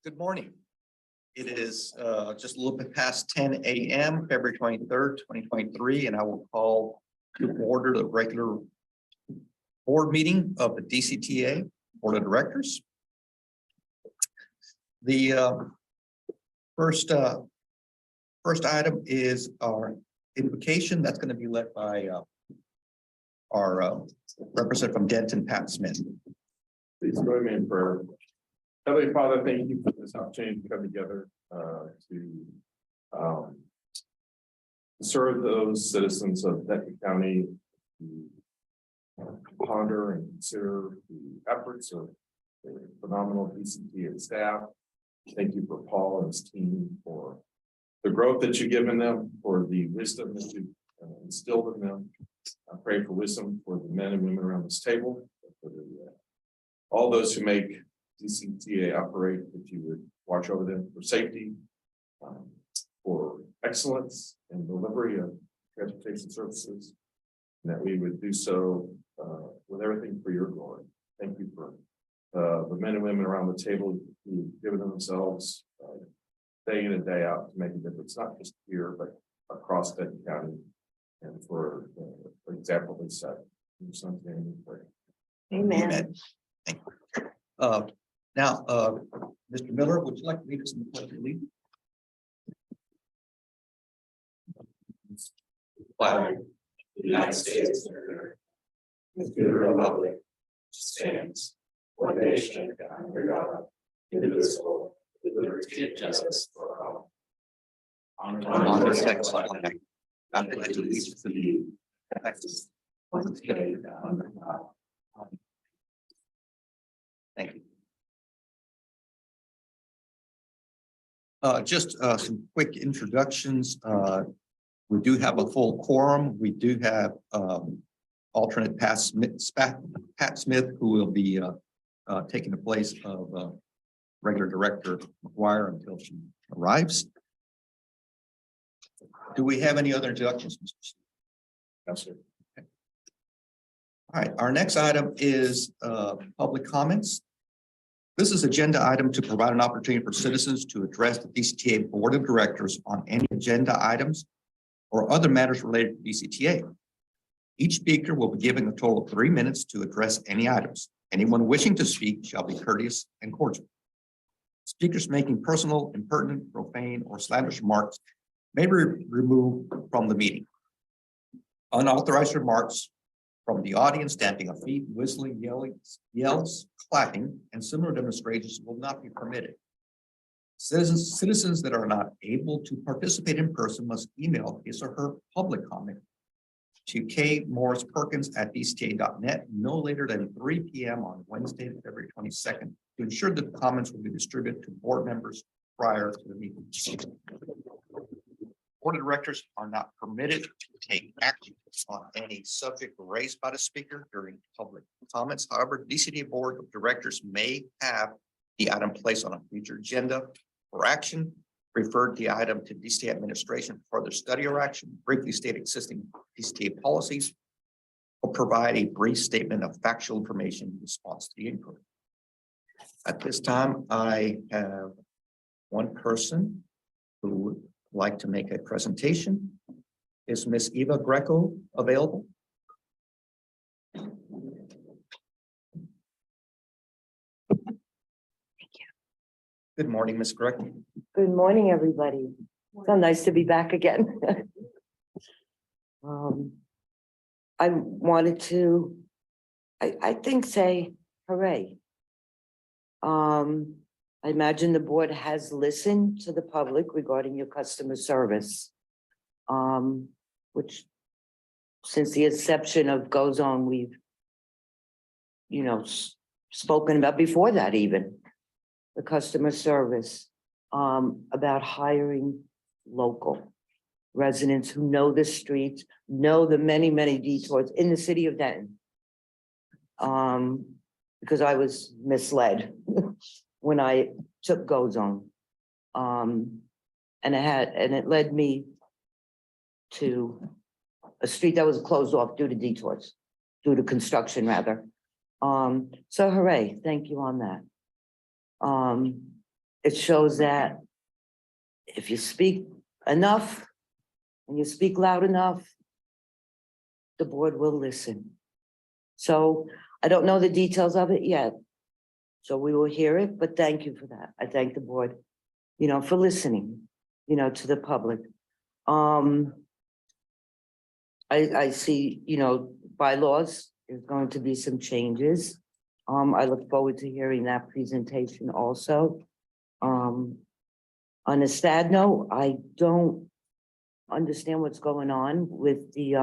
Good morning. It is just a little bit past 10 a.m., February 23rd, 2023, and I will call to order the regular board meeting of the DCTA Board of Directors. The first item is our invocation. That's going to be led by our representative from Denton, Pat Smith. Please join me in prayer. Heavenly Father, thank you for this opportunity to come together to serve those citizens of Denton County, to ponder and consider the efforts of the phenomenal DCTA staff. Thank you for Paul and his team for the growth that you've given them, for the wisdom that you instilled in them. I pray for wisdom for the men and women around this table, for all those who make DCTA operate, that you would watch over them for safety, for excellence and delivery of transportation services, and that we would do so with everything for your glory. Thank you for the men and women around the table who've given themselves day in and day out to make a difference, not just here, but across Denton County, and for example they set. In your son's name we pray. Amen. Thank you. Now, Mr. Miller, would you like to lead us in the pledge of allegiance? Flag of the United States with the republic stands one nation under God, indivisible, with liberty and justice for all. Honor sex flag. I pledge allegiance to you. Thank you. Just some quick introductions. We do have a full quorum. We do have alternate Pat Smith, who will be taking the place of regular Director McGuire until she arrives. Do we have any other introductions, Mr. Smith? Yes, sir. Okay. All right, our next item is public comments. This is agenda item to provide an opportunity for citizens to address the DCTA Board of Directors on any agenda items or other matters related to DCTA. Each speaker will be given a total of 3 minutes to address any items. Anyone wishing to speak shall be courteous and cordial. Speakers making personal, impertinent, profane, or slanderous remarks may be removed from the meeting. Unauthorized remarks from the audience, stamping of feet, whistling, yells, clapping, and similar demonstrations will not be permitted. Citizens that are not able to participate in person must email his or her public comment to kmorrisperkins@dcta.net no later than 3 p.m. on Wednesday, February 22nd, to ensure that the comments will be distributed to board members prior to the meeting. Board of Directors are not permitted to take action on any subject raised by the speaker during public comments. However, the DCTA Board of Directors may have the item placed on a future agenda for action, refer the item to DCTA administration for further study or action, briefly state existing DCTA policies, or provide a brief statement of factual information in response to the inquiry. At this time, I have one person who would like to make a presentation. Is Miss Eva Greco available? Thank you. Good morning, Miss Greco. Good morning, everybody. So nice to be back again. I wanted to, I think, say hooray. I imagine the board has listened to the public regarding your customer service, which since the inception of Goes On, we've, spoken about before that, even the customer service, about hiring local residents who know the streets, know the many, many detours in the city of Denton. Because I was misled when I took Goes On. And it led me to a street that was closed off due to detours, due to construction rather. So hooray, thank you on that. it shows that if you speak enough and you speak loud enough, the board will listen. So I don't know the details of it yet. So we will hear it, but thank you for that. I thank the board, for listening, to the public. I see, bylaws, there's going to be some changes. I look forward to hearing that presentation also. On a sad note, I don't understand what's going on with the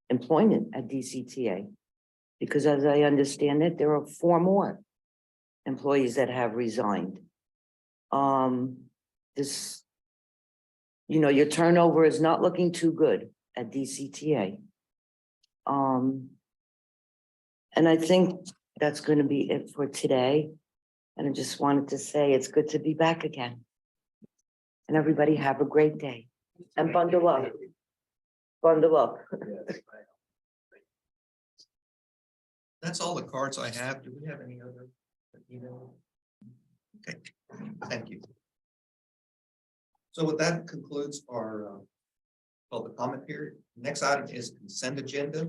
employment at DCTA. Because as I understand it, there are 4 more employees that have resigned. Your turnover is not looking too good at DCTA. And I think that's going to be it for today. And I just wanted to say it's good to be back again. And everybody have a great day and bundle up. Bundle up. That's all the cards I have. Do we have any other? Okay, thank you. So with that concludes our public comment period. Next item is consent agenda.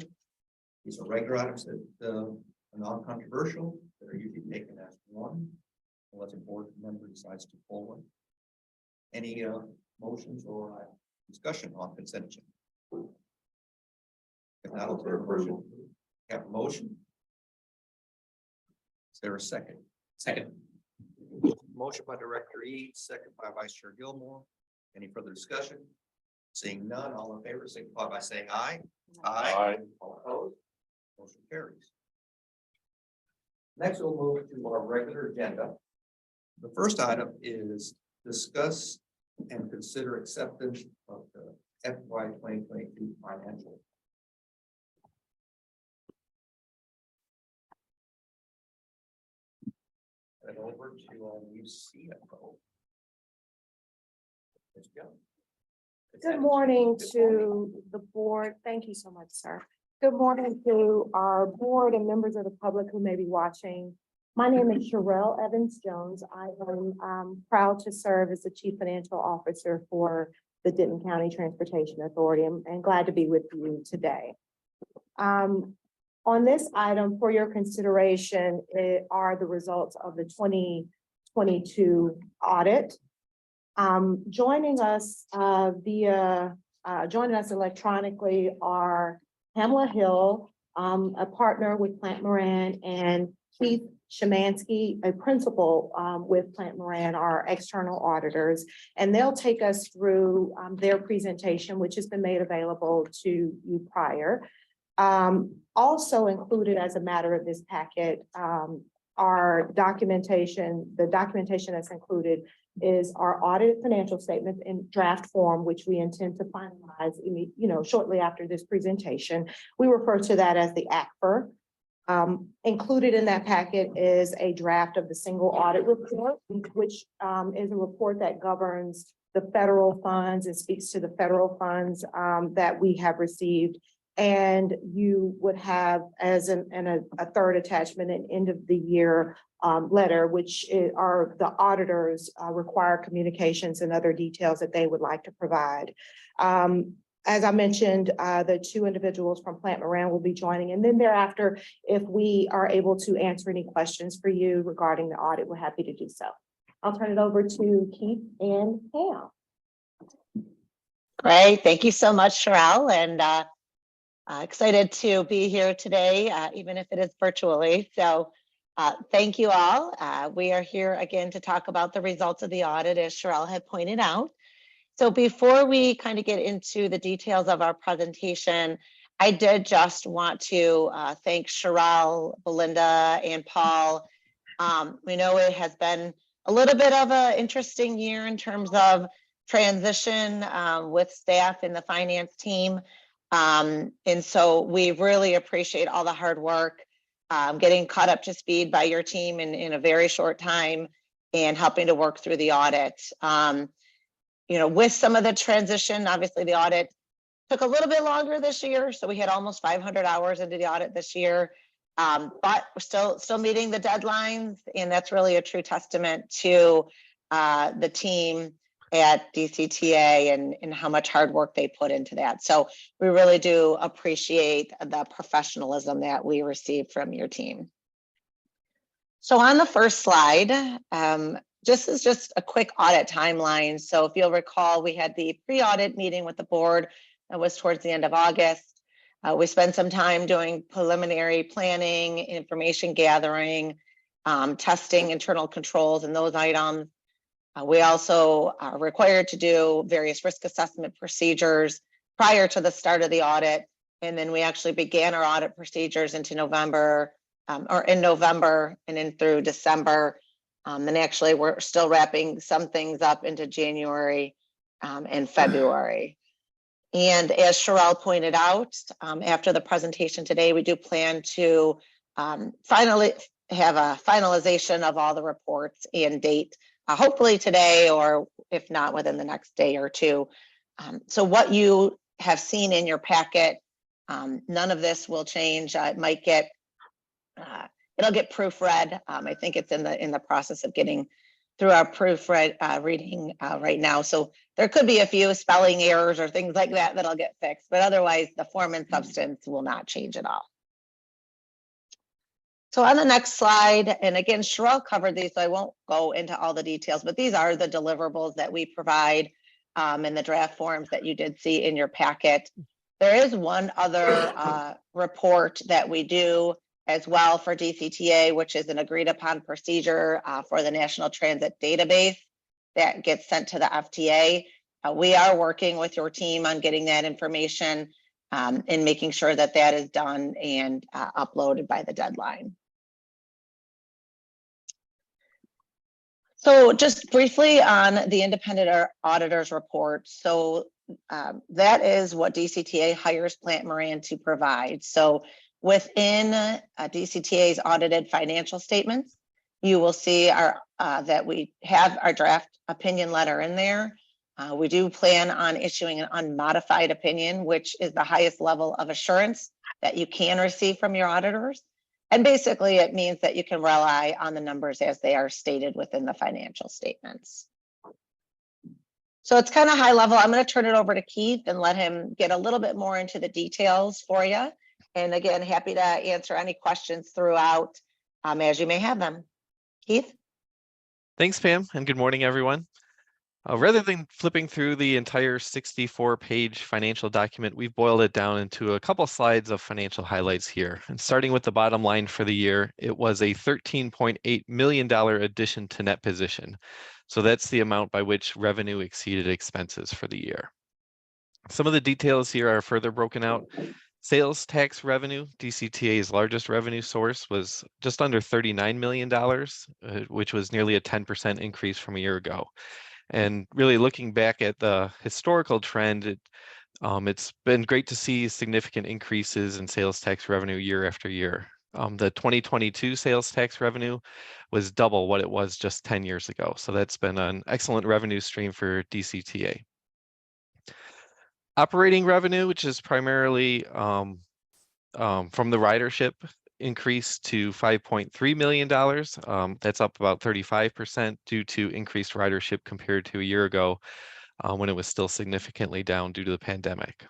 These are regular items that are non-controversial, that are usually taken as one, unless a board member decides to pull one. Any motions or discussion on consent agenda? If not, I'll take a motion. Have a motion. Is there a second? Second. Motion by Director E, second by Vice Chair Gilmore. Any further discussion? Seeing none, all in favor, signify by saying aye. Aye. All opposed? Motion carries. Next, we'll move to our regular agenda. The first item is discuss and consider acceptance of the FY 2022 financial. And over to our new CFO. Let's go. Good morning to the board. Thank you so much, sir. Good morning to our board and members of the public who may be watching. My name is Sherelle Evans-Jones. I am proud to serve as the Chief Financial Officer for the Denton County Transportation Authority and glad to be with you today. On this item for your consideration are the results of the 2022 audit. Joining us electronically are Pamela Hill, a partner with Plant Moran, and Keith Shemansky, a principal with Plant Moran, our external auditors, and they'll take us through their presentation, which has been made available to you prior. Also included as a matter of this packet our documentation. The documentation that's included is our audited financial statements in draft form, which we intend to finalize, shortly after this presentation. We refer to that as the ACFR. Included in that packet is a draft of the single audit report, which is a report that governs the federal funds and speaks to the federal funds that we have received. And you would have as a third attachment an end of the year letter, which are the auditors required communications and other details that they would like to provide. As I mentioned, the 2 individuals from Plant Moran will be joining, and then thereafter, if we are able to answer any questions for you regarding the audit, we're happy to do so. I'll turn it over to Keith and Pam. Great, thank you so much, Sherelle, and excited to be here today, even if it is virtually. So thank you all. We are here again to talk about the results of the audit, as Sherelle had pointed out. So before we kind of get into the details of our presentation, I did just want to thank Sherelle, Belinda, and Paul. We know it has been a little bit of an interesting year in terms of transition with staff in the finance team. And so we really appreciate all the hard work, getting caught up to speed by your team in a very short time and helping to work through the audit. With some of the transition, obviously the audit took a little bit longer this year. So we had almost 500 hours into the audit this year, but we're still meeting the deadlines. And that's really a true testament to the team at DCTA and how much hard work they put into that. So we really do appreciate the professionalism that we receive from your team. So on the first slide, this is just a quick audit timeline. So if you'll recall, we had the pre-audit meeting with the board that was towards the end of August. We spent some time doing preliminary planning, information gathering, testing internal controls and those items. We also are required to do various risk assessment procedures prior to the start of the audit. And then we actually began our audit procedures into November, or in November and in through December. And actually we're still wrapping some things up into January and February. And as Sherelle pointed out, after the presentation today, we do plan to finally have a finalization of all the reports and date, hopefully today, or if not within the next day or two. So what you have seen in your packet, none of this will change. It might get, it'll get proofread. I think it's in the process of getting through our proofread reading right now. So there could be a few spelling errors or things like that that'll get fixed, but otherwise the form and substance will not change at all. So on the next slide, and again, Sherelle covered these, so I won't go into all the details, but these are the deliverables that we provide in the draft forms that you did see in your packet. There is one other report that we do as well for DCTA, which is an agreed upon procedure for the National Transit Database that gets sent to the FTA. We are working with your team on getting that information and making sure that that is done and uploaded by the deadline. So just briefly on the independent auditor's report. So that is what DCTA hires Plant Moran to provide. So within DCTA's audited financial statements, you will see our that we have our draft opinion letter in there. We do plan on issuing an unmodified opinion, which is the highest level of assurance that you can receive from your auditors. And basically it means that you can rely on the numbers as they are stated within the financial statements. So it's kind of high level. I'm going to turn it over to Keith and let him get a little bit more into the details for you. And again, happy to answer any questions throughout as you may have them. Keith? Thanks, Pam, and good morning, everyone. Rather than flipping through the entire 64-page financial document, we've boiled it down into a couple slides of financial highlights here. And starting with the bottom line for the year, it was a $13.8 million addition to net position. So that's the amount by which revenue exceeded expenses for the year. Some of the details here are further broken out. Sales tax revenue, DCTA's largest revenue source, was just under $39 million, which was nearly a 10% increase from a year ago. And really looking back at the historical trend, it's been great to see significant increases in sales tax revenue year after year. The 2022 sales tax revenue was double what it was just 10 years ago. So that's been an excellent revenue stream for DCTA. Operating revenue, which is primarily from the ridership, increased to $5.3 million. That's up about 35% due to increased ridership compared to a year ago when it was still significantly down due to the pandemic.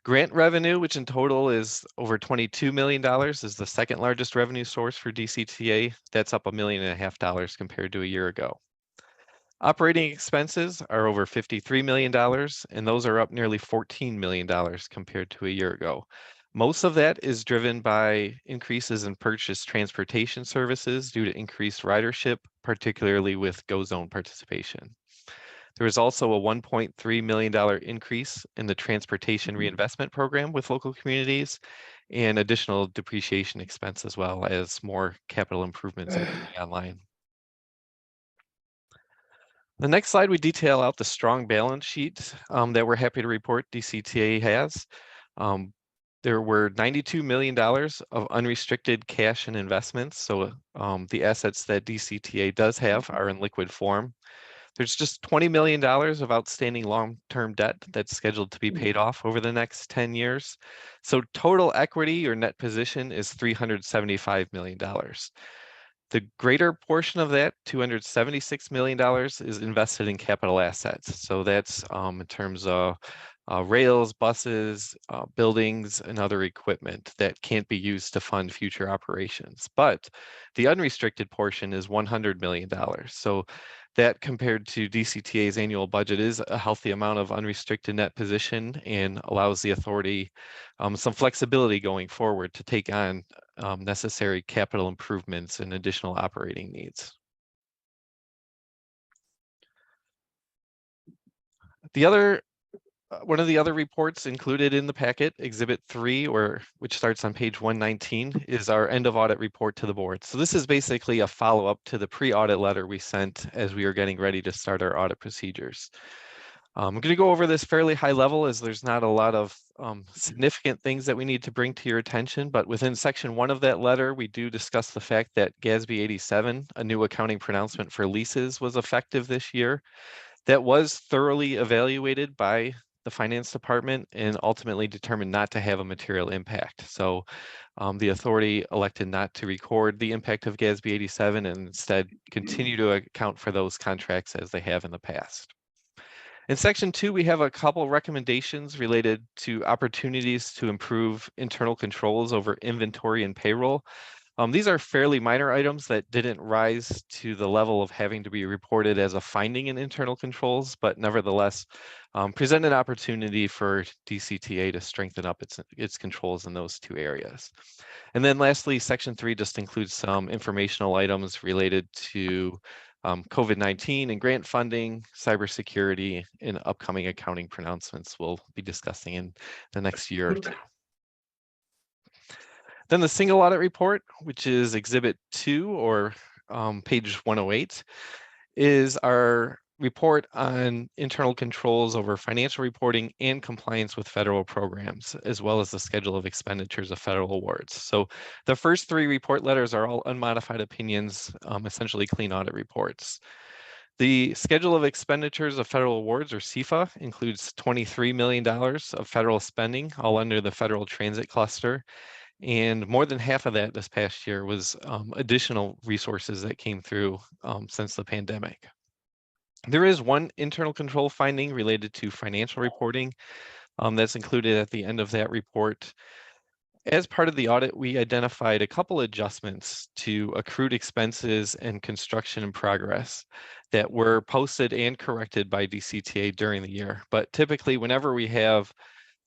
Grant revenue, which in total is over $22 million, is the second largest revenue source for DCTA. That's up $1.5 million compared to a year ago. Operating expenses are over $53 million, and those are up nearly $14 million compared to a year ago. Most of that is driven by increases in purchase transportation services due to increased ridership, particularly with Go Zone participation. There was also a $1.3 million increase in the transportation reinvestment program with local communities and additional depreciation expense as well as more capital improvements are coming online. The next slide, we detail out the strong balance sheet that we're happy to report DCTA has. There were $92 million of unrestricted cash and investments. So the assets that DCTA does have are in liquid form. There's just $20 million of outstanding long-term debt that's scheduled to be paid off over the next 10 years. So total equity or net position is $375 million. The greater portion of that, $276 million, is invested in capital assets. So that's in terms of rails, buses, buildings, and other equipment that can't be used to fund future operations. But the unrestricted portion is $100 million. So that, compared to DCTA's annual budget, is a healthy amount of unrestricted net position and allows the authority some flexibility going forward to take on necessary capital improvements and additional operating needs. One of the other reports included in the packet, Exhibit 3, which starts on page 119, is our end of audit report to the board. So this is basically a follow-up to the pre-audit letter we sent as we were getting ready to start our audit procedures. I'm going to go over this fairly high level, as there's not a lot of significant things that we need to bring to your attention, but within section 1 of that letter, we do discuss the fact that GASB 87, a new accounting pronouncement for leases, was effective this year. That was thoroughly evaluated by the finance department and ultimately determined not to have a material impact. So the authority elected not to record the impact of GASB 87 and instead continue to account for those contracts as they have in the past. In section 2, we have a couple recommendations related to opportunities to improve internal controls over inventory and payroll. These are fairly minor items that didn't rise to the level of having to be reported as a finding in internal controls, but nevertheless present an opportunity for DCTA to strengthen up its controls in those two areas. And then lastly, section 3 just includes some informational items related to COVID-19 and grant funding, cybersecurity, and upcoming accounting pronouncements we'll be discussing in the next year or two. Then the single audit report, which is Exhibit 2 or page 108, is our report on internal controls over financial reporting and compliance with federal programs, as well as the schedule of expenditures of federal awards. So the first 3 report letters are all unmodified opinions, essentially clean audit reports. The schedule of expenditures of federal awards, or CFA, includes $23 million of federal spending, all under the federal transit cluster. And more than half of that this past year was additional resources that came through since the pandemic. There is one internal control finding related to financial reporting that's included at the end of that report. As part of the audit, we identified a couple adjustments to accrued expenses and construction in progress that were posted and corrected by DCTA during the year. But typically, whenever we have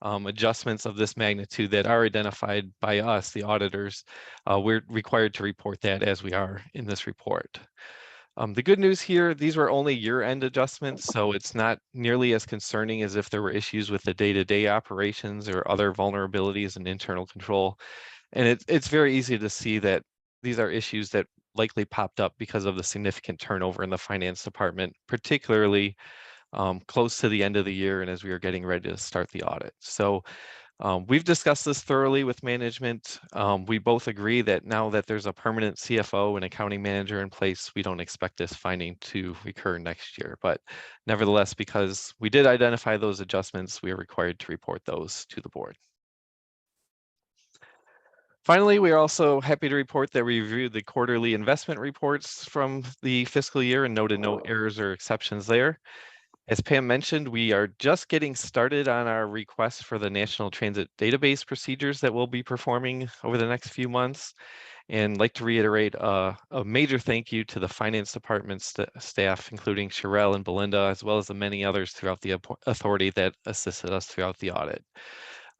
adjustments of this magnitude that are identified by us, the auditors, we're required to report that as we are in this report. The good news here, these were only year-end adjustments, so it's not nearly as concerning as if there were issues with the day-to-day operations or other vulnerabilities in internal control. And it's very easy to see that these are issues that likely popped up because of the significant turnover in the finance department, particularly close to the end of the year and as we were getting ready to start the audit. So we've discussed this thoroughly with management. We both agree that now that there's a permanent CFO and accounting manager in place, we don't expect this finding to recur next year. But nevertheless, because we did identify those adjustments, we are required to report those to the board. Finally, we are also happy to report that we reviewed the quarterly investment reports from the fiscal year and noted no errors or exceptions there. As Pam mentioned, we are just getting started on our request for the National Transit Database procedures that we'll be performing over the next few months. And I'd like to reiterate a major thank you to the finance department staff, including Sherelle and Belinda, as well as the many others throughout the authority that assisted us throughout the audit.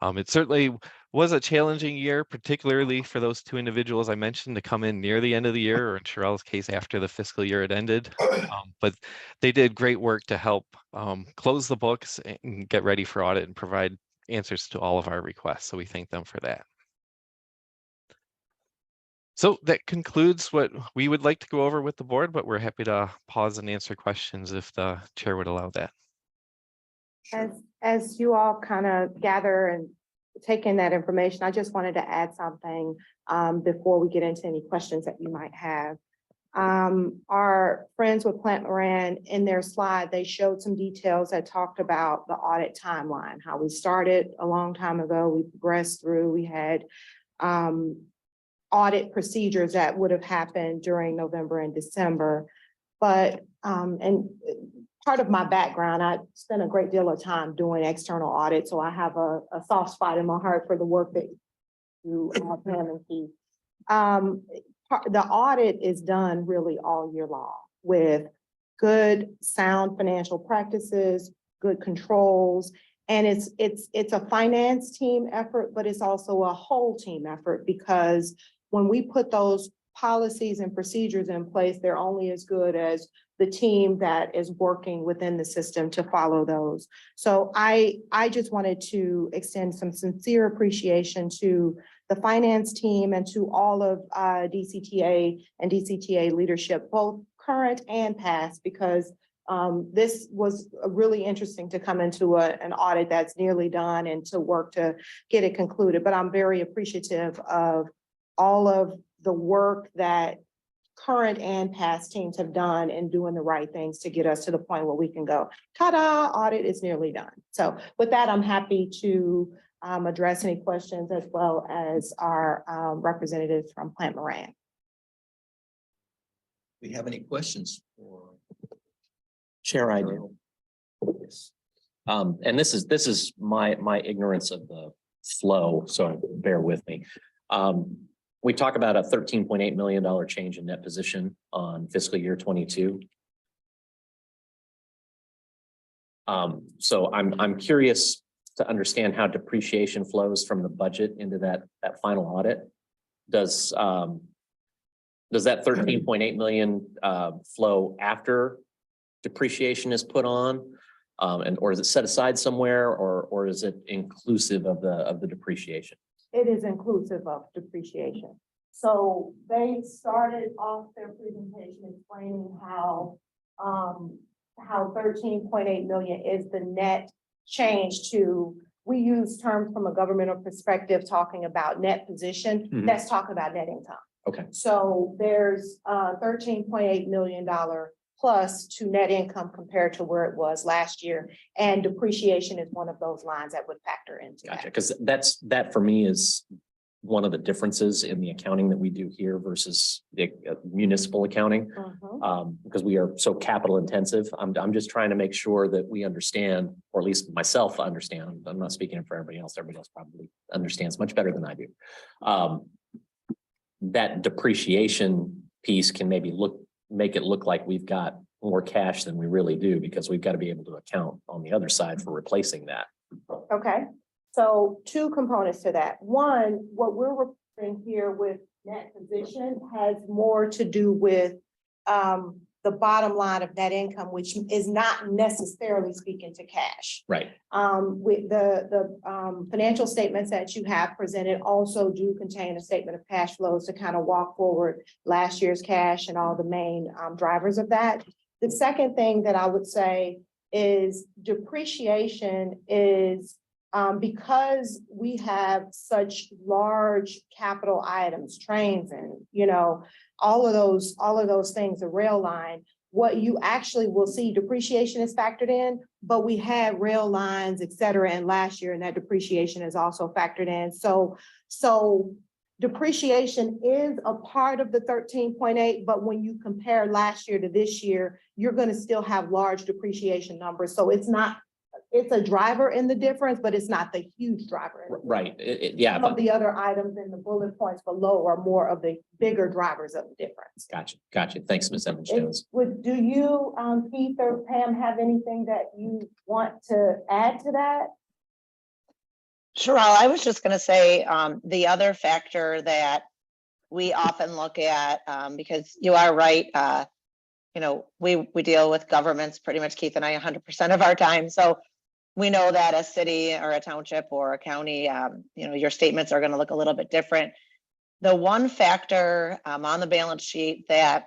It certainly was a challenging year, particularly for those 2 individuals I mentioned to come in near the end of the year, or in Sherelle's case, after the fiscal year had ended. But they did great work to help close the books and get ready for audit and provide answers to all of our requests. So we thank them for that. So that concludes what we would like to go over with the board, but we're happy to pause and answer questions if the chair would allow that. As you all kind of gather and take in that information, I just wanted to add something before we get into any questions that you might have. Our friends with Plant Moran, in their slide, they showed some details that talked about the audit timeline, how we started a long time ago, we progressed through, we had audit procedures that would have happened during November and December. But, and part of my background, I spent a great deal of time doing external audits, so I have a soft spot in my heart for the work that you, Pam and Keith. The audit is done really all year long with good, sound financial practices, good controls. And it's a finance team effort, but it's also a whole team effort, because when we put those policies and procedures in place, they're only as good as the team that is working within the system to follow those. So I just wanted to extend some sincere appreciation to the finance team and to all of DCTA and DCTA leadership, both current and past, because this was really interesting to come into an audit that's nearly done and to work to get it concluded. But I'm very appreciative of all of the work that current and past teams have done in doing the right things to get us to the point where we can go, ta-da, audit is nearly done. So with that, I'm happy to address any questions, as well as our representatives from Plant Moran. We have any questions for? Chair, I do. And this is my ignorance of the flow, so bear with me. We talk about a $13.8 million change in net position on fiscal year 22. So I'm curious to understand how depreciation flows from the budget into that final audit. Does that 13.8 million flow after depreciation is put on, or is it set aside somewhere, or is it inclusive of the depreciation? It is inclusive of depreciation. So they started off their presentation explaining how 13.8 million is the net change to, we use terms from a governmental perspective, talking about net position. Mhm. Let's talk about net income. Okay. So there's $13.8 million plus to net income compared to where it was last year. And depreciation is one of those lines that would factor into Gotcha. that. Because that for me is one of the differences in the accounting that we do here versus the municipal accounting, Mhm. because we are so capital intensive. I'm just trying to make sure that we understand, or at least myself understand. I'm not speaking for everybody else. Everybody else probably understands much better than I do. That depreciation piece can maybe make it look like we've got more cash than we really do, because we've got to be able to account on the other side for replacing that. Okay, so two components to that. One, what we're reporting here with net position has more to do with the bottom line of net income, which is not necessarily speaking to cash. Right. With the financial statements that you have presented also do contain a statement of cash flows to kind of walk forward last year's cash and all the main drivers of that. The second thing that I would say is depreciation is because we have such large capital items, trains and, all of those things, the rail line, what you actually will see, depreciation is factored in, but we had rail lines, et cetera, in last year, and that depreciation is also factored in. So depreciation is a part of the 13.8, but when you compare last year to this year, you're going to still have large depreciation numbers. So it's a driver in the difference, but it's not the huge driver. Right. Yeah. Some of the other items in the bullet points below are more of the bigger drivers of the difference. Gotcha. Thanks, Ms. Evans Jones. Do you, Keith or Pam, have anything that you want to add to that? Sherelle, I was just going to say the other factor that we often look at, because you are right, we deal with governments pretty much, Keith and I, 100% of our time. So we know that a city or a township or a county, your statements are going to look a little bit different. The one factor on the balance sheet that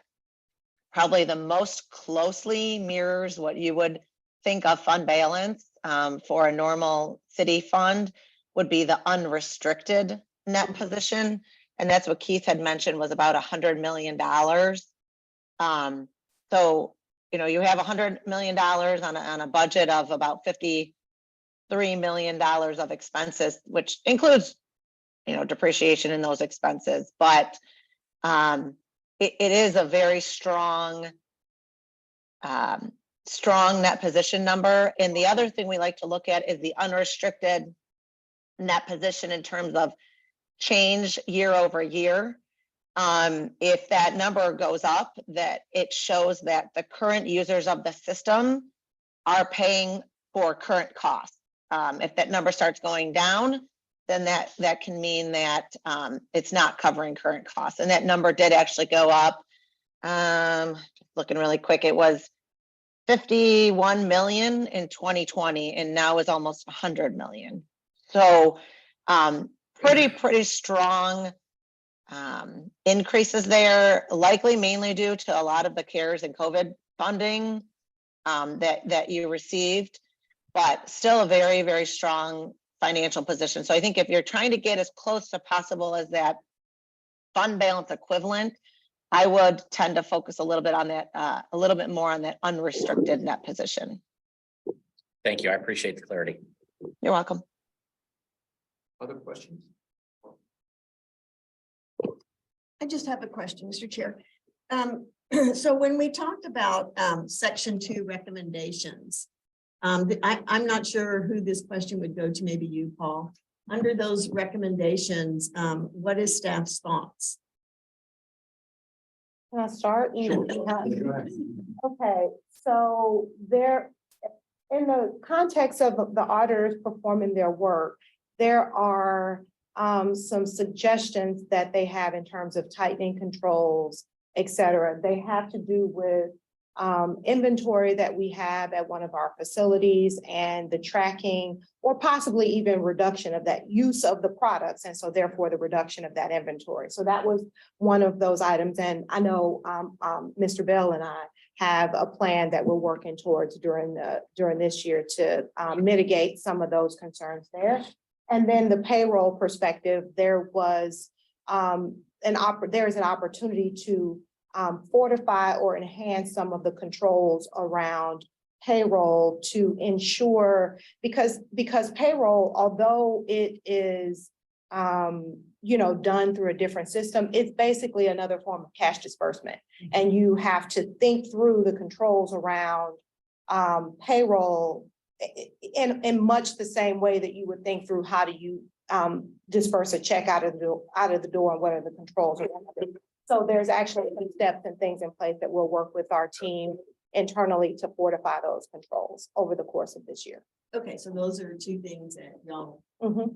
probably the most closely mirrors what you would think of fund balance for a normal city fund would be the unrestricted net position. And that's what Keith had mentioned was about $100 million. So, you have $100 million on a budget of about $53 million of expenses, which includes depreciation in those expenses, but it is a very strong strong net position number. And the other thing we like to look at is the unrestricted net position in terms of change year over year. If that number goes up, that it shows that the current users of the system are paying for current costs. If that number starts going down, then that can mean that it's not covering current costs. And that number did actually go up. Looking really quick, it was 51 million in 2020, and now is almost 100 million. So pretty strong increases there, likely mainly due to a lot of the CARES and COVID funding that you received, but still a very, very strong financial position. So I think if you're trying to get as close as possible as that fund balance equivalent, I would tend to focus a little bit on that, a little bit more on that unrestricted net position. Thank you. I appreciate the clarity. You're welcome. Other questions? I just have a question, Mr. Chair. So when we talked about section 2 recommendations, I'm not sure who this question would go to, maybe you, Paul. Under those recommendations, what is staff's thoughts? Can I start? Sure. Okay, so there, in the context of the auditors performing their work, there are some suggestions that they have in terms of tightening controls, et cetera. They have to do with inventory that we have at one of our facilities and the tracking or possibly even reduction of that use of the products. And so therefore the reduction of that inventory. So that was one of those items. And I know Mr. Bell and I have a plan that we're working towards during this year to mitigate some of those concerns there. And then the payroll perspective, there was there is an opportunity to fortify or enhance some of the controls around payroll to ensure, because payroll, although it is done through a different system, it's basically another form of cash disbursement. And you have to think through the controls around payroll in much the same way that you would think through how do you disperse a check out of the door and what are the controls. So there's actually some steps and things in place that we'll work with our team internally to fortify those controls over the course of this year. Okay, so those are two things that y'all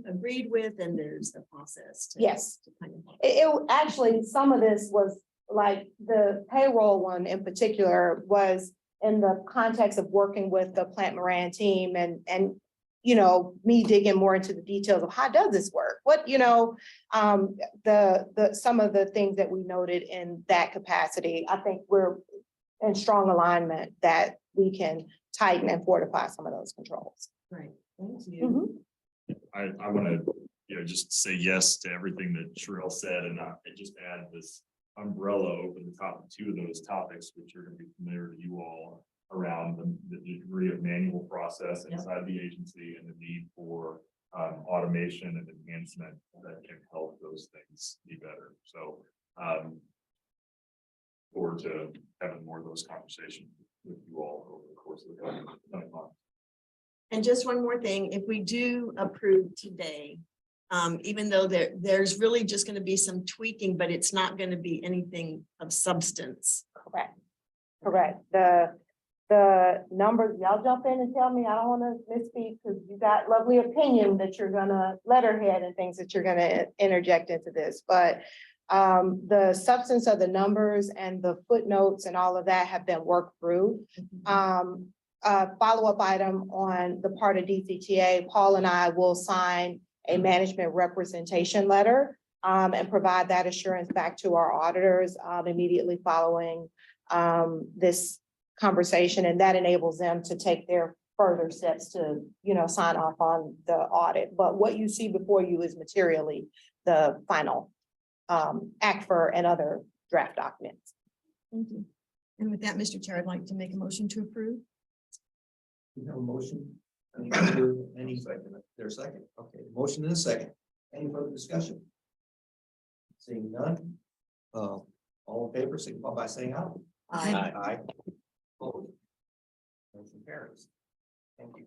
agreed with, and there's the process. Yes. To kind of It actually, some of this was like the payroll one in particular was in the context of working with the Plant Moran team and me digging more into the details of how does this work? What, some of the things that we noted in that capacity, I think we're in strong alignment that we can tighten and fortify some of those controls. Right, thank you. I want to, just say yes to everything that Sherelle said, and just add this umbrella over the top of two of those topics, which are going to be familiar to you all, around the degree of manual process inside the agency and the need for automation and enhancement that can help those things be better. So forward to having more of those conversations with you all over the course of the coming months. And just one more thing, if we do approve today, even though there's really just going to be some tweaking, but it's not going to be anything of substance. Correct. The numbers, y'all jump in and tell me, I don't want to misspeak because you got lovely opinion that you're gonna letterhead and things that you're gonna interject into this, but the substance of the numbers and the footnotes and all of that have been worked through. Follow-up item on the part of DCTA, Paul and I will sign a management representation letter and provide that assurance back to our auditors immediately following this conversation, and that enables them to take their further steps to, sign off on the audit. But what you see before you is materially the final ACFR and other draft documents. Thank you. And with that, Mr. Chair, I'd like to make a motion to approve. We have a motion. Any second? There's a second. Okay, motion in a second. Any further discussion? Seeing none. All in favor, signify by saying aye. Aye. Aye. Opposed? Motion carries. Thank you.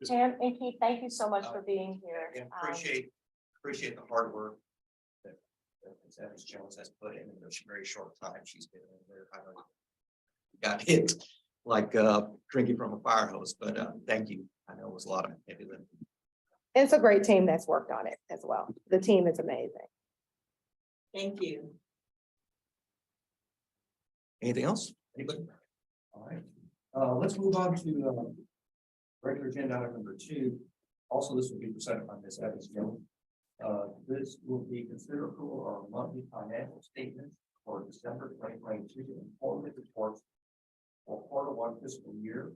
Tim and Keith, thank you so much for being here. And appreciate the hard work that Ms. Evans Jones has put in a very short time. She's been in there. I don't know. Got hit like drinking from a fire hose, but thank you. I know it was a lot of heavy lifting. It's a great team that's worked on it as well. The team is amazing. Thank you. Anything else? Anybody? All right. Let's move on to regular agenda item number 2. Also, this will be presented by Ms. Evans Jones. This will be considered approval of monthly financial statements for December 2022 and quarterly reports for Q1 fiscal year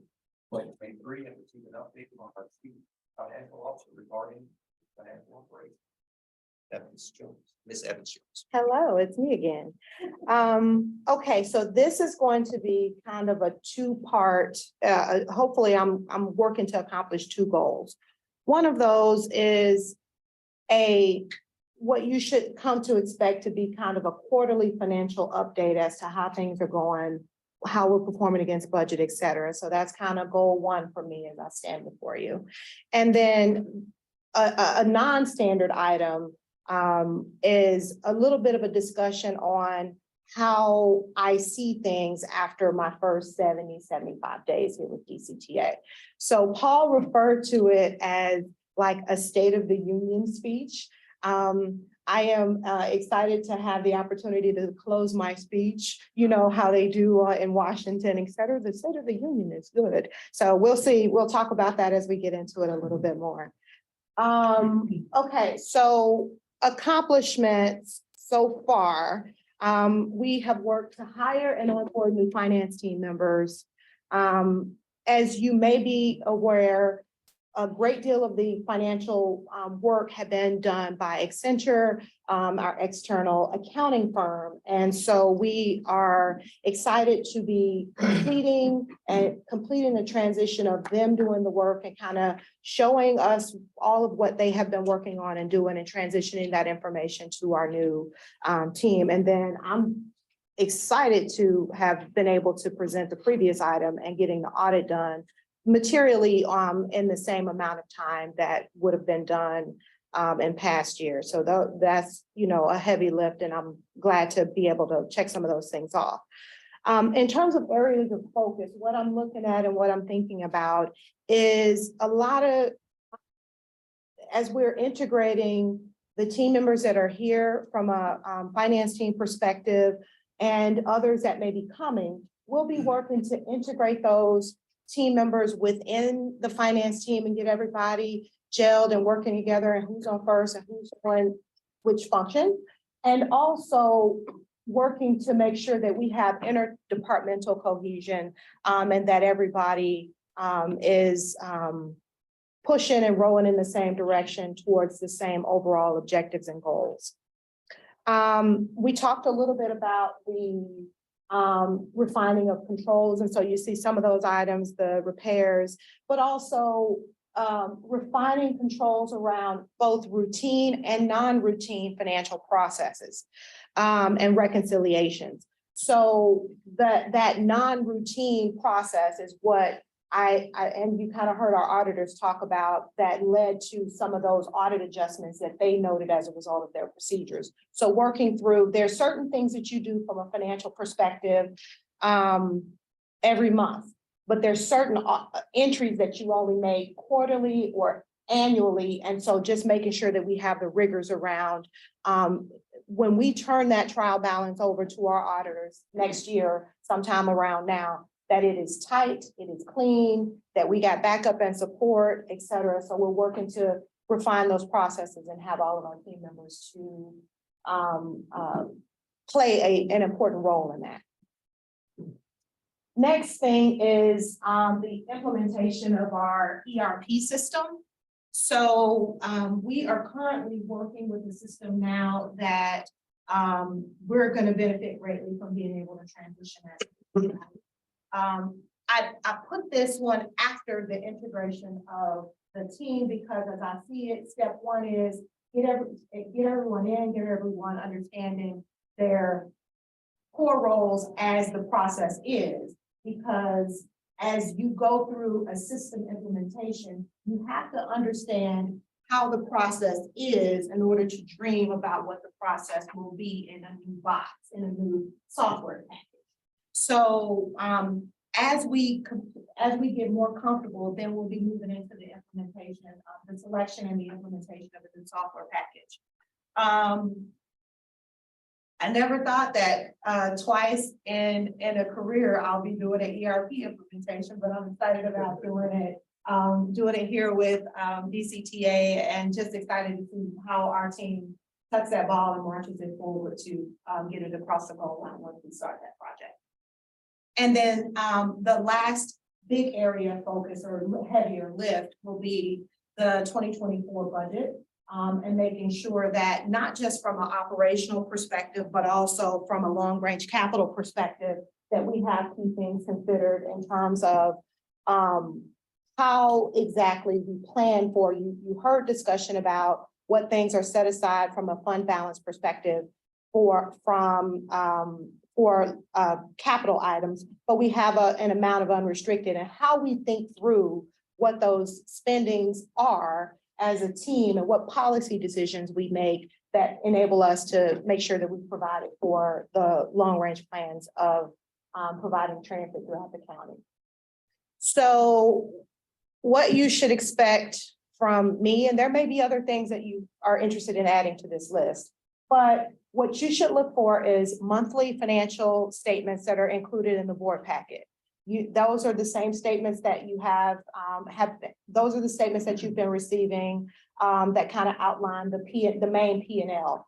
2023, and receive an update from our chief financial officer regarding financial operations. Evans Jones, Ms. Evans Jones. Hello, it's me again. Okay, so this is going to be kind of a two-part, hopefully I'm working to accomplish 2 goals. One of those is what you should come to expect to be kind of a quarterly financial update as to how things are going, how we're performing against budget, et cetera. So that's kind of goal 1 for me as I stand before you. And then a non-standard item is a little bit of a discussion on how I see things after my first 70, 75 days here with DCTA. So Paul referred to it as like a State of the Union speech. I am excited to have the opportunity to close my speech. You know how they do in Washington, et cetera. The State of the Union is good. So we'll see. We'll talk about that as we get into it a little bit more. Okay, so accomplishments so far. We have worked to hire and onboard new finance team members. As you may be aware, a great deal of the financial work had been done by Accenture, our external accounting firm. And so we are excited to be completing the transition of them doing the work and kind of showing us all of what they have been working on and doing and transitioning that information to our new team. And then I'm excited to have been able to present the previous item and getting the audit done materially in the same amount of time that would have been done in past years. So that's, you know, a heavy lift, and I'm glad to be able to check some of those things off. In terms of areas of focus, what I'm looking at and what I'm thinking about is a lot of, as we're integrating the team members that are here from a finance team perspective and others that may be coming, we'll be working to integrate those team members within the finance team and get everybody gelled and working together and who's on first and who's on which function. And also working to make sure that we have interdepartmental cohesion and that everybody is pushing and rowing in the same direction towards the same overall objectives and goals. We talked a little bit about the refining of controls. And so you see some of those items, the repairs, but also refining controls around both routine and non-routine financial processes and reconciliations. So that non-routine process is what and you kind of heard our auditors talk about that led to some of those audit adjustments that they noted as a result of their procedures. So working through, there's certain things that you do from a financial perspective every month, but there's certain entries that you only make quarterly or annually. And so just making sure that we have the rigors around when we turn that trial balance over to our auditors next year, sometime around now, that it is tight, it is clean, that we got backup and support, et cetera. So we're working to refine those processes and have all of our team members to play an important role in that. Next thing is the implementation of our ERP system. So we are currently working with the system now that we're going to benefit greatly from being able to transition that. I put this one after the integration of the team because as I see it, step 1 is get everyone in, get everyone understanding their core roles as the process is. Because as you go through a system implementation, you have to understand how the process is in order to dream about what the process will be in a new box, in a new software package. So as we get more comfortable, then we'll be moving into the implementation of the selection and the implementation of the new software package. I never thought that twice in a career I'll be doing an ERP implementation, but I'm excited about doing it here with DCTA, and just excited to see how our team tucks that ball and marches it forward to get it across the goal line once we start that project. And then the last big area of focus or heavier lift will be the 2024 budget. And making sure that not just from an operational perspective, but also from a long-range capital perspective, that we have key things considered in terms of how exactly we plan for you. You heard discussion about what things are set aside from a fund balance perspective for capital items, but we have an amount of unrestricted, and how we think through what those spendings are as a team and what policy decisions we make that enable us to make sure that we provide it for the long-range plans of providing transit throughout the county. So what you should expect from me, and there may be other things that you are interested in adding to this list, but what you should look for is monthly financial statements that are included in the board packet. Those are the same statements that you those are the statements that you've been receiving that kind of outline the main P&L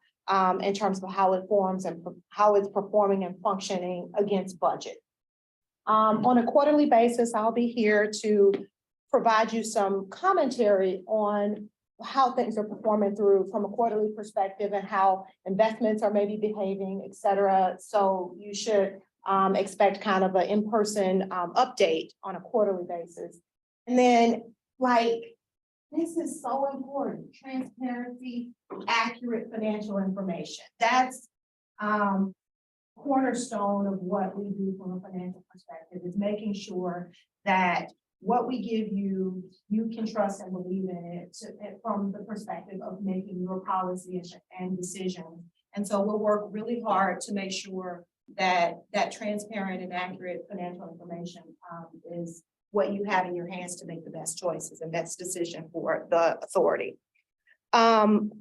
in terms of how it forms and how it's performing and functioning against budget. On a quarterly basis, I'll be here to provide you some commentary on how things are performing from a quarterly perspective and how investments are maybe behaving, et cetera. So you should expect kind of an in-person update on a quarterly basis. And then, this is so important: transparency, accurate financial information. That's cornerstone of what we do from a financial perspective, is making sure that what we give you, you can trust and believe in it from the perspective of making your policy and decisions. And so we'll work really hard to make sure that transparent and accurate financial information is what you have in your hands to make the best choices and best decision for the authority. And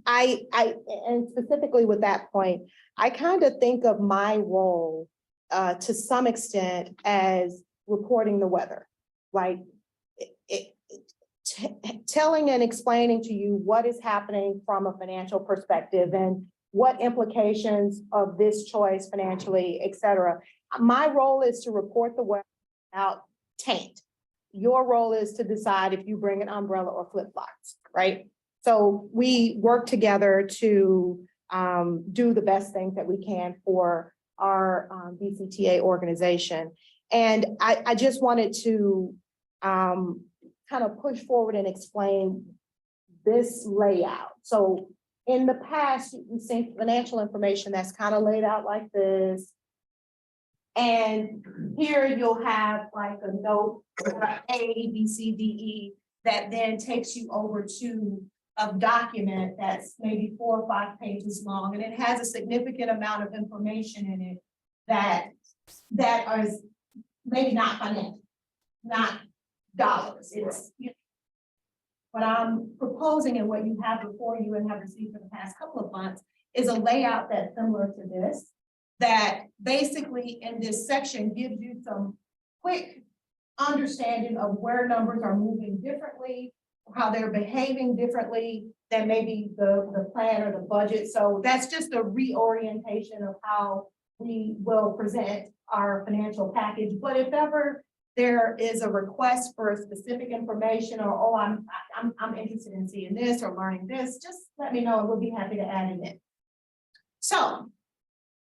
specifically with that point, I kind of think of my role to some extent as reporting the weather, like telling and explaining to you what is happening from a financial perspective and what implications of this choice financially, et cetera. My role is to report the weather without taint. Your role is to decide if you bring an umbrella or flip-flops, right? So we work together to do the best things that we can for our DCTA organization. And I just wanted to kind of push forward and explain this layout. So in the past, you've seen financial information that's kind of laid out like this. And here you'll have like a note, A, B, C, D, E, that then takes you over to a document that's maybe 4 or 5 pages long. And it has a significant amount of information in it that is maybe not financial, not dollars. It's, what I'm proposing and what you have before you and have received for the past couple of months is a layout that's similar to this, that basically in this section gives you some quick understanding of where numbers are moving differently, how they're behaving differently than maybe the plan or the budget. So that's just a reorientation of how we will present our financial package. But if ever there is a request for specific information, or, oh, I'm interested in seeing this or learning this, just let me know and we'll be happy to add it in. So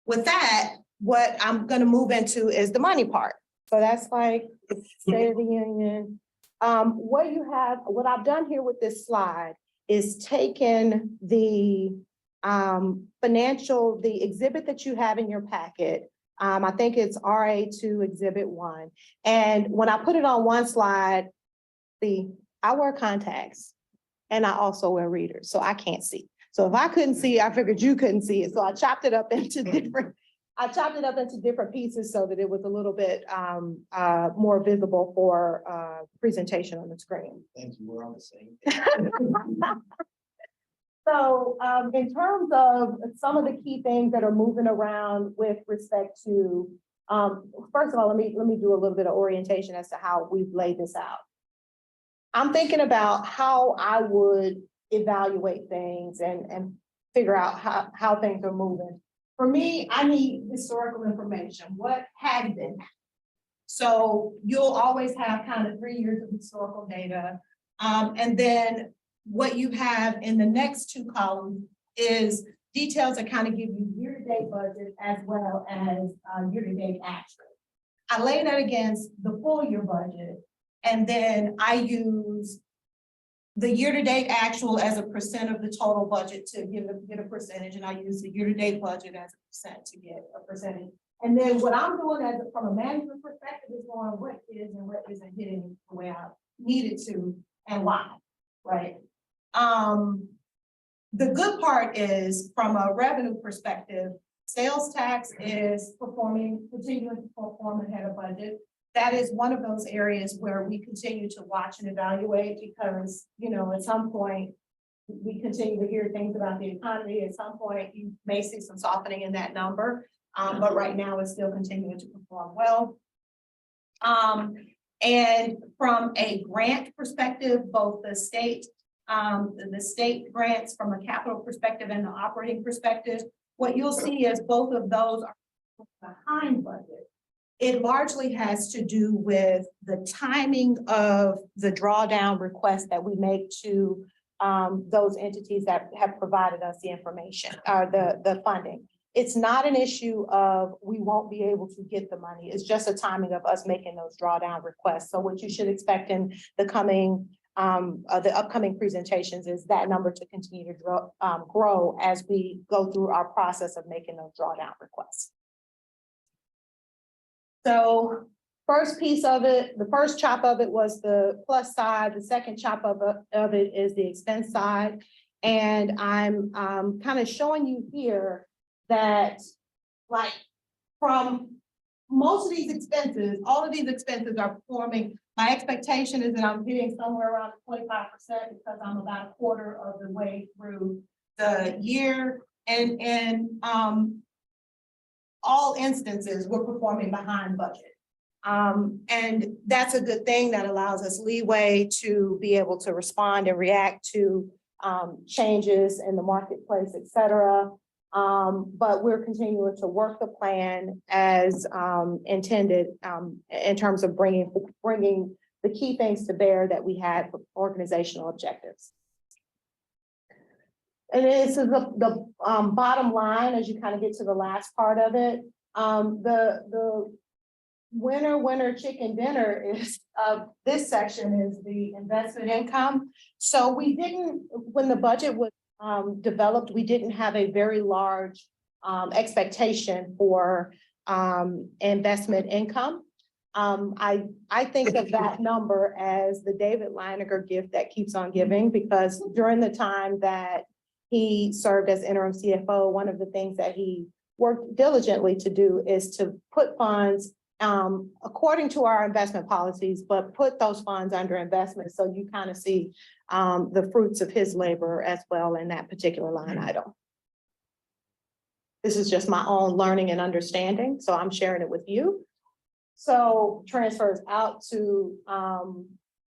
with that, what I'm going to move into is the money part. So that's like the State of the Union. What I've done here with this slide is taken the the exhibit that you have in your packet. I think it's RA2 Exhibit 1. And when I put it on one slide, I wear contacts and I also wear readers, so I can't see. So if I couldn't see, I figured you couldn't see it. So I chopped it up into different pieces so that it was a little bit more visible for presentation on the screen. Thank you, we're on the same. So in terms of some of the key things that are moving around with respect to, first of all, let me do a little bit of orientation as to how we've laid this out. I'm thinking about how I would evaluate things and figure out how things are moving. For me, I need historical information. What has been? So you'll always have kind of 3 years of historical data. And then what you have in the next 2 columns is details that kind of give you year-to-date budget as well as year-to-date actual. I lay that against the full year budget, and then I use the year-to-date actual as a percent of the total budget to get a percentage, and I use the year-to-date budget as a percent to get a percentage. And then what I'm doing from a management perspective is going what is and what isn't hitting the way I needed to and why, right? The good part is from a revenue perspective, sales tax is continuing to perform ahead of budget. That is one of those areas where we continue to watch and evaluate because, at some point we continue to hear things about the economy. At some point you may see some softening in that number, but right now it's still continuing to perform well. And from a grant perspective, both the state grants from a capital perspective and the operating perspective, what you'll see is both of those are behind budget. It largely has to do with the timing of the drawdown request that we make to those entities that have provided us the information, the funding. It's not an issue of we won't be able to get the money. It's just a timing of us making those drawdown requests. So what you should expect in the upcoming presentations is that number to continue to grow as we go through our process of making those drawdown requests. So first piece of it, the first chop of it was the plus side. The second chop of it is the expense side. And I'm kind of showing you here that like from most of these expenses, all of these expenses are performing. My expectation is that I'm hitting somewhere around 25% because I'm about a quarter of the way through the year. And all instances we're performing behind budget. And that's a good thing that allows us leeway to be able to respond and react to changes in the marketplace, et cetera. But we're continuing to work the plan as intended in terms of bringing the key things to bear that we had for organizational objectives. And this is the bottom line as you kind of get to the last part of it. The winner chicken dinner is this section is the investment income. So we didn't, when the budget was developed, we didn't have a very large expectation for investment income. I think of that number as the David Leininger gift that keeps on giving, because during the time that he served as interim CFO, one of the things that he worked diligently to do is to put funds according to our investment policies, but put those funds under investment. So you kind of see the fruits of his labor as well in that particular line item. This is just my own learning and understanding, so I'm sharing it with you. So transfers out to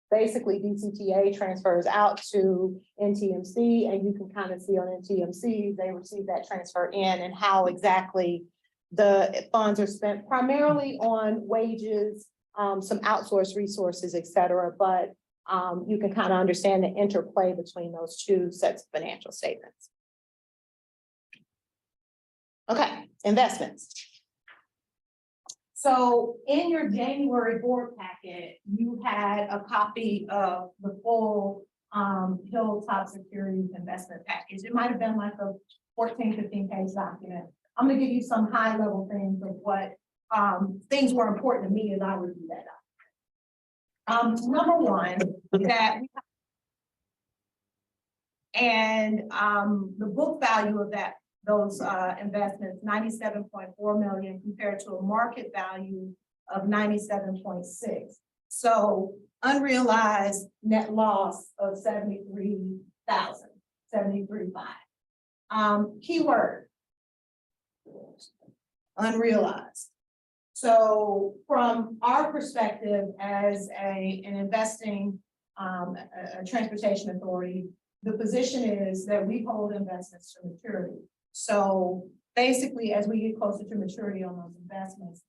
basically DCTA transfers out to NTMC, and you can kind of see on NTMC, they receive that transfer in and how exactly the funds are spent primarily on wages, some outsourced resources, et cetera. But you can kind of understand the interplay between those two sets of financial statements. Okay, investments. So in your January board packet, you had a copy of the full Hilltop Securities investment package. It might have been like a 14, 15-page document. I'm gonna give you some high level things of what things were important to me as I reviewed that document. Number one, that and the book value of those investments, 97.4 million compared to a market value of 97.6. So unrealized net loss of 73,000, 73.5. Keyword, unrealized. So from our perspective as an investing a transportation authority, the position is that we hold investments to maturity. So basically, as we get closer to maturity on those investments,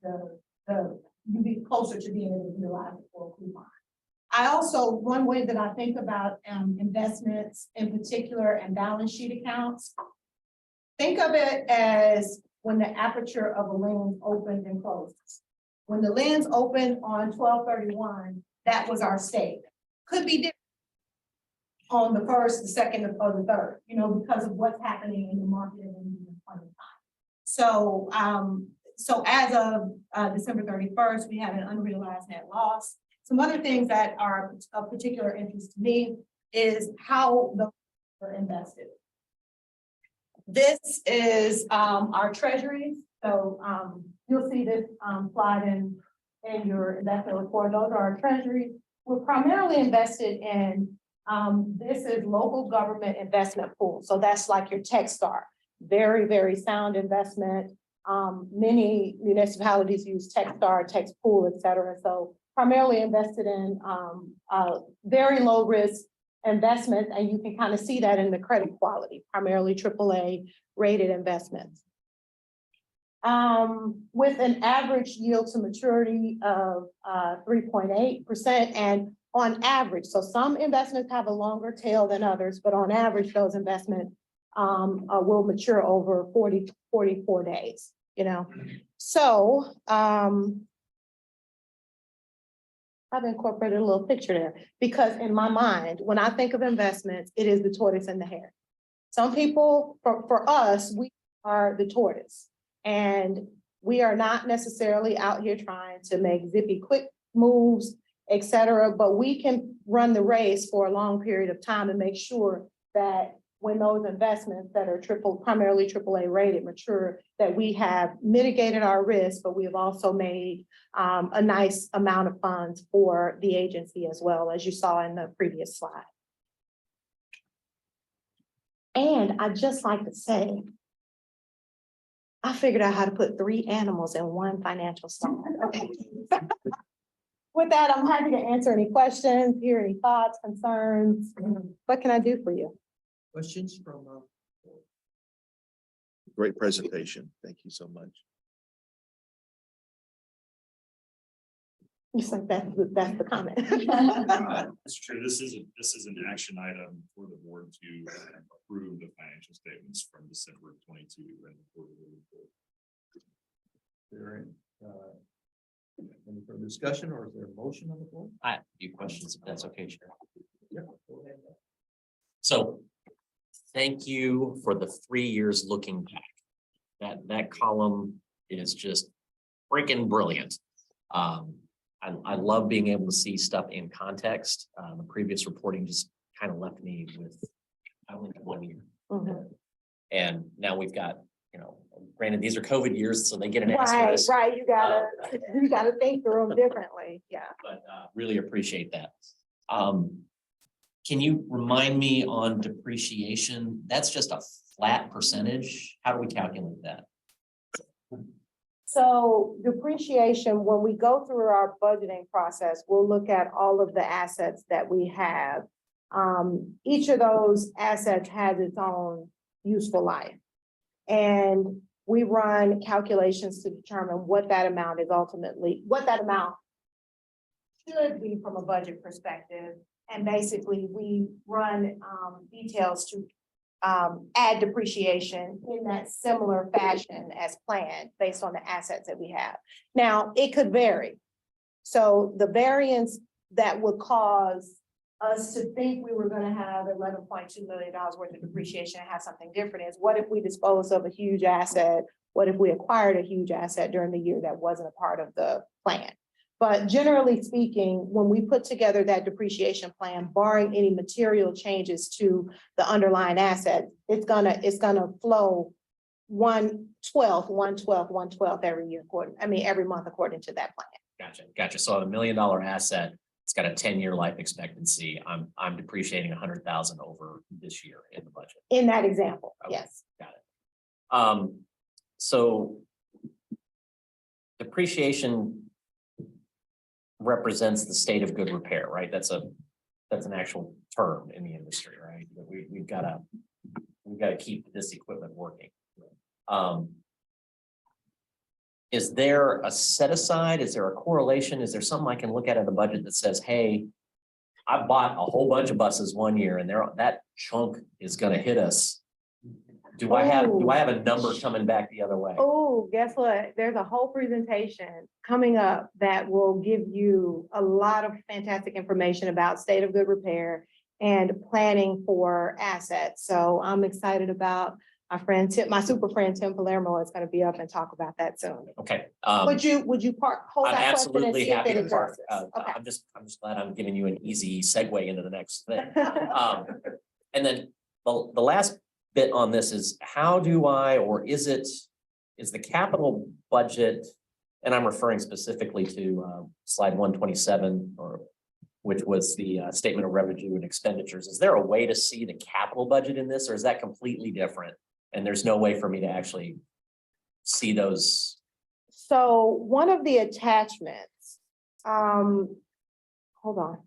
you be closer to being able to utilize the full coupon. I also, one way that I think about investments in particular and balance sheet accounts, think of it as when the aperture of a lens opens and closes. When the lens opened on 12/31, that was our state. Could be different on the first, the second, or the third, because of what's happening in the market at any given point in time. So, so as of December 31st, we had an unrealized net loss. Some other things that are of particular interest to me is how those are invested. This is our treasuries. So you'll see this slide in your investment report. Those are our treasuries. We're primarily invested in, this is local government investment pool. So that's like your Techstar, very, very sound investment. Many municipalities use Techstar, Techpool, et cetera. So primarily invested in very low risk investments, and you can kind of see that in the credit quality, primarily AAA rated investments. With an average yield to maturity of 3.8%, and on average, so some investments have a longer tail than others, but on average, those investments will mature over 44 days, So I've incorporated a little picture there because in my mind, when I think of investments, it is the tortoise and the hare. Some people, for us, we are the tortoise, and we are not necessarily out here trying to make zippy quick moves, et cetera, but we can run the race for a long period of time and make sure that when those investments that are primarily AAA rated mature, that we have mitigated our risk, but we have also made a nice amount of funds for the agency as well, as you saw in the previous slide. And I'd just like to say, I figured out how to put 3 animals in one financial slide. Okay. With that, I'm happy to answer any questions, hear any thoughts, concerns. What can I do for you? Questions from? Great presentation. Thank you so much. Just like that's the comment. It's true. This is an action item for the board to approve the financial statements from December 22 and the quarterly report. Any further discussion, or is there a motion on the floor? I have a few questions, if that's okay, Chair. Yeah, go ahead. So thank you for the 3 years looking back. That column is just freaking brilliant. I love being able to see stuff in context. The previous reporting just kind of left me with, I only have 1 year. And now we've got, granted, these are COVID years, so they get an asterisk. Right. You gotta think through them differently. Yeah. But really appreciate that. Can you remind me on depreciation? That's just a flat percentage. How do we calculate that? So depreciation, when we go through our budgeting process, we'll look at all of the assets that we have. Each of those assets has its own useful life. And we run calculations to determine what that amount is ultimately, what that amount should be from a budget perspective. And basically we run details to add depreciation in that similar fashion as planned based on the assets that we have. Now, it could vary. So the variance that would cause us to think we were gonna have $11.2 million worth of depreciation and have something different is, what if we disposed of a huge asset? What if we acquired a huge asset during the year that wasn't a part of the plan? But generally speaking, when we put together that depreciation plan, barring any material changes to the underlying asset, it's gonna flow 1/12 every year, every month according to that plan. Gotcha. So on $1 million asset, it's got a 10-year life expectancy. I'm depreciating 100,000 over this year in the budget. In that example, Okay. yes. Got it. So depreciation represents the state of good repair, right? That's an actual term in the industry, right? We've got to keep this equipment working. Is there a set aside? Is there a correlation? Is there something I can look at in the budget that says, hey, I bought a whole bunch of buses one year and that chunk is going to hit us? Do I have a number coming back the other way? Oh, guess what? There's a whole presentation coming up that will give you a lot of fantastic information about state of good repair and planning for assets. So I'm excited about my super friend Tim Palermo is going to be up and talk about that soon. Okay. Would you hold I'm that question and absolutely see if happy it to park. addresses? Okay. I'm just glad I'm giving you an easy segue into the next thing. And then the last bit on this is how do I, or is the capital budget, and I'm referring specifically to slide 127, which was the statement of revenue and expenditures. Is there a way to see the capital budget in this, or is that completely different? And there's no way for me to actually see those. So one of the attachments, hold on.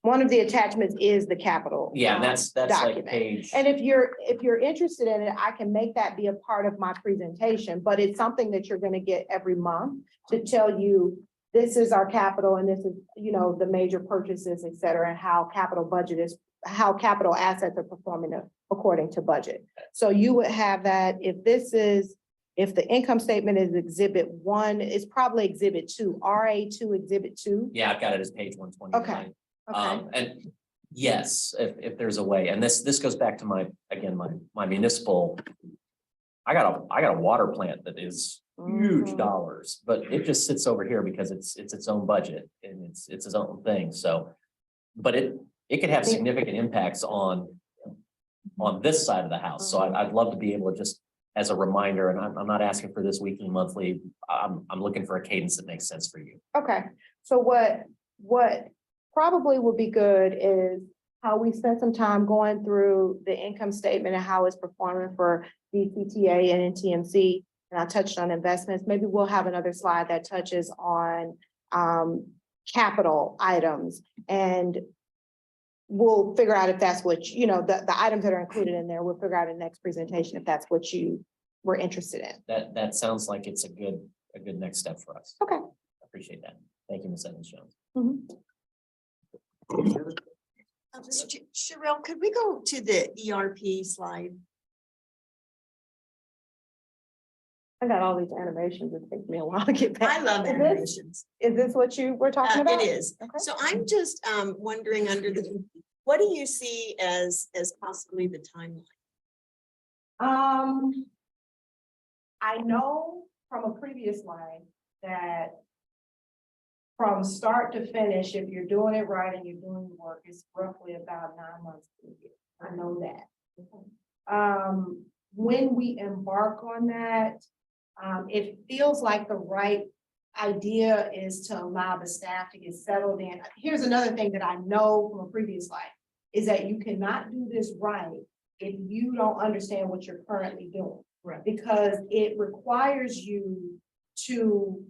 One of the attachments is the capital. Yeah, and that's like document. page. And if you're interested in it, I can make that be a part of my presentation, but it's something that you're gonna get every month to tell you, this is our capital and this is, the major purchases, et cetera, and how capital assets are performing according to budget. So you would have that if the income statement is exhibit 1, it's probably exhibit 2, RA2 exhibit 2. Yeah, I've got it as page 129. Okay. And yes, if there's a way, and this goes back to my municipal. I got a water plant that is huge dollars, but it just sits over here because it's its own budget and it's its own thing. So, but it could have significant impacts on this side of the house. So I'd love to be able to just as a reminder, and I'm not asking for this weekly, monthly. I'm looking for a cadence that makes sense for you. Okay, so what probably would be good is how we spent some time going through the income statement and how it's performing for DCTA and NTMC. And I touched on investments. Maybe we'll have another slide that touches on capital items, and we'll figure out if that's what, the items that are included in there, we'll figure out in the next presentation if that's what you were interested in. That sounds like it's a good next step for us. Okay. Appreciate that. Thank you, Ms. Evans-Jones. Sherelle, could we go to the ERP slide? I got all these animations. It takes me a while to get back. I love animations. Is this what you were talking about? It is. Okay. So I'm just wondering what do you see as possibly the timeline? I know from a previous line that from start to finish, if you're doing it right and you're doing the work, it's roughly about 9 months to a year. I know that. When we embark on that, it feels like the right idea is to allow the staff to get settled in. Here's another thing that I know from a previous life is that you cannot do this right if you don't understand what you're currently doing. Right. Because it requires you to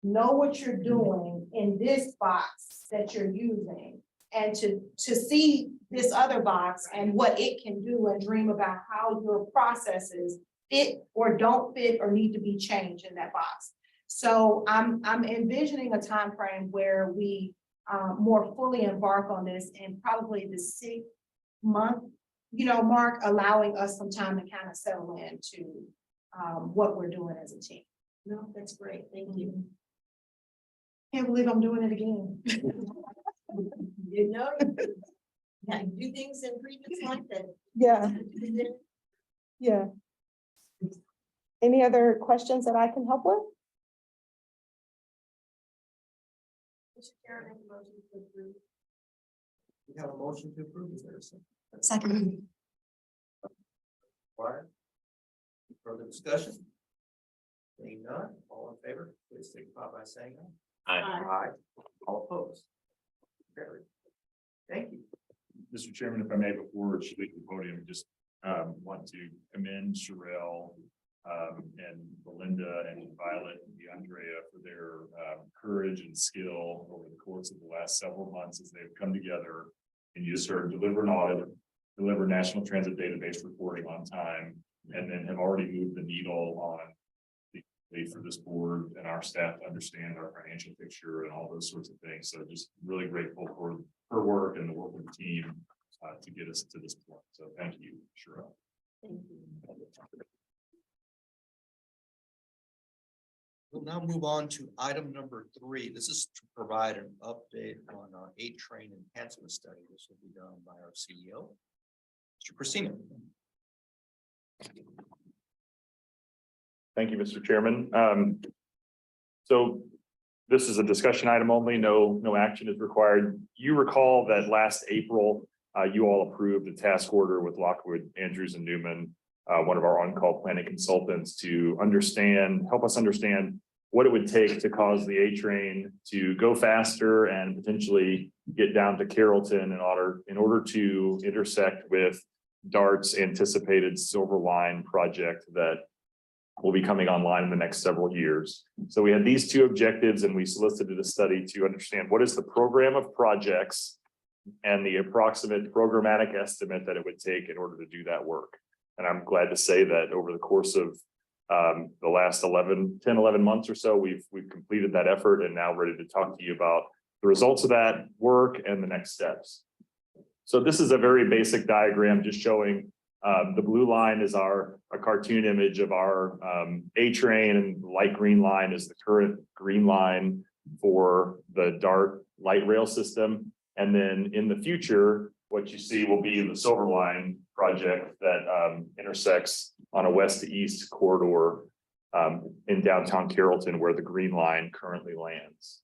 know what you're doing in this box that you're using and to see this other box and what it can do and dream about how your processes fit or don't fit or need to be changed in that box. So I'm envisioning a time frame where we more fully embark on this and probably the 6 month, mark, allowing us some time to kind of settle into what we're doing as a team. No, that's great. Thank you. Can't believe I'm doing it again. You know, yeah, do things in previous life that. Yeah, yeah. Any other questions that I can help with? Mr. Chair, I make a motion to approve. We have a motion to approve. Is there a second? Second. Required. Further discussion? Seeing none, all in favor, please signify by saying aye. Aye. All opposed. Carried. Thank you. Mr. Chairman, if I may, before she leaves the podium, just want to commend Sherelle and Belinda and Violet and DeAndrea for their courage and skill over the course of the last several months as they've come together and you sort of deliver an audit, deliver national transit database reporting on time, and then have already moved the needle on for this board and our staff to understand our financial picture and all those sorts of things. So just really grateful for her work and the work of the team to get us to this point. So thank you, Sherelle. Thank you. We'll now move on to item number 3. This is to provide an update on our train enhancement study. This will be done by our CEO, Mr. Christina. Thank you, Mr. Chairman. So this is a discussion item only, no action is required. You recall that last April, you all approved a task order with Lockwood, Andrews and Newman, one of our on-call planning consultants, to help us understand what it would take to cause the A train to go faster and potentially get down to Carrollton in order to intersect with DART's anticipated Silver Line project that will be coming online in the next several years. So we had these two objectives and we solicited a study to understand what is the program of projects and the approximate programmatic estimate that it would take in order to do that work. And I'm glad to say that over the course of the last 10, 11 months or so, we've completed that effort and now ready to talk to you about the results of that work and the next steps. So this is a very basic diagram just showing the blue line is a cartoon image of our A train, and the light green line is the current green line for the DART light rail system. And then in the future, what you see will be the Silver Line project that intersects on a west to east corridor in downtown Carrollton, where the green line currently lands.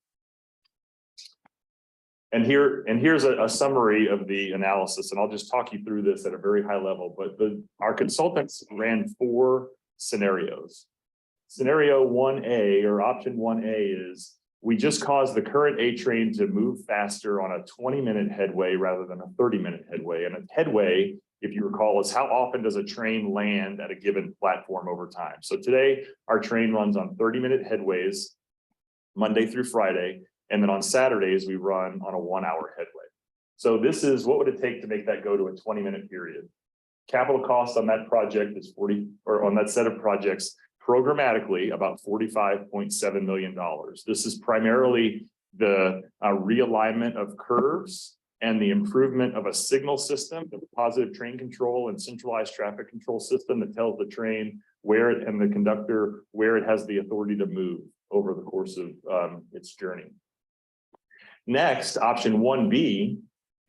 And here's a summary of the analysis, and I'll just talk you through this at a very high level. But our consultants ran 4 scenarios. Scenario 1A, or option 1A, is we just cause the current A train to move faster on a 20-minute headway rather than a 30-minute headway. And a headway, if you recall, is how often does a train land at a given platform over time. So today, our train runs on 30-minute headways, Monday through Friday. And then on Saturdays, we run on a 1-hour headway. So this is what would it take to make that go to a 20-minute period. Capital cost on that project is on that set of projects, programmatically about $45.7 million. This is primarily the realignment of curves and the improvement of a signal system, the positive train control and centralized traffic control system that tells the train and the conductor where it has the authority to move over the course of its journey. Next, option 1B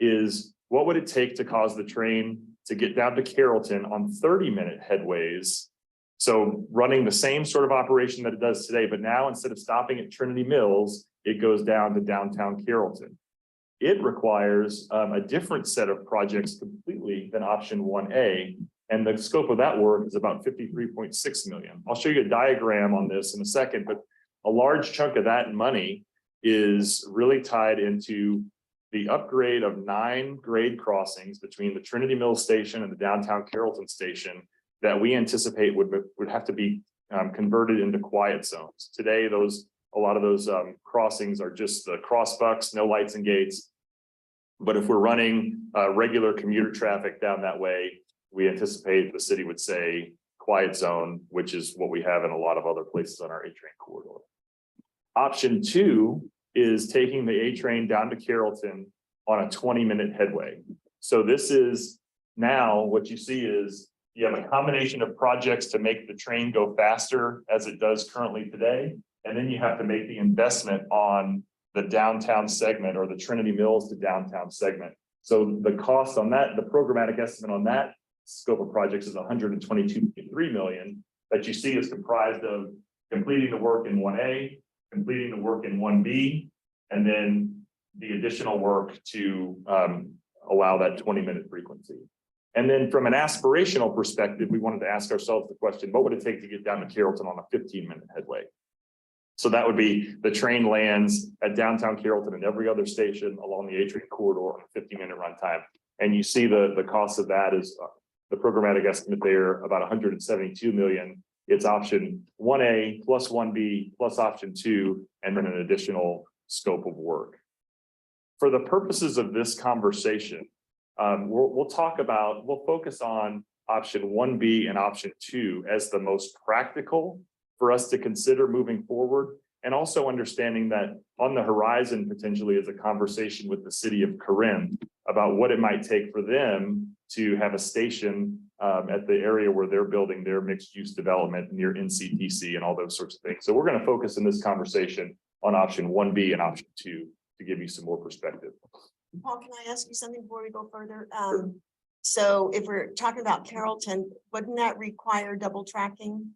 is what would it take to cause the train to get down to Carrollton on 30-minute headways. So running the same sort of operation that it does today, but now instead of stopping at Trinity Mills, it goes down to downtown Carrollton. It requires a different set of projects completely than option 1A. And the scope of that work is about $53.6 million. I'll show you a diagram on this in a second, but a large chunk of that money is really tied into the upgrade of 9 grade crossings between the Trinity Mills station and the downtown Carrollton station that we anticipate would have to be converted into quiet zones. Today, a lot of those crossings are just the crossbucks, no lights and gates. But if we're running regular commuter traffic down that way, we anticipate the city would say quiet zone, which is what we have in a lot of other places on our A train corridor. Option 2 is taking the A train down to Carrollton on a 20-minute headway. So this is now what you see is you have a combination of projects to make the train go faster as it does currently today. And then you have to make the investment on the downtown segment or the Trinity Mills to downtown segment. So the cost on that, the programmatic estimate on that scope of projects is 122.3 million that you see is comprised of completing the work in 1A, completing the work in 1B, and then the additional work to allow that 20-minute frequency. And then from an aspirational perspective, we wanted to ask ourselves the question, what would it take to get down to Carrollton on a 15-minute headway? So that would be the train lands at downtown Carrollton and every other station along the A train corridor on a 50-minute run time. And you see the cost of that is the programmatic estimate there, about 172 million. It's option 1A plus 1B plus option 2, and then an additional scope of work. For the purposes of this conversation, we'll focus on option 1B and option 2 as the most practical for us to consider moving forward, and also understanding that on the horizon potentially is a conversation with the city of Corinth about what it might take for them to have a station at the area where they're building their mixed use development near NCTC and all those sorts of things. So we're going to focus in this conversation on option 1B and option 2 to give you some more perspective. Paul, can I ask you something before we go further? So if we're talking about Carrollton, wouldn't that require double tracking?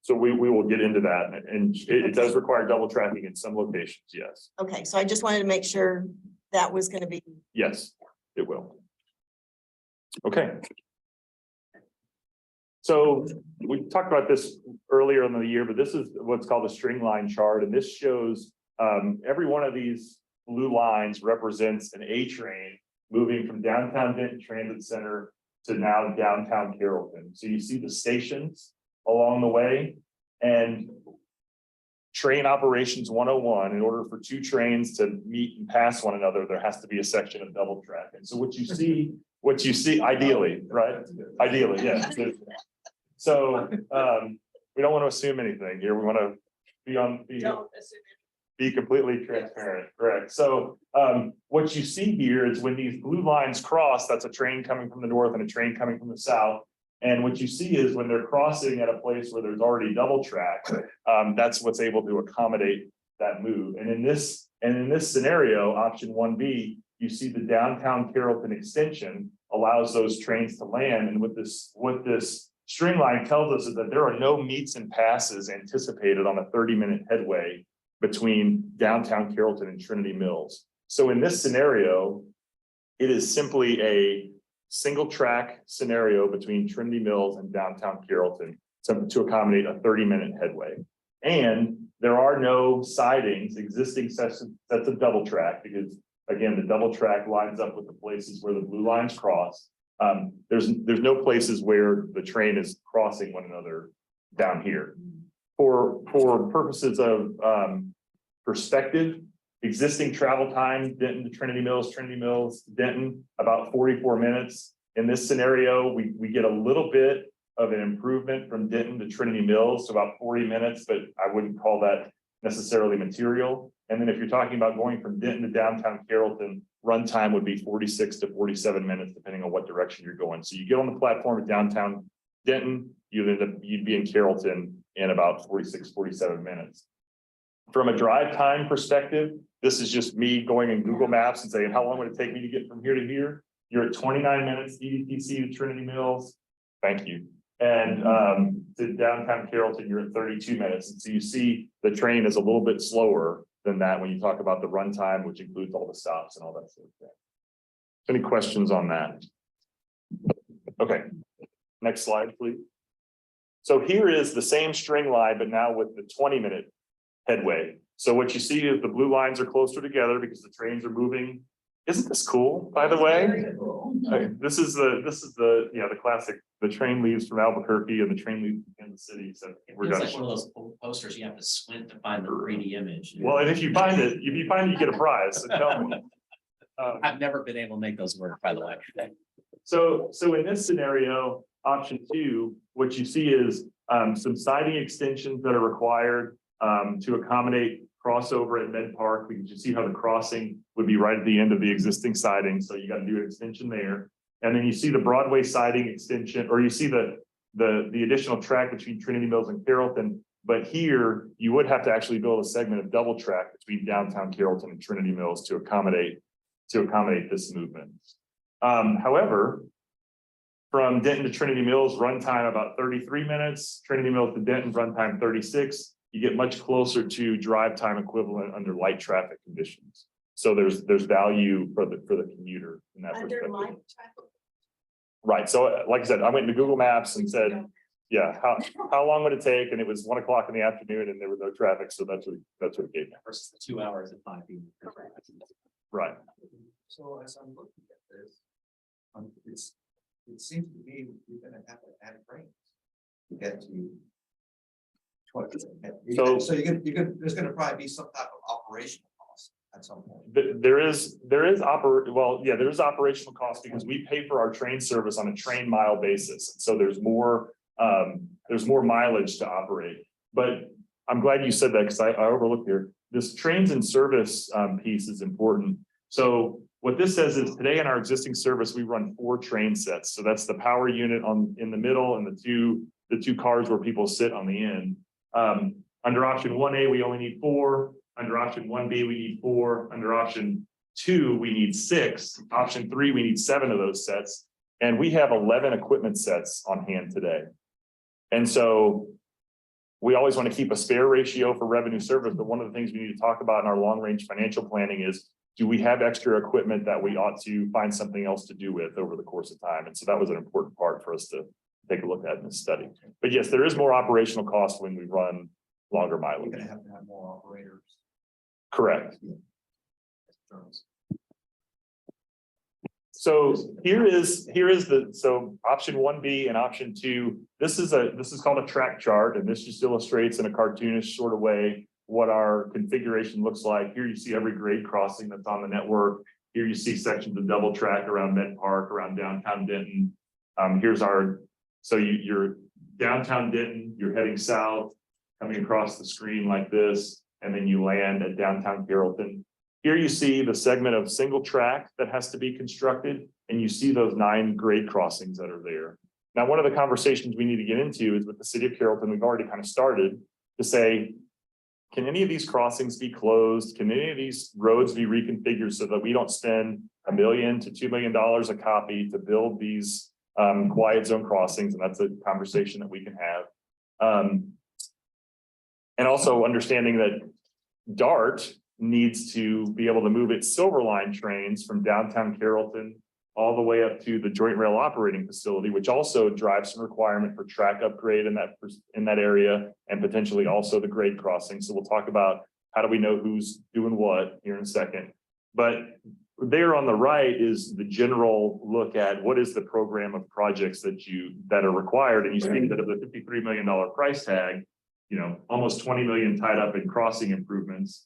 So we will get into that, and it does require double tracking in some locations, yes. Okay, so I just wanted to make sure that was going to be. Yes, it will. Okay. So we talked about this earlier in the year, but this is what's called a string line chart, and this shows every one of these blue lines represents an A train moving from downtown Denton Transit Center to now downtown Carrollton. So you see the stations along the way, and train operations 101, in order for two trains to meet and pass one another, there has to be a section of double track. And so what you see ideally, right? Ideally, yeah. So we don't want to assume anything here. We want to be completely transparent, correct? So what you see here is when these blue lines cross, that's a train coming from the north and a train coming from the south. And what you see is when they're crossing at a place where there's already double track, that's what's able to accommodate that move. And in this scenario, option 1B, you see the downtown Carrollton extension allows those trains to land. And what this string line tells us is that there are no meets and passes anticipated on a 30-minute headway between downtown Carrollton and Trinity Mills. So in this scenario, it is simply a single track scenario between Trinity Mills and downtown Carrollton to accommodate a 30-minute headway. And there are no sidings, existing sets of double track, because again, the double track lines up with the places where the blue lines cross. There's no places where the train is crossing one another down here. For purposes of perspective, existing travel time, Denton to Trinity Mills to Denton, about 44 minutes. In this scenario, we get a little bit of an improvement from Denton to Trinity Mills, so about 40 minutes, but I wouldn't call that necessarily material. And then if you're talking about going from Denton to downtown Carrollton, runtime would be 46 to 47 minutes, depending on what direction you're going. So you get on the platform at downtown Denton, you'd be in Carrollton in about 46, 47 minutes. From a drive time perspective, this is just me going in Google Maps and saying, how long would it take me to get from here to here? You're at 29 minutes, DDTC to Trinity Mills. Thank you. And to downtown Carrollton, you're at 32 minutes. And so you see the train is a little bit slower than that when you talk about the runtime, which includes all the stops and all that sort of thing. Any questions on that? Okay, next slide, please. So here is the same string line, but now with the 20-minute headway. So what you see is the blue lines are closer together because the trains are moving. Isn't this cool, by the way? Okay, this is the classic. The train leaves from Albuquerque and the train leaves from Kansas City. So we're It's done. like one of those posters, you have to squint to find the 3D image. Well, and if you find it, you get a prize. So tell me. I've never been able to make those work, by the way. So in this scenario, option 2, what you see is some siding extensions that are required to accommodate crossover at Med Park. We can just see how the crossing would be right at the end of the existing siding. So you got to do an extension there. And then you see the Broadway siding extension, or you see the additional track between Trinity Mills and Carrollton. But here, you would have to actually build a segment of double track between downtown Carrollton and Trinity Mills to accommodate this movement. However, from Denton to Trinity Mills, runtime about 33 minutes, Trinity Mills to Denton, runtime 36. You get much closer to drive time equivalent under light traffic conditions. So there's value for the commuter in that Under perspective. light traffic. Right, so like I said, I went into Google Maps and said, yeah, how long would it take? And it was 1 o'clock in the afternoon and there was no traffic, so that's what it gave me. Versus the 2 hours at 5 p.m. Right. So as I'm looking at this, it seems to me you're gonna have to add trains to get to. So there's gonna probably be some type of operational cost at some point. There is operational cost because we pay for our train service on a train mile basis. So there's more mileage to operate. But I'm glad you said that because I overlooked here. This trains and service piece is important. So what this says is today in our existing service, we run 4 train sets. So that's the power unit in the middle and the two cars where people sit on the end. Under option 1A, we only need 4. Under option 1B, we need 4. Under option 2, we need 6. Option 3, we need 7 of those sets. And we have 11 equipment sets on hand today. And so we always want to keep a spare ratio for revenue service, but one of the things we need to talk about in our long-range financial planning is, do we have extra equipment that we ought to find something else to do with over the course of time? And so that was an important part for us to take a look at in this study. But yes, there is more operational cost when we run longer mileage. You're gonna have to have more operators. Correct. So here is option 1B and option 2. This is called a track chart, and this just illustrates in a cartoonish sort of way what our configuration looks like. Here you see every grade crossing that's on the network. Here you see sections of double track around Met Park, around downtown Denton. You're downtown Denton, you're heading south, coming across the screen like this, and then you land at downtown Carrollton. Here you see the segment of single track that has to be constructed, and you see those 9 grade crossings that are there. Now, one of the conversations we need to get into is with the city of Carrollton. We've already kind of started to say, can any of these crossings be closed? Can any of these roads be reconfigured so that we don't spend $1 million to $2 million a copy to build these quiet zone crossings? And that's a conversation that we can have. And also understanding that DART needs to be able to move its Silver Line trains from downtown Carrollton all the way up to the Joint Rail Operating Facility, which also drives some requirement for track upgrade in that area, and potentially also the grade crossing. So we'll talk about how do we know who's doing what here in a second. But there on the right is the general look at what is the program of projects that are required, and you see that of the $53 million price tag, almost 20 million tied up in crossing improvements.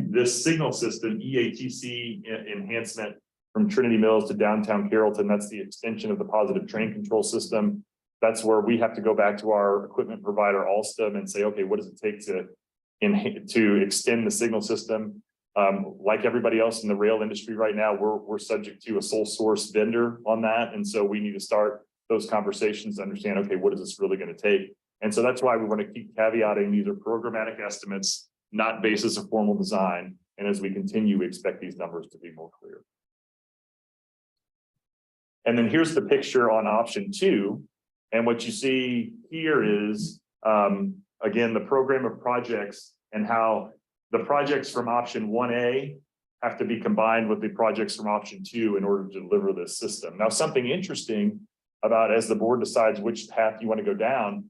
This signal system, EATC enhancement from Trinity Mills to downtown Carrollton, that's the extension of the positive train control system. That's where we have to go back to our equipment provider, Alstom, and say, okay, what does it take to extend the signal system? Like everybody else in the rail industry right now, we're subject to a sole source vendor on that. And so we need to start those conversations to understand, okay, what is this really going to take? And so that's why we want to keep caveating these are programmatic estimates, not basis of formal design. And as we continue, we expect these numbers to be more clear. And then here's the picture on option 2. And what you see here is, again, the program of projects and how the projects from option 1A have to be combined with the projects from option 2 in order to deliver this system. Now, something interesting about as the board decides which path you want to go down,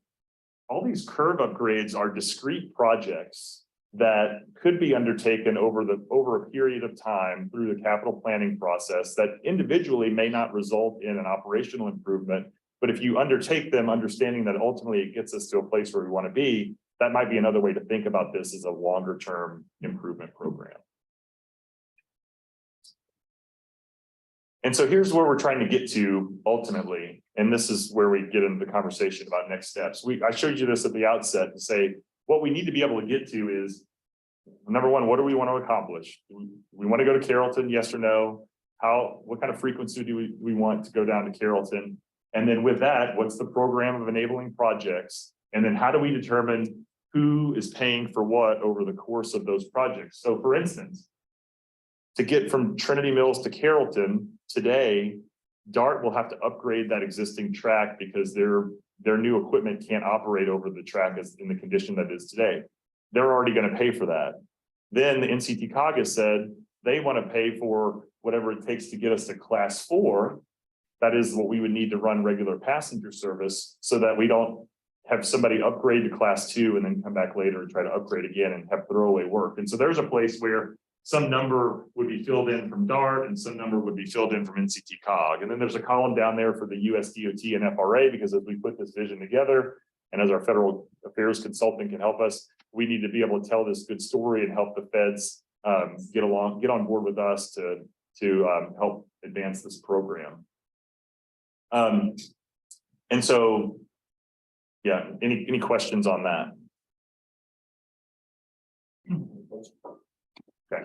all these curve upgrades are discrete projects that could be undertaken over a period of time through the capital planning process that individually may not result in an operational improvement. But if you undertake them, understanding that ultimately it gets us to a place where we want to be, that might be another way to think about this as a longer term improvement program. And so here's where we're trying to get to ultimately, and this is where we get into the conversation about next steps. I showed you this at the outset to say, what we need to be able to get to is, number one, what do we want to accomplish? Do we want to go to Carrollton, yes or no? What kind of frequency do we want to go down to Carrollton? And then with that, what's the program of enabling projects? And then how do we determine who is paying for what over the course of those projects. So for instance, to get from Trinity Mills to Carrollton today, DART will have to upgrade that existing track because their new equipment can't operate over the track as in the condition that it is today. They're already going to pay for that. Then the NCT COG has said they want to pay for whatever it takes to get us to class 4. That is what we would need to run regular passenger service so that we don't have somebody upgrade to class 2 and then come back later and try to upgrade again and have throwaway work. And so there's a place where some number would be filled in from DART and some number would be filled in from NCT COG. And then there's a column down there for the US DOT and FRA, because as we put this vision together and as our federal affairs consultant can help us, we need to be able to tell this good story and help the feds get on board with us to help advance this program. And so, yeah, any questions on that? Okay.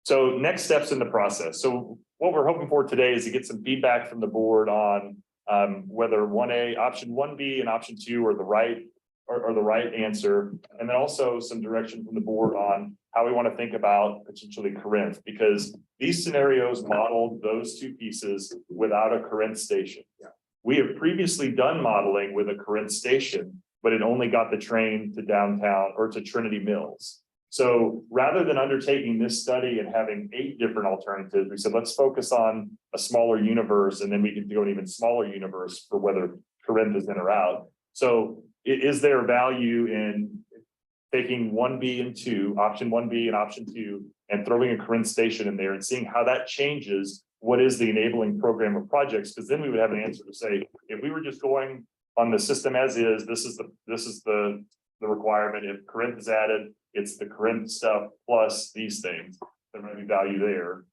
So next steps in the process. So what we're hoping for today is to get some feedback from the board on whether 1A, option 1B and option 2 are the right answer. And then also some direction from the board on how we want to think about potentially Corinth, because these scenarios modeled those two pieces without a Corinth station. Yeah. We have previously done modeling with a Corinth station, but it only got the train to downtown or to Trinity Mills. So rather than undertaking this study and having 8 different alternatives, we said, let's focus on a smaller universe, and then we can do an even smaller universe for whether Corinth is in or out. So is there value in taking 1B and 2, option 1B and option 2, and throwing a Corinth station in there and seeing how that changes what is the enabling program of projects? Because then we would have an answer to say, if we were just going on the system as is, this is the requirement. If Corinth is added, it's the Corinth stuff plus these things. There might be value there.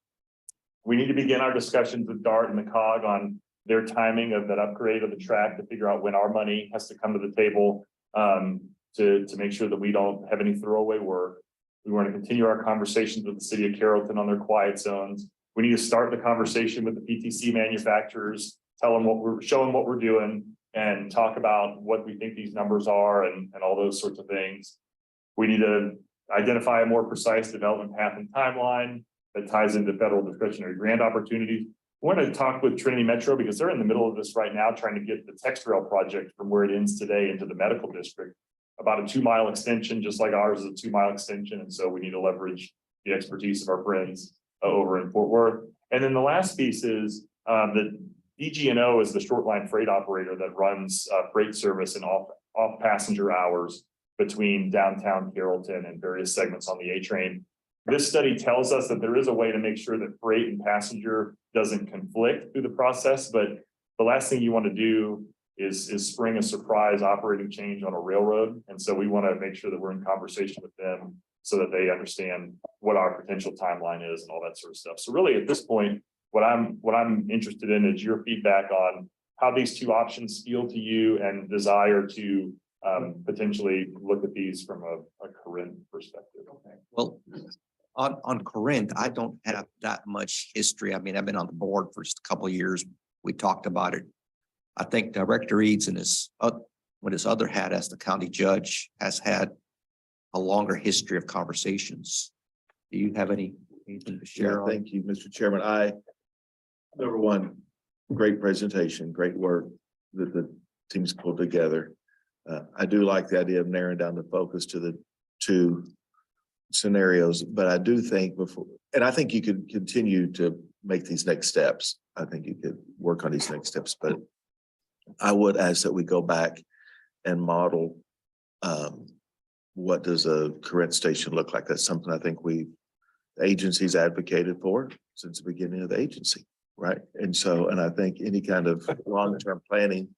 We need to begin our discussions with DART and the COG on their timing of that upgrade of the track to figure out when our money has to come to the table to make sure that we don't have any throwaway work. We want to continue our conversations with the city of Carrollton on their quiet zones. We need to start the conversation with the PTC manufacturers, show them what we're doing, and talk about what we think these numbers are and all those sorts of things. We need to identify a more precise development path and timeline that ties into federal discretionary grant opportunities. I want to talk with Trinity Metro because they're in the middle of this right now, trying to get the Textrail project from where it ends today into the medical district, about a 2-mile extension, just like ours is a 2-mile extension. And so we need to leverage the expertise of our friends over in Fort Worth. And then the last piece is that DG&O is the short line freight operator that runs freight service and off passenger hours between downtown Carrollton and various segments on the A train. This study tells us that there is a way to make sure that freight and passenger doesn't conflict through the process, but the last thing you want to do is spring a surprise operating change on a railroad. And so we want to make sure that we're in conversation with them so that they understand what our potential timeline is and all that sort of stuff. So really at this point, what I'm interested in is your feedback on how these two options feel to you and desire to potentially look at these from a Corinth perspective. Okay. Well, on Corinth, I don't have that much history. I mean, I've been on the board for just a couple of years. We talked about it. I think Director Eads and with his other hat as the county judge has had a longer history of conversations. Do you have anything to share? Yeah, thank you, Mr. Chairman. Number one, great presentation, great work that the teams pulled together. I do like the idea of narrowing down the focus to the 2 scenarios, but I do think and I think you could continue to make these next steps. I think you could work on these next steps, but I would ask that we go back and model what does a Corinth station look like. That's something I think the agency's advocated for since the beginning of the agency, right? And I think any kind of long-term planning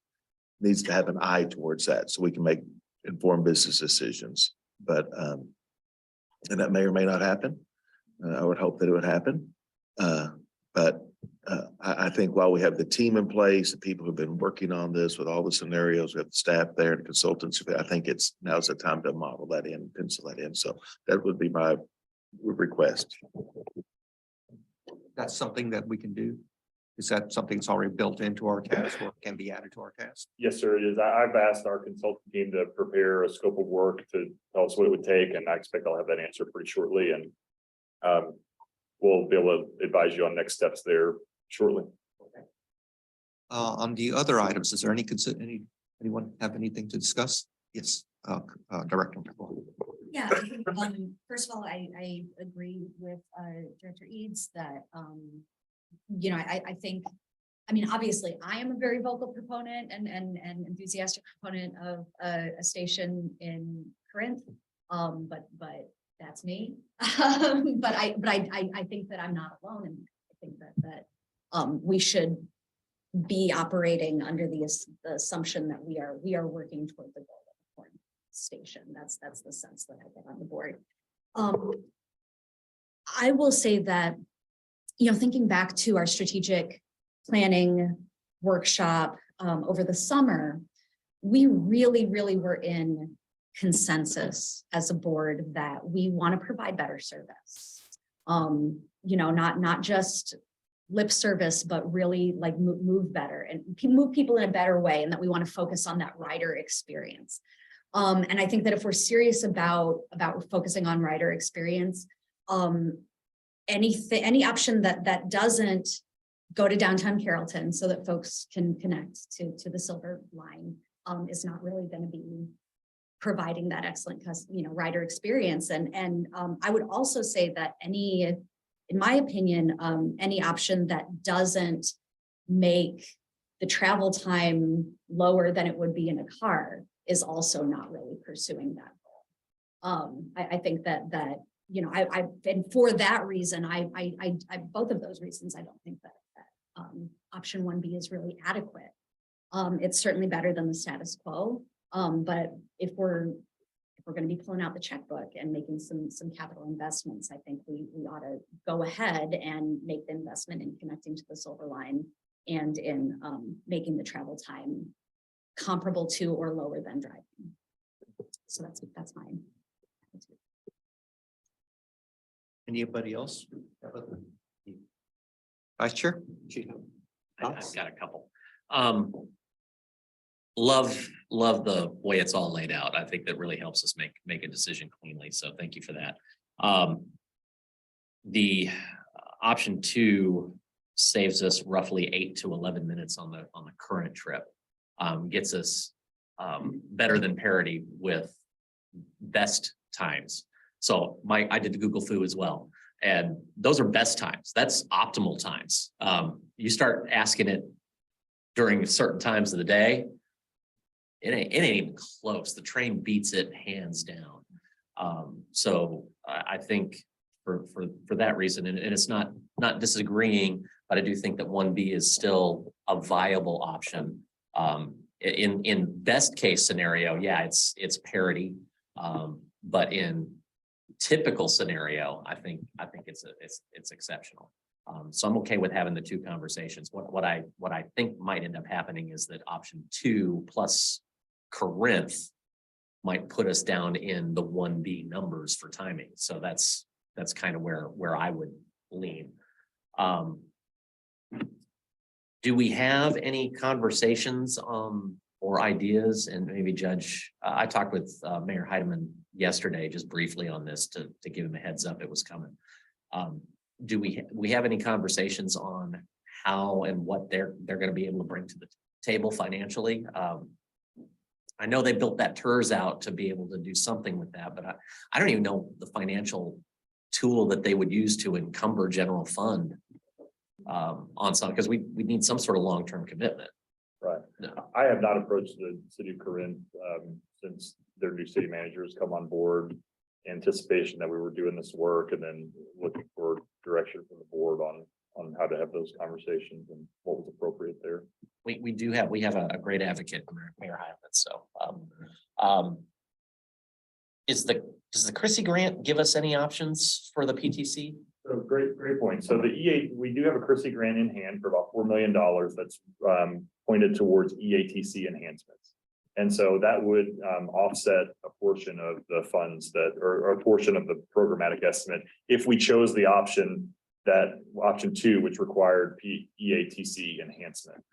needs to have an eye towards that so we can make informed business decisions. But and that may or may not happen. I would hope that it would happen. But I think while we have the team in place, the people who've been working on this with all the scenarios, we have the staff there and consultants, I think now's the time to model that in, pencil that in. So that would be my request. That's something that we can do. Is that something that's already built into our task or can be added to our task? Yes, sir, it is. I've asked our consultant team to prepare a scope of work to tell us what it would take, and I expect I'll have that answer pretty shortly, and we'll be able to advise you on next steps there shortly. On the other items, is there anyone have anything to discuss? Yes, Director. Yeah, first of all, I agree with Director Eads that, I think, I mean, obviously, I am a very vocal proponent and enthusiastic proponent of a station in Corinth. But that's me. But I think that I'm not alone, and I think that we should be operating under the assumption that we are working toward the goal of the Corinth station. That's the sense that I get on the board. I will say that, thinking back to our strategic planning workshop over the summer, we really were in consensus as a board that we want to provide better service. Not just lip service, but really like move better and move people in a better way, and that we want to focus on that rider experience. And I think that if we're serious about focusing on rider experience, any option that doesn't go to downtown Carrollton so that folks can connect to the Silver Line is not really going to be providing that excellent rider experience. And I would also say that in my opinion, any option that doesn't make the travel time lower than it would be in a car is also not really pursuing that goal. I think that and for that reason, I both of those reasons, I don't think that option 1B is really adequate. It's certainly better than the status quo. But if we're going to be pulling out the checkbook and making some capital investments, I think we ought to go ahead and make the investment in connecting to the Silver Line and in making the travel time comparable to or lower than driving. So that's mine. Anybody else? Vice Chair? I've got a couple. Love the way it's all laid out. I think that really helps us make a decision cleanly. So thank you for that. The option 2 saves us roughly 8 to 11 minutes on the current trip. Gets us better than parity with best times. So I did the Google Foo as well, and those are best times. That's optimal times. You start asking it during certain times of the day, it ain't even close. The train beats it hands down. So I think for that reason, and it's not disagreeing, but I do think that 1B is still a viable option. In best case scenario, yeah, it's parity. But in typical scenario, I think it's exceptional. So I'm okay with having the 2 conversations. What I think might end up happening is that option 2 plus Corinth might put us down in the 1B numbers for timing. So that's kind of where I would lean. Do we have any conversations or ideas? And maybe Judge, I talked with Mayor Heidemann yesterday, just briefly on this to give him a heads up it was coming. Do we have any conversations on how and what they're going to be able to bring to the table financially? I know they built that TERS out to be able to do something with that, but I don't even know the financial tool that they would use to encumber general fund on some, because we need some sort of long-term commitment. Right. No. I have not approached the city of Corinth since their new city manager has come on board. Anticipation that we were doing this work, and then looking for direction from the board on how to have those conversations and what was appropriate there. We have a great advocate, Mayor Heidemann. So does the Chrissy grant give us any options for the PTC? So great point. So the we do have a Chrissy grant in hand for about $4 million that's pointed towards EATC enhancements. And so that would offset a portion of the funds or a portion of the programmatic estimate if we chose the option that option 2, which required EATC enhancement.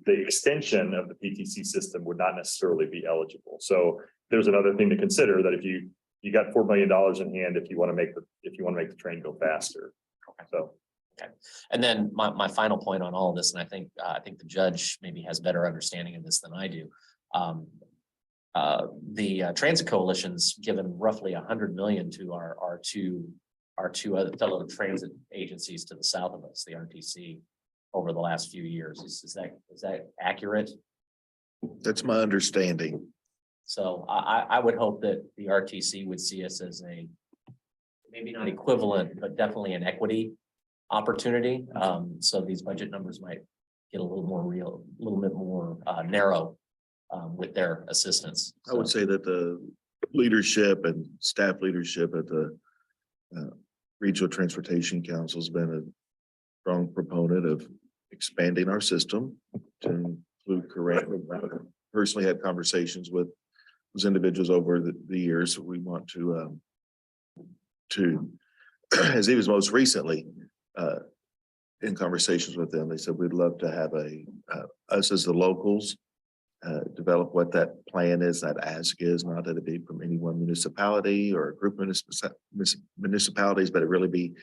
The extension of the PTC system would not necessarily be eligible. So there's another thing to consider, that if you got $4 million in hand, if you want to make the train go faster. So. Okay. And then my final point on all of this, and I think the judge maybe has better understanding of this than I do. The transit coalition's given roughly 100 million to our two other fellow transit agencies to the south of us, the RTC, over the last few years. Is that accurate? That's my understanding. So I would hope that the RTC would see us as a maybe not equivalent, but definitely an equity opportunity. So these budget numbers might get a little more real, a little bit more narrow with their assistance. I would say that the leadership and staff leadership at the Regional Transportation Council has been a strong proponent of expanding our system to include current. Personally had conversations with those individuals over the years. We want to as he was most recently in conversations with them, they said we'd love to have us as the locals develop what that plan is, that ask is, not that it be from any one municipality or a group of municipalities, but it really be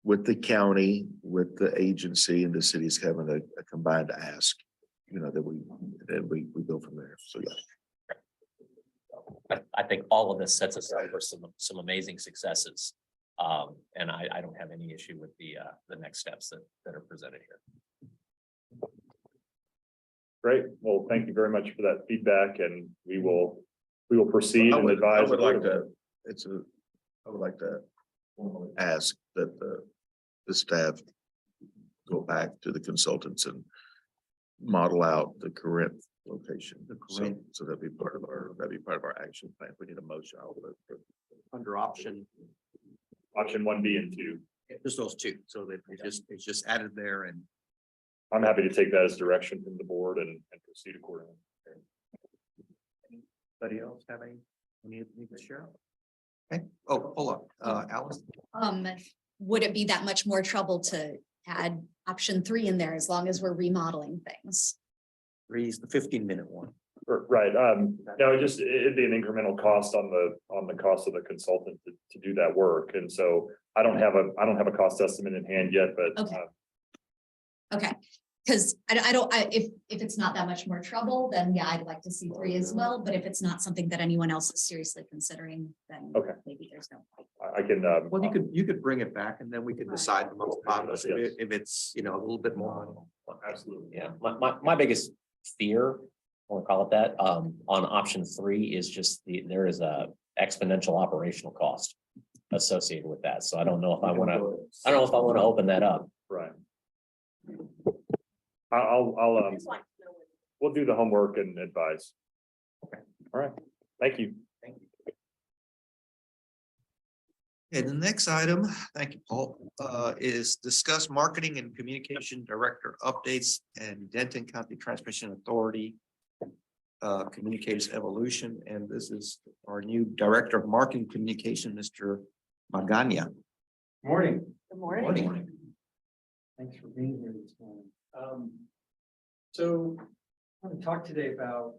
with the county, with the agency, and the city's having a combined ask, that we go from there. So yeah. I think all of this sets us up for some amazing successes. And I don't have any issue with the next steps that are presented here. Great. Well, thank you very much for that feedback, and we will proceed and advise. I would like to ask that the staff go back to the consultants and model out the correct location. So that'd be part of our action plan. We need a motion. Under option. Option 1B and 2. Just those two. So that it's just added there, and I'm happy to take that as direction from the board and proceed accordingly. anybody else have anything to share? Okay. Oh, hold on. Alice. Would it be that much more trouble to add option 3 in there as long as we're remodeling things? 3 is the 15-minute one. Right. No, it'd be an incremental cost on the cost of the consultant to do that work. And so I don't have a cost estimate in hand yet, but. Okay. Okay. Because if it's not that much more trouble, then yeah, I'd like to see 3 as well. But if it's not something that anyone else is seriously considering, then okay, maybe there's no. I can. Well, you could bring it back, and then we could decide amongst us if it's a little bit more money. Absolutely. Yeah. My biggest fear, we'll call it that, on option 3 is just there is a exponential operational cost associated with that. So I don't know if I want to open that up. Right. We'll do the homework and advise. Okay. All right. Thank you. Thank you. And the next item, thank you, Paul, is discuss marketing and communication director updates and Denton County Transmission Authority communications evolution. And this is our new director of marketing communication, Mr. Magana. Morning. Good morning. Morning. Thanks for being here this morning. So I want to talk today about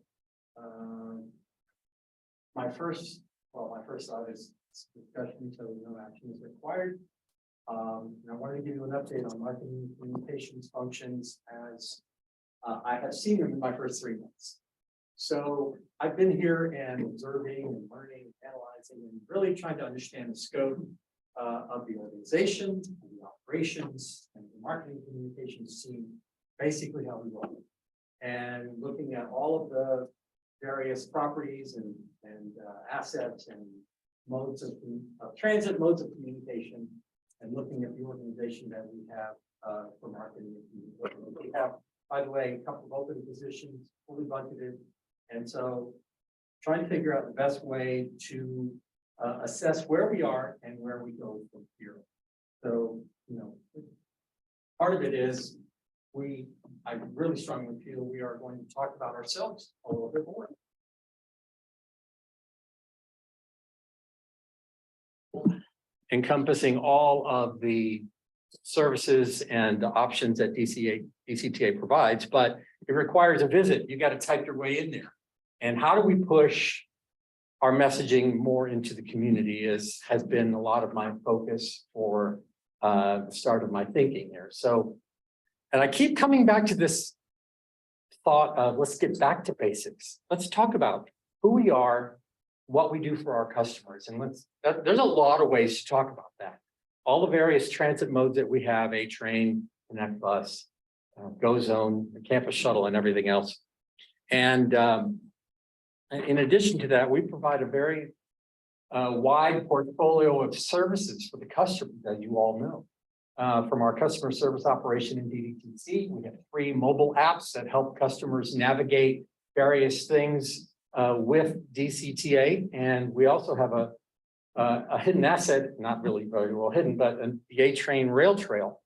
my first thought is discussion, so no action is required. And I wanted to give you an update on marketing communications functions as I have seen them in my first 3 months. So I've been here and observing and learning, analyzing, and really trying to understand the scope of the organization, and the operations, and the marketing communications team, basically how we run it. And looking at all of the various properties and assets and modes of transit modes of communication, and looking at the organization that we have for marketing. We have, by the way, a couple of open positions, fully budgeted. And so trying to figure out the best way to assess where we are and where we go from here. So, part of it is I really strongly feel we are going to talk about ourselves a little bit more. Encompassing all of the services and options that DCTA provides, but it requires a visit. You got to type your way in there. And how do we push our messaging more into the community has been a lot of my focus for the start of my thinking there. So, and I keep coming back to this thought of let's get back to basics. Let's talk about who we are, what we do for our customers. And there's a lot of ways to talk about that. All the various transit modes that we have, A-Train, Connect Bus, Go Zone, the campus shuttle, and everything else. And in addition to that, we provide a very wide portfolio of services for the customer that you all know. From our customer service operation in DDTC, we have 3 mobile apps that help customers navigate various things with DCTA. And we also have a hidden asset, not really very well hidden, but the A-Train Rail Trail,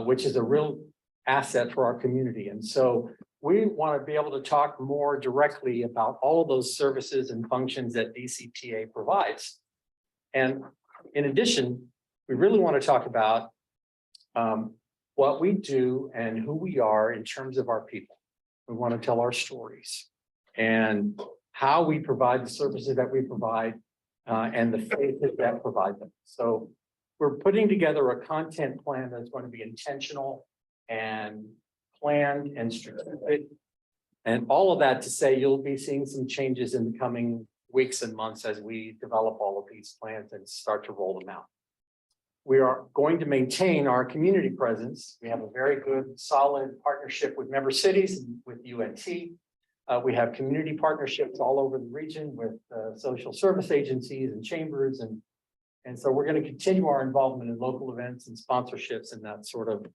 which is a real asset for our community. And so we want to be able to talk more directly about all of those services and functions that DCTA provides. And in addition, we really want to talk about what we do and who we are in terms of our people. We want to tell our stories and how we provide the services that we provide and the faces that provide them. So we're putting together a content plan that's going to be intentional and planned and strategic. And all of that to say you'll be seeing some changes in the coming weeks and months as we develop all of these plans and start to roll them out. We are going to maintain our community presence. We have a very good, solid partnership with member cities and with UNT. We have community partnerships all over the region with social service agencies and chambers. And so we're going to continue our involvement in local events and sponsorships and that sort of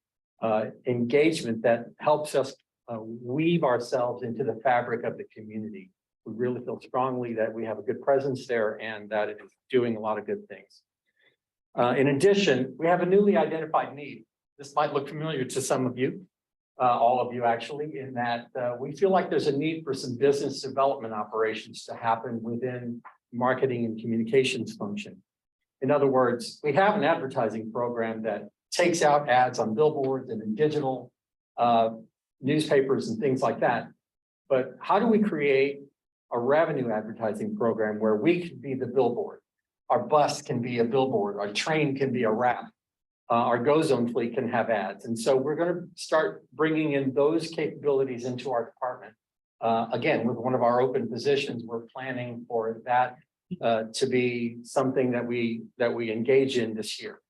engagement that helps us weave ourselves into the fabric of the community. We really feel strongly that we have a good presence there and that it is doing a lot of good things. In addition, we have a newly identified need. This might look familiar to some of you, all of you actually, in that we feel like there's a need for some business development operations to happen within marketing and communications function. In other words, we have an advertising program that takes out ads on billboards and in digital newspapers and things like that. But how do we create a revenue advertising program where we can be the billboard? Our bus can be a billboard, our train can be a wrap, our Go Zone fleet can have ads. And so we're going to start bringing in those capabilities into our department. Again, with one of our open positions, we're planning for that to be something that we engage in this year.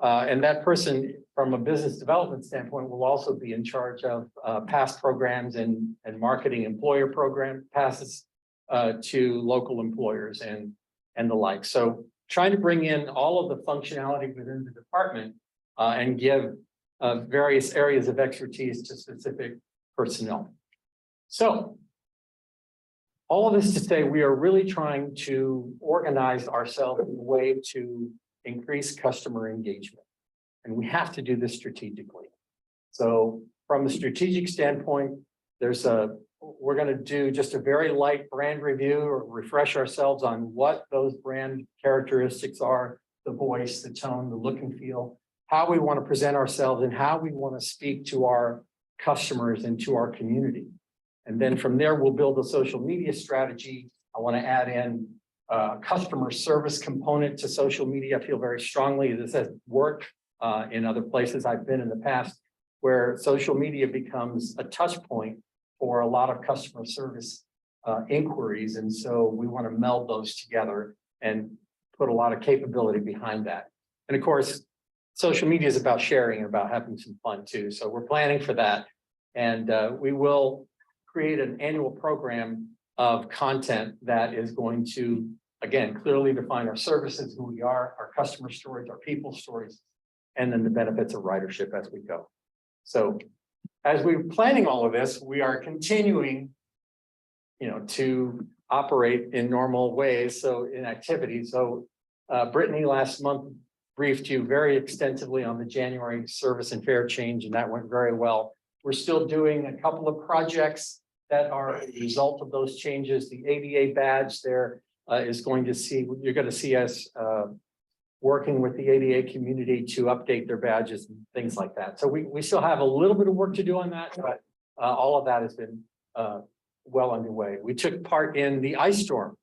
And that person, from a business development standpoint, will also be in charge of past programs and marketing employer program passes to local employers and the like. So trying to bring in all of the functionality within the department and give various areas of expertise to specific personnel. So all of this to say, we are really trying to organize ourselves in a way to increase customer engagement. And we have to do this strategically. So from a strategic standpoint, we're going to do just a very light brand review or refresh ourselves on what those brand characteristics are, the voice, the tone, the look and feel, how we want to present ourselves and how we want to speak to our customers and to our community. And then from there, we'll build a social media strategy. I want to add in customer service component to social media. I feel very strongly this has worked in other places I've been in the past, where social media becomes a touch point for a lot of customer service inquiries. And so we want to meld those together and put a lot of capability behind that. And of course, social media is about sharing and about having some fun too. So we're planning for that. And we will create an annual program of content that is going to, again, clearly define our services, who we are, our customer stories, our people stories, and then the benefits of ridership as we go. So as we're planning all of this, we are continuing, to operate in normal ways. So in activities. So Brittany last month briefed you very extensively on the January service and fare change, and that went very well. We're still doing a couple of projects that are a result of those changes. The ADA badge there is going to see, you're going to see us working with the ADA community to update their badges and things like that. So we still have a little bit of work to do on that, but all of that has been well underway. We took part in the ice storm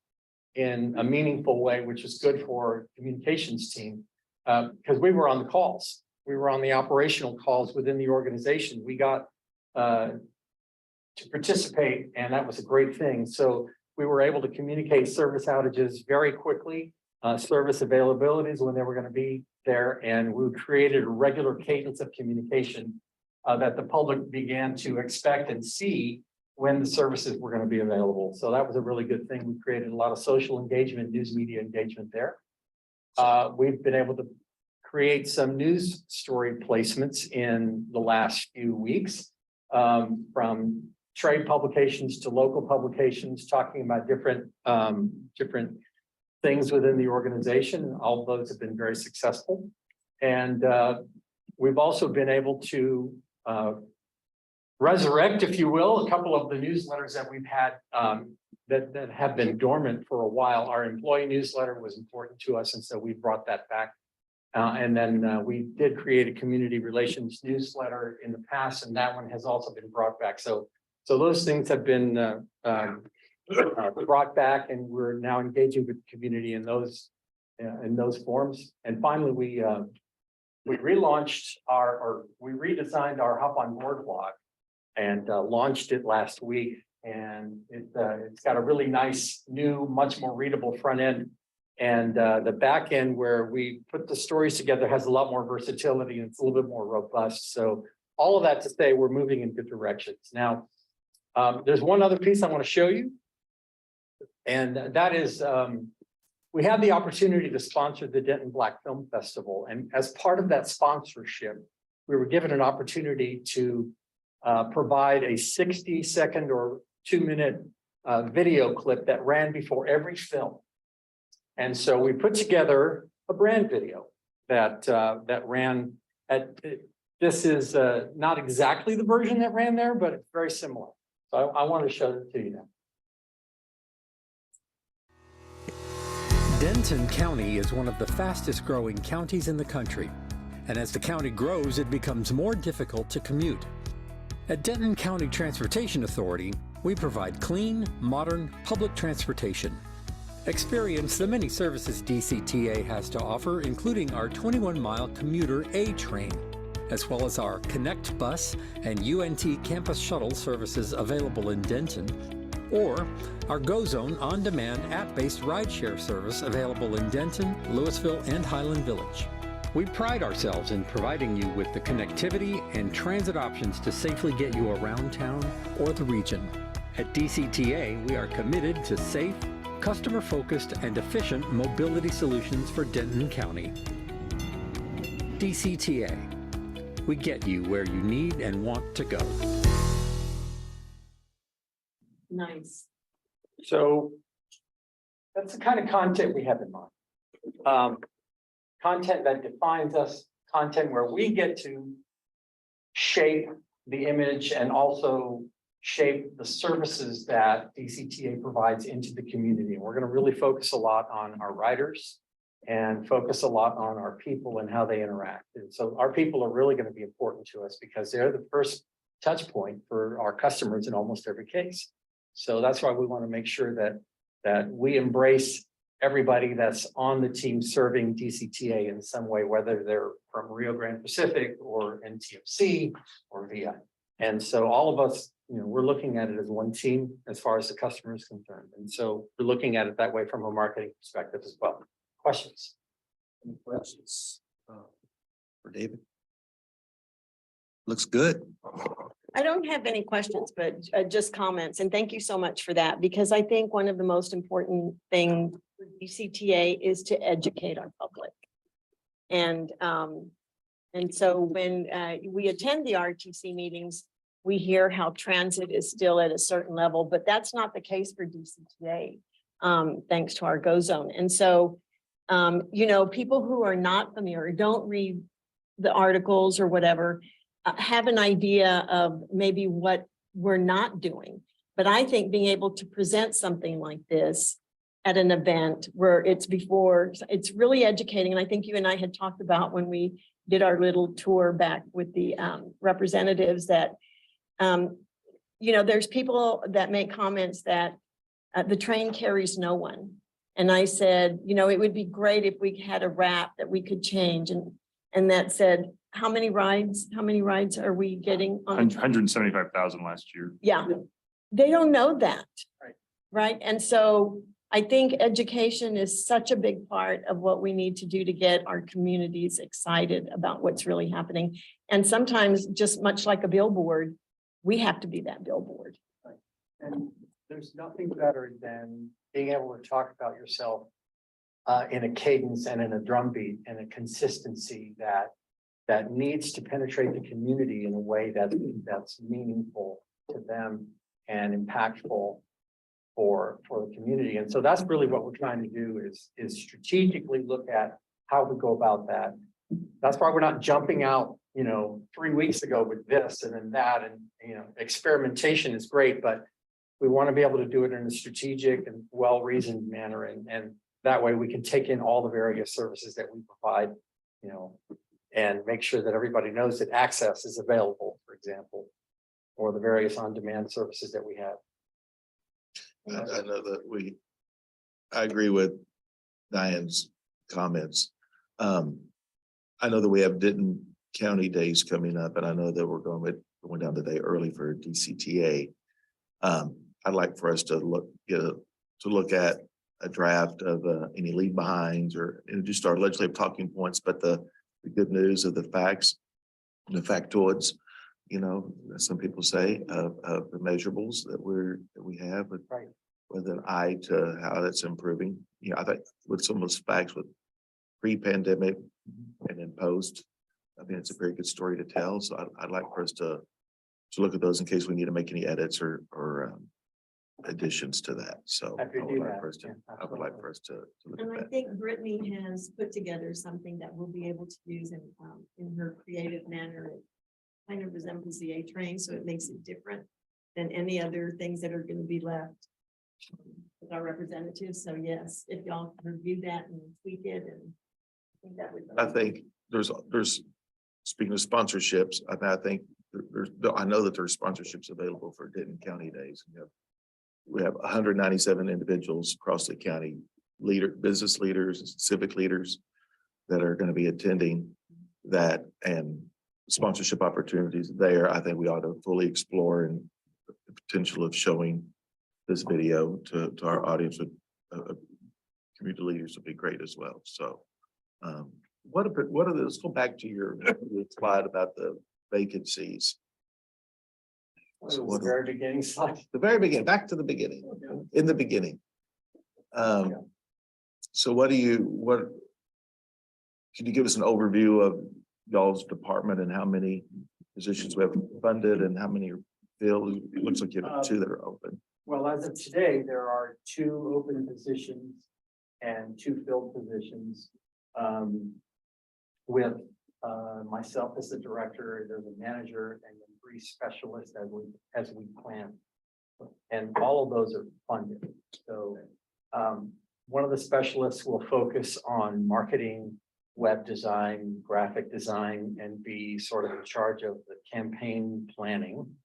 in a meaningful way, which is good for our communications team, because we were on the calls. We were on the operational calls within the organization. We got to participate, and that was a great thing. So we were able to communicate service outages very quickly, service availabilities when they were going to be there, and we created a regular cadence of communication that the public began to expect and see when the services were going to be available. So that was a really good thing. We created a lot of social engagement, news media engagement there. We've been able to create some news story placements in the last few weeks, from trade publications to local publications, talking about different things within the organization. All of those have been very successful. And we've also been able to resurrect, if you will, a couple of the newsletters that we've had that have been dormant for a while. Our employee newsletter was important to us, and so we brought that back. And then we did create a community relations newsletter in the past, and that one has also been brought back. So those things have been brought back, and we're now engaging with the community in those forums. And finally, we relaunched we redesigned our Hop on Board blog and launched it last week. And it's got a really nice, new, much more readable front end. And the back end where we put the stories together has a lot more versatility, and it's a little bit more robust. So all of that to say, we're moving in good directions. Now, there's one other piece I want to show you. And that is, we had the opportunity to sponsor the Denton Black Film Festival. And as part of that sponsorship, we were given an opportunity to provide a 60-second or 2-minute video clip that ran before every film. And so we put together a brand video that ran at, this is not exactly the version that ran there, but it's very similar. So I want to show it to you now. Denton County is one of the fastest growing counties in the country. And as the county grows, it becomes more difficult to commute. At Denton County Transportation Authority, we provide clean, modern public transportation. Experience the many services DCTA has to offer, including our 21-mile commuter A train, as well as our Connect bus and UNT campus shuttle services available in Denton, or our GoZone on-demand app-based rideshare service available in Denton, Louisville, and Highland Village. We pride ourselves in providing you with the connectivity and transit options to safely get you around town or the region. At DCTA, we are committed to safe, customer-focused, and efficient mobility solutions for Denton County. DCTA, we get you where you need and want to go. Nice. So that's the kind of content we have in mind. Content that defines us, content where we get to shape the image and also shape the services that DCTA provides into the community. And we're going to really focus a lot on our riders and focus a lot on our people and how they interact. And so our people are really going to be important to us because they're the first touch point for our customers in almost every case. So that's why we want to make sure that we embrace everybody that's on the team serving DCTA in some way, whether they're from Rio Grande Pacific or NTFC or VIA. And so all of us, we're looking at it as one team as far as the customer is concerned. And so we're looking at it that way from a marketing perspective as well. Questions? Any questions for David? Looks good. I don't have any questions, but just comments. And thank you so much for that, because I think one of the most important things for DCTA is to educate our public. And so when we attend the RTC meetings, we hear how transit is still at a certain level, but that's not the case for DCTA, thanks to our GoZone. And so, people who are not familiar, don't read the articles or whatever, have an idea of maybe what we're not doing. But I think being able to present something like this at an event where it's before, it's really educating. And I think you and I had talked about when we did our little tour back with the representatives that, there's people that make comments that the train carries no one. And I said, it would be great if we had a wrap that we could change. And that said, how many rides are we getting on? 175,000 last year. Yeah, they don't know that. Right. Right. And so I think education is such a big part of what we need to do to get our communities excited about what's really happening. And sometimes, just much like a billboard, we have to be that billboard. And there's nothing better than being able to talk about yourself in a cadence and in a drumbeat and a consistency that needs to penetrate the community in a way that's meaningful to them and impactful for the community. And so that's really what we're trying to do is strategically look at how we go about that. That's why we're not jumping out, 3 weeks ago with this and then that, and experimentation is great, but we want to be able to do it in a strategic and well-reasoned manner. And that way we can take in all the various services that we provide, and make sure that everybody knows that access is available, for example, or the various on-demand services that we have. I know that I agree with Diane's comments. I know that we have Denton County Days coming up, and I know that we're going down today early for DCTA. I'd like for us to look at a draft of any leave behinds or just our legislative talking points, but the good news of the facts, the factoids, some people say of the measurables that we have, but Right. with an eye to how that's improving. I think with some of those facts with pre-pandemic and then post, I mean, it's a very good story to tell. So I'd like for us to look at those in case we need to make any edits or additions to that. So I would like for us to look And at I that. think Brittany has put together something that we'll be able to use in her creative manner. It kind of resembles the A-Train, so it makes it different than any other things that are going to be left with our representatives. So yes, if y'all review that and tweak it, and I think that would. I think there's speaking of sponsorships, I think I know that there's sponsorships available for Denton County Days. We have 197 individuals across the county, business leaders, civic leaders that are going to be attending that, and sponsorship opportunities there. I think we ought to fully explore and the potential of showing this video to our audience with community leaders would be great as well. So let's go back to your slide about the vacancies. So the very beginning slide. The very beginning, back to the beginning, in the beginning. So can you give us an overview of y'all's department and how many positions we have funded and how many are filled? It looks like you have 2 that are open. Well, as of today, there are 2 open positions and 2 filled positions. With myself as the director, there's a manager, and then 3 specialists as we plan. And all of those are funded. So one of the specialists will focus on marketing, web design, graphic design, and be sort of in charge of the campaign planning.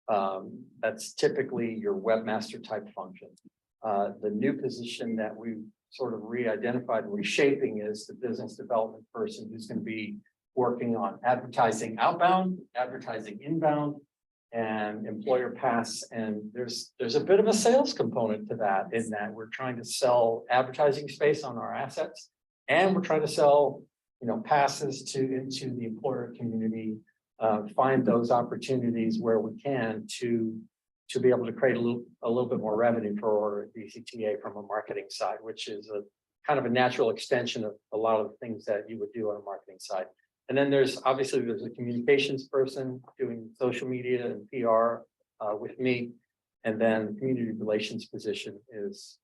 That's typically your webmaster type function. The new position that we sort of re-identified and reshaping is the business development person who's going to be working on advertising outbound, advertising inbound, and employer pass. And there's a bit of a sales component to that, in that we're trying to sell advertising space on our assets, and we're trying to sell, passes into the employer community, find those opportunities where we can to be able to create a little bit more revenue for DCTA from a marketing side, which is a kind of a natural extension of a lot of the things that you would do on a marketing side. And then there's a communications person doing social media and PR with me. And then the community relations position is,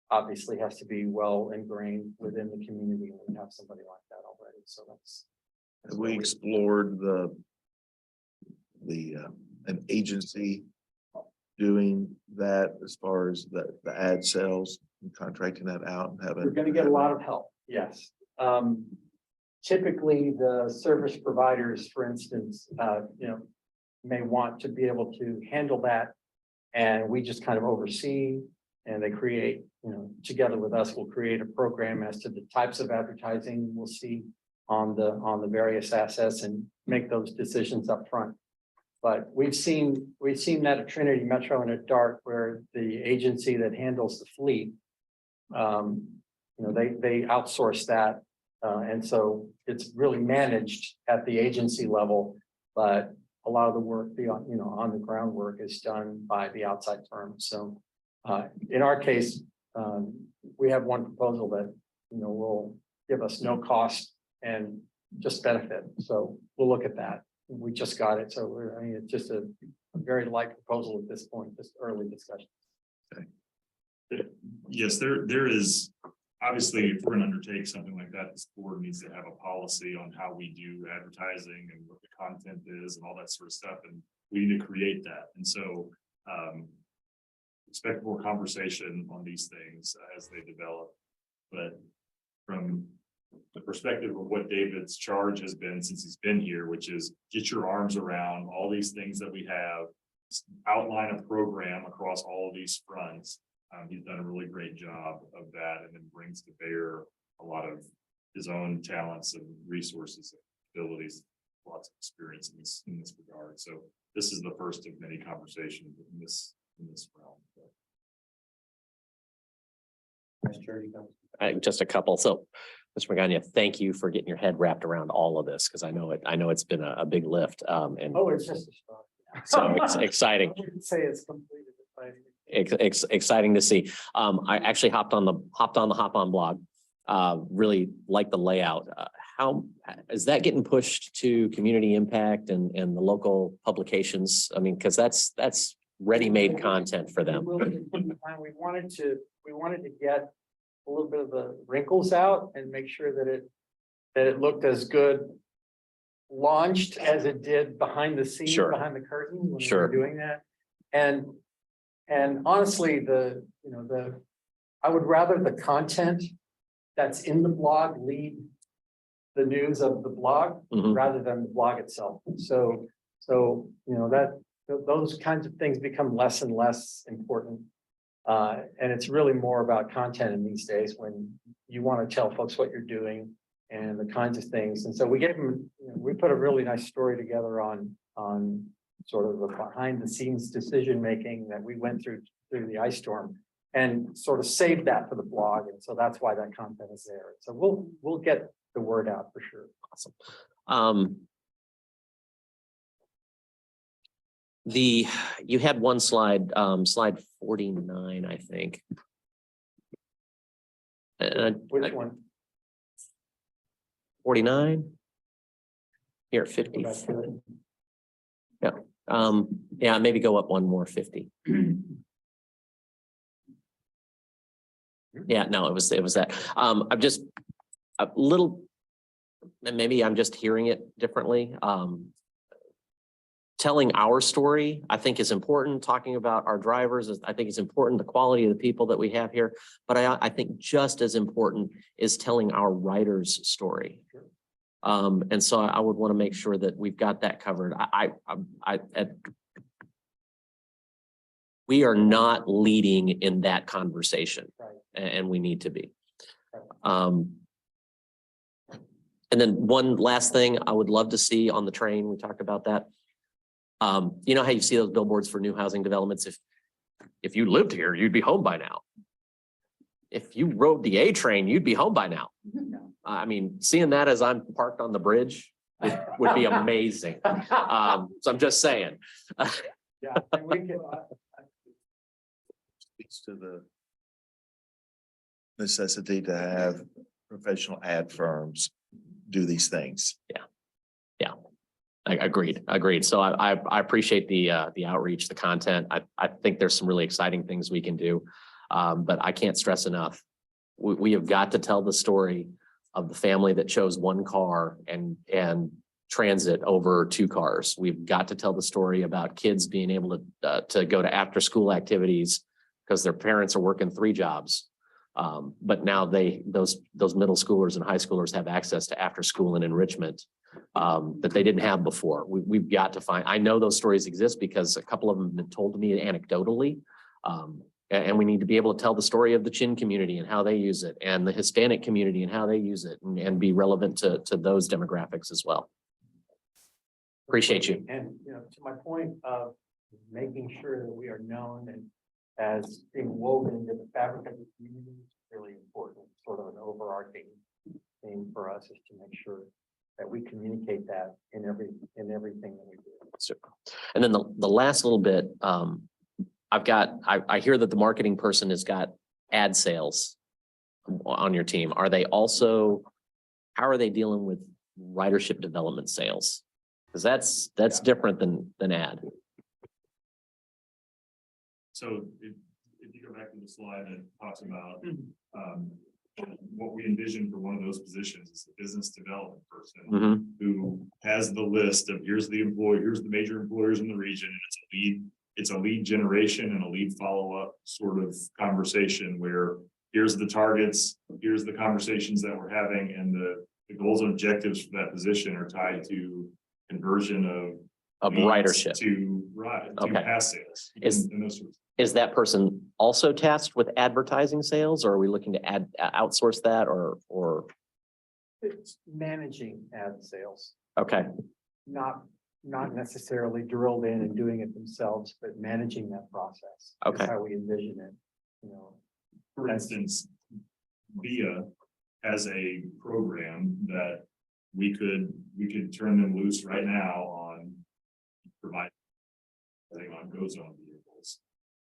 obviously has to be well ingrained within the community, and we have somebody like that already. So that's we explored an agency doing that as far as the ad sales. contracting that out and having. We're gonna get a lot of help, yes. Typically, the service providers, for instance, may want to be able to handle that. And we just kind of oversee, and they create, together with us, we'll create a program as to the types of advertising we'll see on the various assets and make those decisions up front. But we've seen that at Trinity Metro and at DART, where the agency that handles the fleet, they outsource that. And so it's really managed at the agency level, but a lot of the work, on the ground work is done by the outside firm. So in our case, we have one proposal that, will give us no cost and just benefit. So we'll look at that. We just got it. So it's just a very light proposal at this point, just early discussion. Yes, there is, obviously, if we're gonna undertake something like that, this board needs to have a policy on how we do advertising and what the content is and all that sort of stuff, and we need to create that. And so expect more conversation on these things as they develop. But from the perspective of what David's charge has been since he's been here, which is get your arms around all these things that we have, outline a program across all of these fronts. He's done a really great job of that, and then brings to bear a lot of his own talents and resources and abilities, lots of experience in this regard. So this is the first of many conversations in this realm. Just a couple. So, Mr. Magana, thank you for getting your head wrapped around all of this, because I know it's been a big lift. And It's just a start. so exciting. I wouldn't say it's completed. Exciting to see. I actually hopped on the Hop On blog. Really like the layout. How is that getting pushed to community impact and the local publications? I mean, because that's ready-made content for them. We wanted to get a little bit of the wrinkles out and make sure that it looked as good launched as it did behind the scenes, Sure. behind the curtain when we Sure. were doing that. And honestly, I would rather the content that's in the blog lead the news of the blog Mhm. rather than the blog itself. So those kinds of things become less and less important. And it's really more about content in these days when you want to tell folks what you're doing and the kinds of things. And so we gave them, we put a really nice story together on sort of the behind the scenes decision making that we went through the ice storm, and sort of saved that for the blog. And so that's why that content is there. So we'll get the word out for sure. Awesome. You had one slide, slide 49, I think. Which one? 49? Here, 50. Yeah, maybe go up one more, 50. Yeah, no, it was that. I'm just a little, and maybe I'm just hearing it differently. Telling our story, I think, is important. Talking about our drivers, I think it's important, the quality of the people that we have here. But I think just as important is telling our writers' story. And so I would want to make sure that we've got that covered. We are not leading in that conversation, Right. and we need to be. And then one last thing I would love to see on the train, we talked about that. You know how you see those billboards for new housing developments? If you lived here, you'd be home by now. If you rode the A train, you'd be home by now. I mean, seeing that as I'm parked on the bridge would be amazing. So I'm just saying. Yeah, and we can. Speaks to the necessity to have professional ad firms do these things. Agreed. So I appreciate the outreach, the content. I think there's some really exciting things we can do. But I can't stress enough. We have got to tell the story of the family that chose one car and transit over two cars. We've got to tell the story about kids being able to go to after school activities because their parents are working 3 jobs. But now those middle schoolers and high schoolers have access to after school and enrichment that they didn't have before. We've got to find, I know those stories exist because a couple of them have been told to me anecdotally. And we need to be able to tell the story of the Chin community and how they use it, and the Hispanic community and how they use it, and be relevant to those demographics as well. Appreciate you. And, to my point of making sure that we are known and as being woven into the fabric of the community is really important. Sort of an overarching thing for us is to make sure that we communicate that in everything that we do. Super. And then the last little bit, I hear that the marketing person has got ad sales on your team. Are they also, how are they dealing with ridership development sales? Because that's different than ad. So if you go back to the slide that talks about what we envision for one of those positions is the business development person who has the list of here's the major employers in the region, and it's a lead generation and a lead follow-up sort of conversation where here's the targets, here's the conversations that we're having, and the goals and objectives for that position are tied to conversion of ridership to pass sales. And those sorts. Is that person also tasked with advertising sales, or are we looking to outsource that or? It's managing ad sales, Okay, not necessarily drilled in and doing it themselves, but managing that process. That's Okay. how we envision it, For instance, VIA has a program that we could turn them loose right now on providing on GoZone vehicles.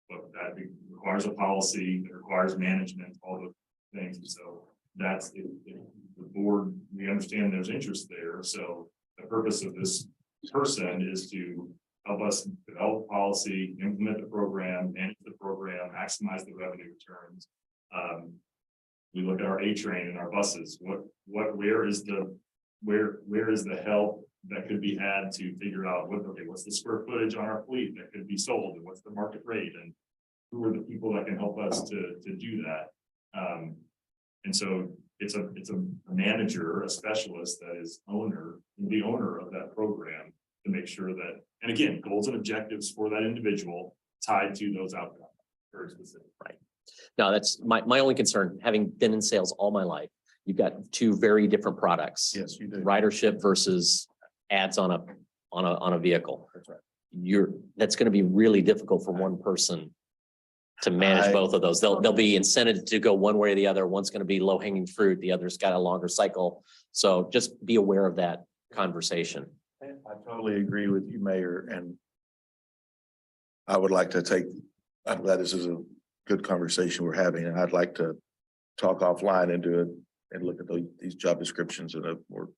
But that requires a policy, it requires management, all those things. And so that's the board, we understand there's interest there. So the purpose of this person is to help us develop policy, implement the program, manage the program, maximize the revenue returns. We look at our A train and our buses. Where is the help that could be had to figure out what's the square footage on our fleet that could be sold, and what's the market rate, and who are the people that can help us to do that. And so it's a manager, a specialist that is the owner of that program to make sure that, and again, goals and objectives for that individual tied to those outcomes. Very specific. right. No, that's my only concern, having been in sales all my life. You've got two very different products. Yes, you do. Ridership versus ads on a vehicle. That's right. That's going to be really difficult for one person to manage both of those. They'll be incented to go one way or the other. One's going to be low hanging fruit. The other's got a longer cycle. So just be aware of that conversation. I totally agree with you, Mayor, and I would like to I'm glad this is a good conversation we're having, and I'd like to talk offline and do it and look at these job descriptions in a more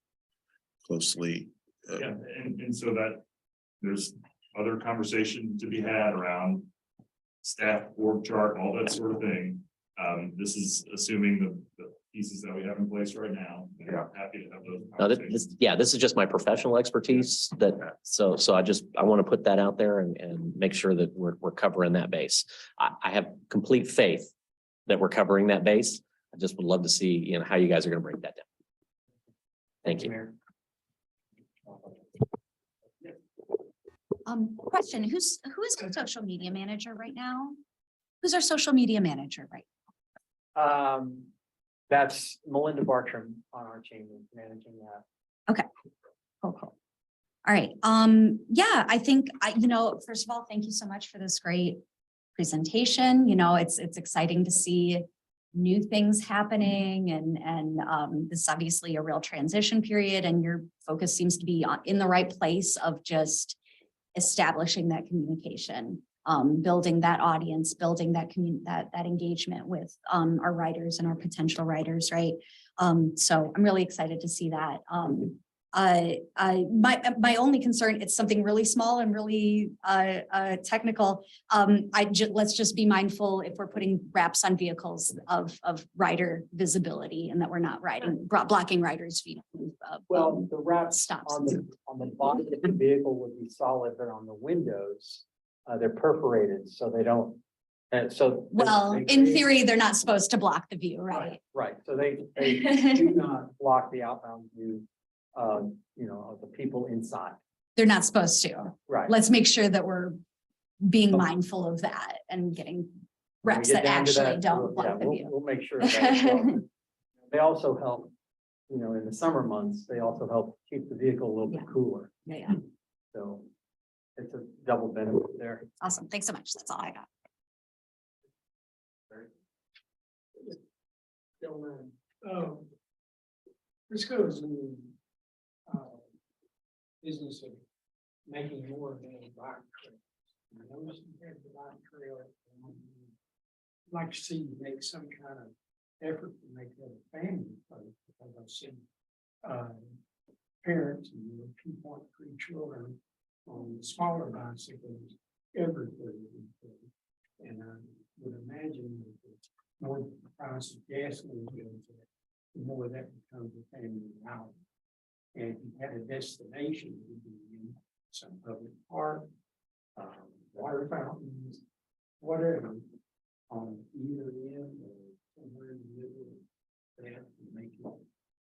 closely. Yeah, and so that there's other conversation to be had around staff org chart, all that sort of thing. This is assuming the pieces that we have in place right now. And I'm happy to have those conversations. This is just my professional expertise so I want to put that out there and make sure that we're covering that base. I have complete faith that we're covering that base. I just would love to see, how you guys are going to break that down. Thank you. Mayor. Question, who is our social media manager right now? Who's our social media manager right That's Melinda Bartram on our team managing that. Cool. All right. Yeah, I think first of all, thank you so much for this great presentation. It's exciting to see new things happening and this is obviously a real transition period, and your focus seems to be in the right place of just establishing that communication, building that audience, building that engagement with our writers and our potential writers, right? So I'm really excited to see that. My only concern, it's something really small and really technical. Let's just be mindful if we're putting wraps on vehicles of rider visibility, and that we're not blocking riders' view. Well, the wraps stops. on the body of the vehicle would be solid, but on the windows, they're perforated, so they don't And so. Well, they in create- theory, they're not supposed to block the view, right? Right, so they do not block the outbound view of, of the people inside. They're not supposed to. Right. Let's make sure that we're being Okay. mindful of that and getting When we reps get that down to actually that, don't yeah, block the we'll- view. We'll make sure of that as well. They also help, in the summer months, they also help keep the vehicle a little bit Yeah. cooler. Yeah, So it's a double benefit there. awesome. Thanks so much. That's all I got. This goes in business of making more of a bike trail. I noticed you have the bike trail. I'd like to see you make some kind of effort to make that a family place, because I've seen parents and 2.3 children on smaller bicycles everywhere. And I would imagine that the more the price of gasoline goes up, the more that becomes a family outing. And if you had a destination, it would be in some public park, water fountains, whatever, on either end or somewhere in the middle of that, and make it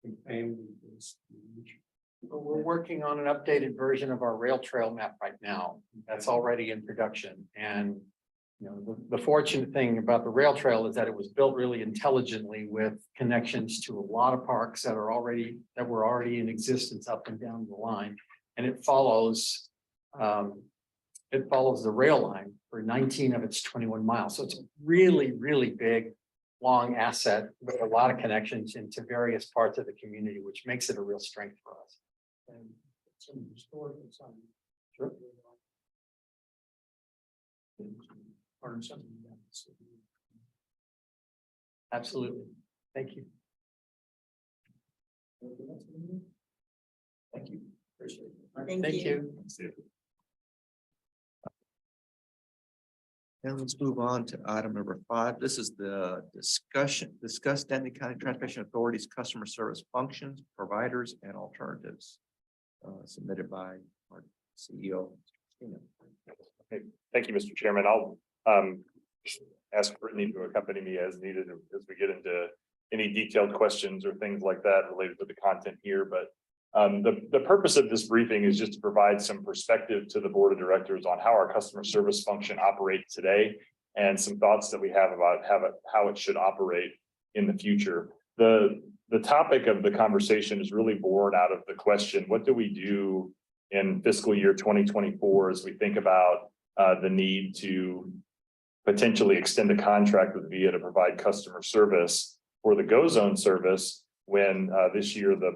a family destination. But we're working on an updated version of our rail trail map right now. That's already in production. And the fortunate thing about the rail trail is that it was built really intelligently with connections to a lot of parks that were already in existence up and down the line. And it follows the rail line for 19 of its 21 miles. So it's a really, really big, long asset with a lot of connections into various parts of the community, which makes it a real strength for us. And some historical signs. Sure. Learn something about the city. Absolutely. Thank you. Thank you. Appreciate it. Thank you. And let's move on to item number 5. This is the discuss Denton County Transportation Authority's customer service functions, providers, and alternatives. Submitted by our CEO. Thank you, Mr. Chairman. I'll ask Brittany to accompany me as needed as we get into any detailed questions or things like that related to the content here. But the purpose of this briefing is just to provide some perspective to the board of directors on how our customer service function operates today and some thoughts that we have about how it should operate in the future. The topic of the conversation is really born out of the question, what do we do in fiscal year 2024 as we think about the need to potentially extend a contract with VIA to provide customer service for the Go Zone service when this year the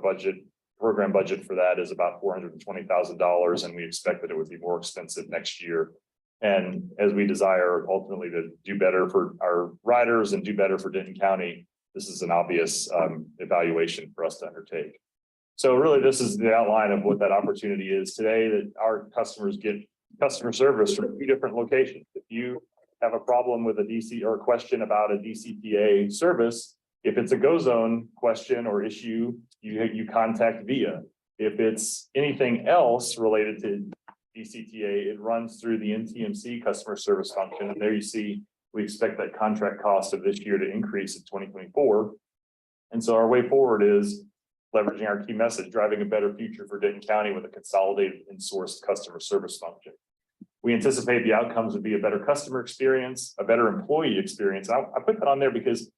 program budget for that is about $420,000, and we expect that it would be more expensive next year. And as we desire ultimately to do better for our riders and do better for Denton County, this is an obvious evaluation for us to undertake. So really, this is the outline of what that opportunity is today, that our customers get customer service from 2 different locations. If you have a problem with a DC or a question about a DCTA service, if it's a Go Zone question or issue, you contact VIA. If it's anything else related to DCTA, it runs through the NTMC customer service function. And there you see, we expect that contract cost of this year to increase in 2024. And so our way forward is leveraging our key message, driving a better future for Denton County with a consolidated and sourced customer service function. We anticipate the outcomes would be a better customer experience, a better employee experience. I put that on there because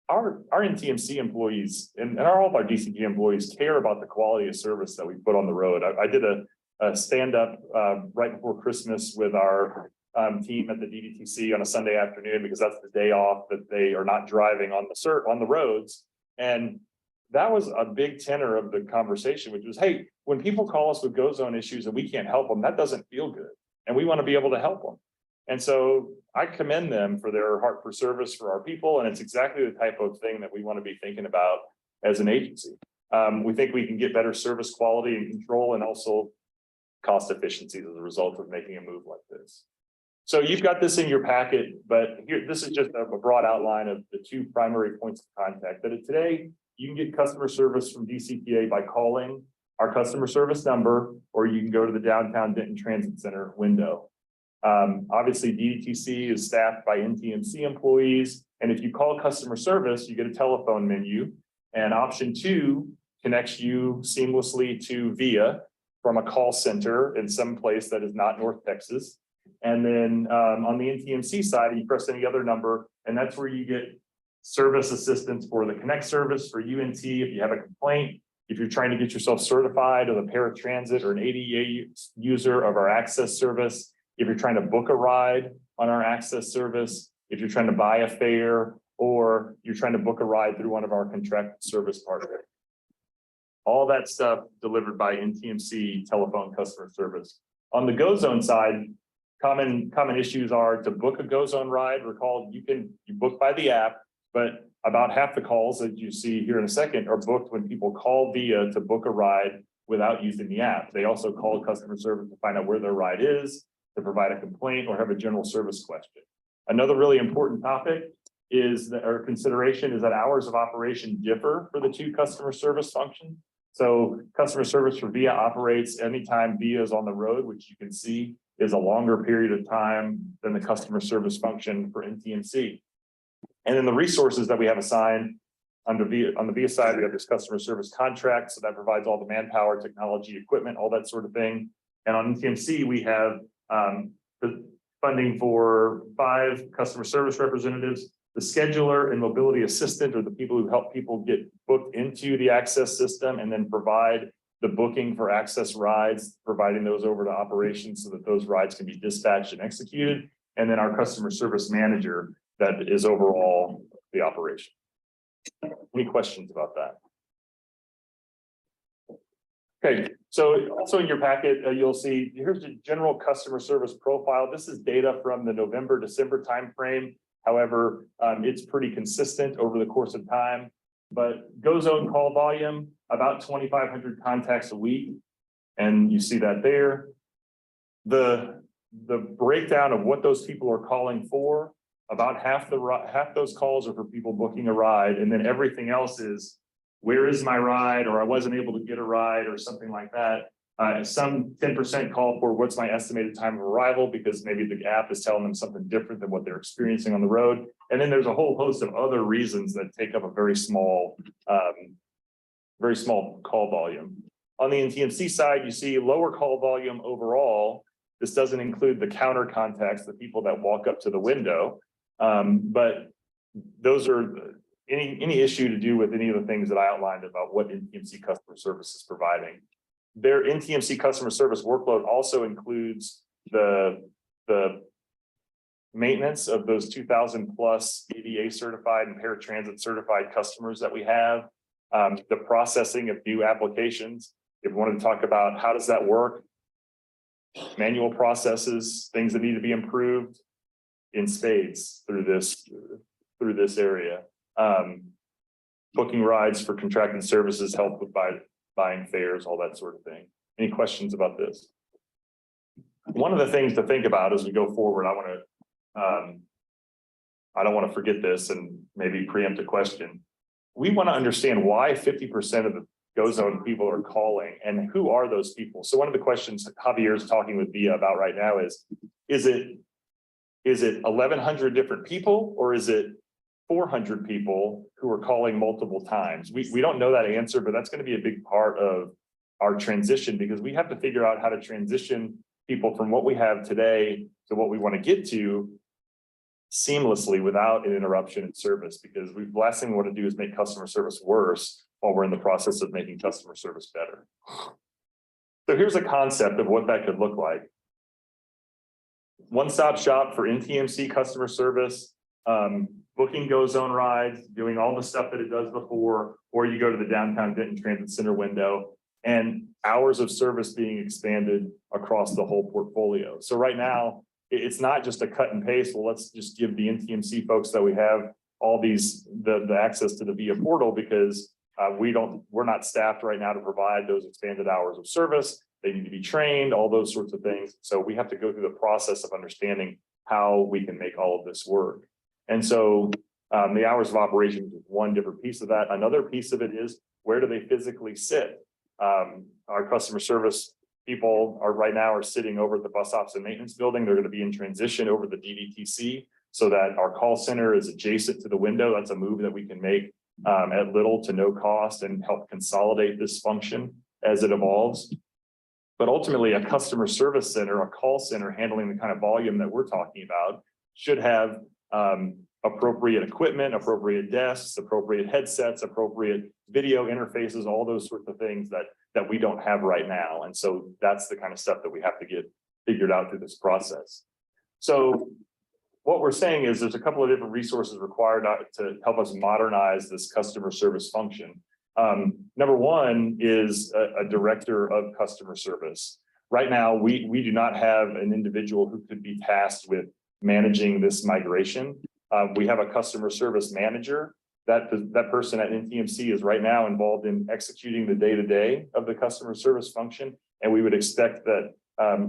our NTMC employees and all of our DCT employees care about the quality of service that we put on the road. I did a stand-up right before Christmas with our team at the DDTC on a Sunday afternoon, because that's the day off that they are not driving on the roads. And that was a big tenor of the conversation, which was, hey, when people call us with Go Zone issues and we can't help them, that doesn't feel good. And we want to be able to help them. And so I commend them for their heart for service for our people. And it's exactly the type of thing that we want to be thinking about as an agency. We think we can get better service quality and control, and also cost efficiencies as a result of making a move like this. So you've got this in your packet, but here, this is just a broad outline of the 2 primary points of contact. That today you can get customer service from DCTA by calling our customer service number, or you can go to the Downtown Denton Transit Center window. Obviously, DTC is staffed by NTMC employees. And if you call customer service, you get a telephone menu. And option 2 connects you seamlessly to VIA from a call center in some place that is not North Texas. And then on the NTMC side, you press any other number, and that's where you get service assistance for the Connect service for UNT. If you have a complaint, if you're trying to get yourself certified as a paratransit or an ADA user of our access service, if you're trying to book a ride on our access service, if you're trying to buy a fare, or you're trying to book a ride through one of our contracted service partners. All that stuff delivered by NTMC telephone customer service. On the GoZone side, common issues are to book a GoZone ride. Recall, you book by the app, but about half the calls that you see here in a second are booked when people call VIA to book a ride without using the app. They also call customer service to find out where their ride is, to provide a complaint or have a general service question. Another really important topic is that, or consideration, is that hours of operation differ for the 2 customer service functions. So customer service for VIA operates anytime VIA is on the road, which you can see is a longer period of time than the customer service function for NTMC. And then the resources that we have assigned under VIA, on the VIA side, we have this customer service contract. So that provides all the manpower, technology, equipment, all that sort of thing. And on NTMC, we have the funding for 5 customer service representatives. The scheduler and mobility assistant are the people who help people get booked into the access system and then provide the booking for access rides, providing those over to operations so that those rides can be dispatched and executed. And then our customer service manager that is overall the operation. Any questions about that? Okay, so also in your packet, you'll see here's the general customer service profile. This is data from the November-December timeframe. However, it's pretty consistent over the course of time. But GoZone call volume, about 2,500 contacts a week. And you see that there. The breakdown of what those people are calling for, about half those calls are for people booking a ride. And then everything else is, where is my ride? Or I wasn't able to get a ride or something like that. Some 10% call for what's my estimated time of arrival, because maybe the app is telling them something different than what they're experiencing on the road. And then there's a whole host of other reasons that take up a very small call volume. On the NTMC side, you see lower call volume overall. This doesn't include the counter contacts, the people that walk up to the window. But those are any issue to do with any of the things that I outlined about what NTMC customer service is providing. Their NTMC customer service workload also includes the maintenance of those 2,000 plus ADA certified and paratransit certified customers that we have, the processing of new applications. If we wanted to talk about how does that work, manual processes, things that need to be improved in spades through this area. Booking rides for contracted services, help with buying fares, all that sort of thing. Any questions about this? One of the things to think about as we go forward, I don't want to forget this and maybe preempt a question. We want to understand why 50% of the GoZone people are calling and who are those people. So one of the questions Javier is talking with VIA about right now is it 1,100 different people, or is it 400 people who are calling multiple times? We don't know that answer, but that's going to be a big part of our transition, because we have to figure out how to transition people from what we have today to what we want to get to seamlessly without an interruption in service, because the last thing we want to do is make customer service worse while we're in the process of making customer service better. So here's a concept of what that could look like. One-stop shop for NTMC customer service, booking GoZone rides, doing all the stuff that it does before, or you go to the downtown Denton Transit Center window, and hours of service being expanded across the whole portfolio. So right now, it's not just a cut and paste. Well, let's just give the NTMC folks that we have all these, the access to the VIA portal, because we're not staffed right now to provide those expanded hours of service. They need to be trained, all those sorts of things. So we have to go through the process of understanding how we can make all of this work. And so the hours of operation is one different piece of that. Another piece of it is, where do they physically sit? Our customer service people are right now are sitting over at the bus ops and maintenance building. They're going to be in transition over the DDTC so that our call center is adjacent to the window. That's a move that we can make at little to no cost and help consolidate this function as it evolves. But ultimately, a customer service center, a call center handling the kind of volume that we're talking about should have appropriate equipment, appropriate desks, appropriate headsets, appropriate video interfaces, all those sorts of things that we don't have right now. And so that's the kind of stuff that we have to get figured out through this process. So what we're saying is there's a couple of different resources required to help us modernize this customer service function. Number one is a director of customer service. Right now, we do not have an individual who could be tasked with managing this migration. We have a customer service manager. That person at NTMC is right now involved in executing the day-to-day of the customer service function. And we would expect that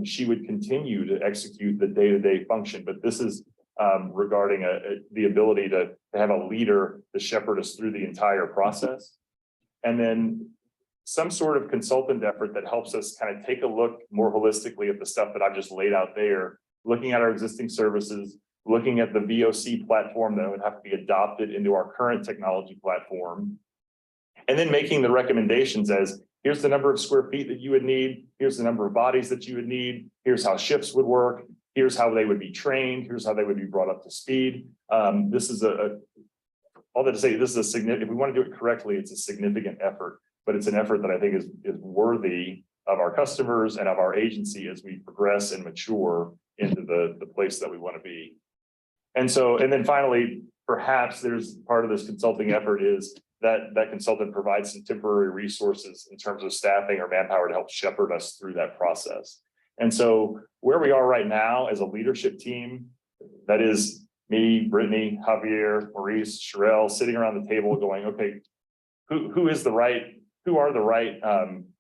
she would continue to execute the day-to-day function. But this is regarding the ability to have a leader to shepherd us through the entire process. And then some sort of consultant effort that helps us kind of take a look more holistically at the stuff that I've just laid out there, looking at our existing services, looking at the VOC platform that would have to be adopted into our current technology platform, and then making the recommendations as here's the number of square feet that you would need, here's the number of bodies that you would need, here's how shifts would work, here's how they would be trained, here's how they would be brought up to speed. This is all that to say, this is a significant, if we want to do it correctly, it's a significant effort, but it's an effort that I think is worthy of our customers and of our agency as we progress and mature into the place that we want to be. And then finally, perhaps there's part of this consulting effort is that consultant provides some temporary resources in terms of staffing or manpower to help shepherd us through that process. And so where we are right now as a leadership team, that is me, Brittany, Javier, Maurice, Sherelle, sitting around the table going, okay, who are the right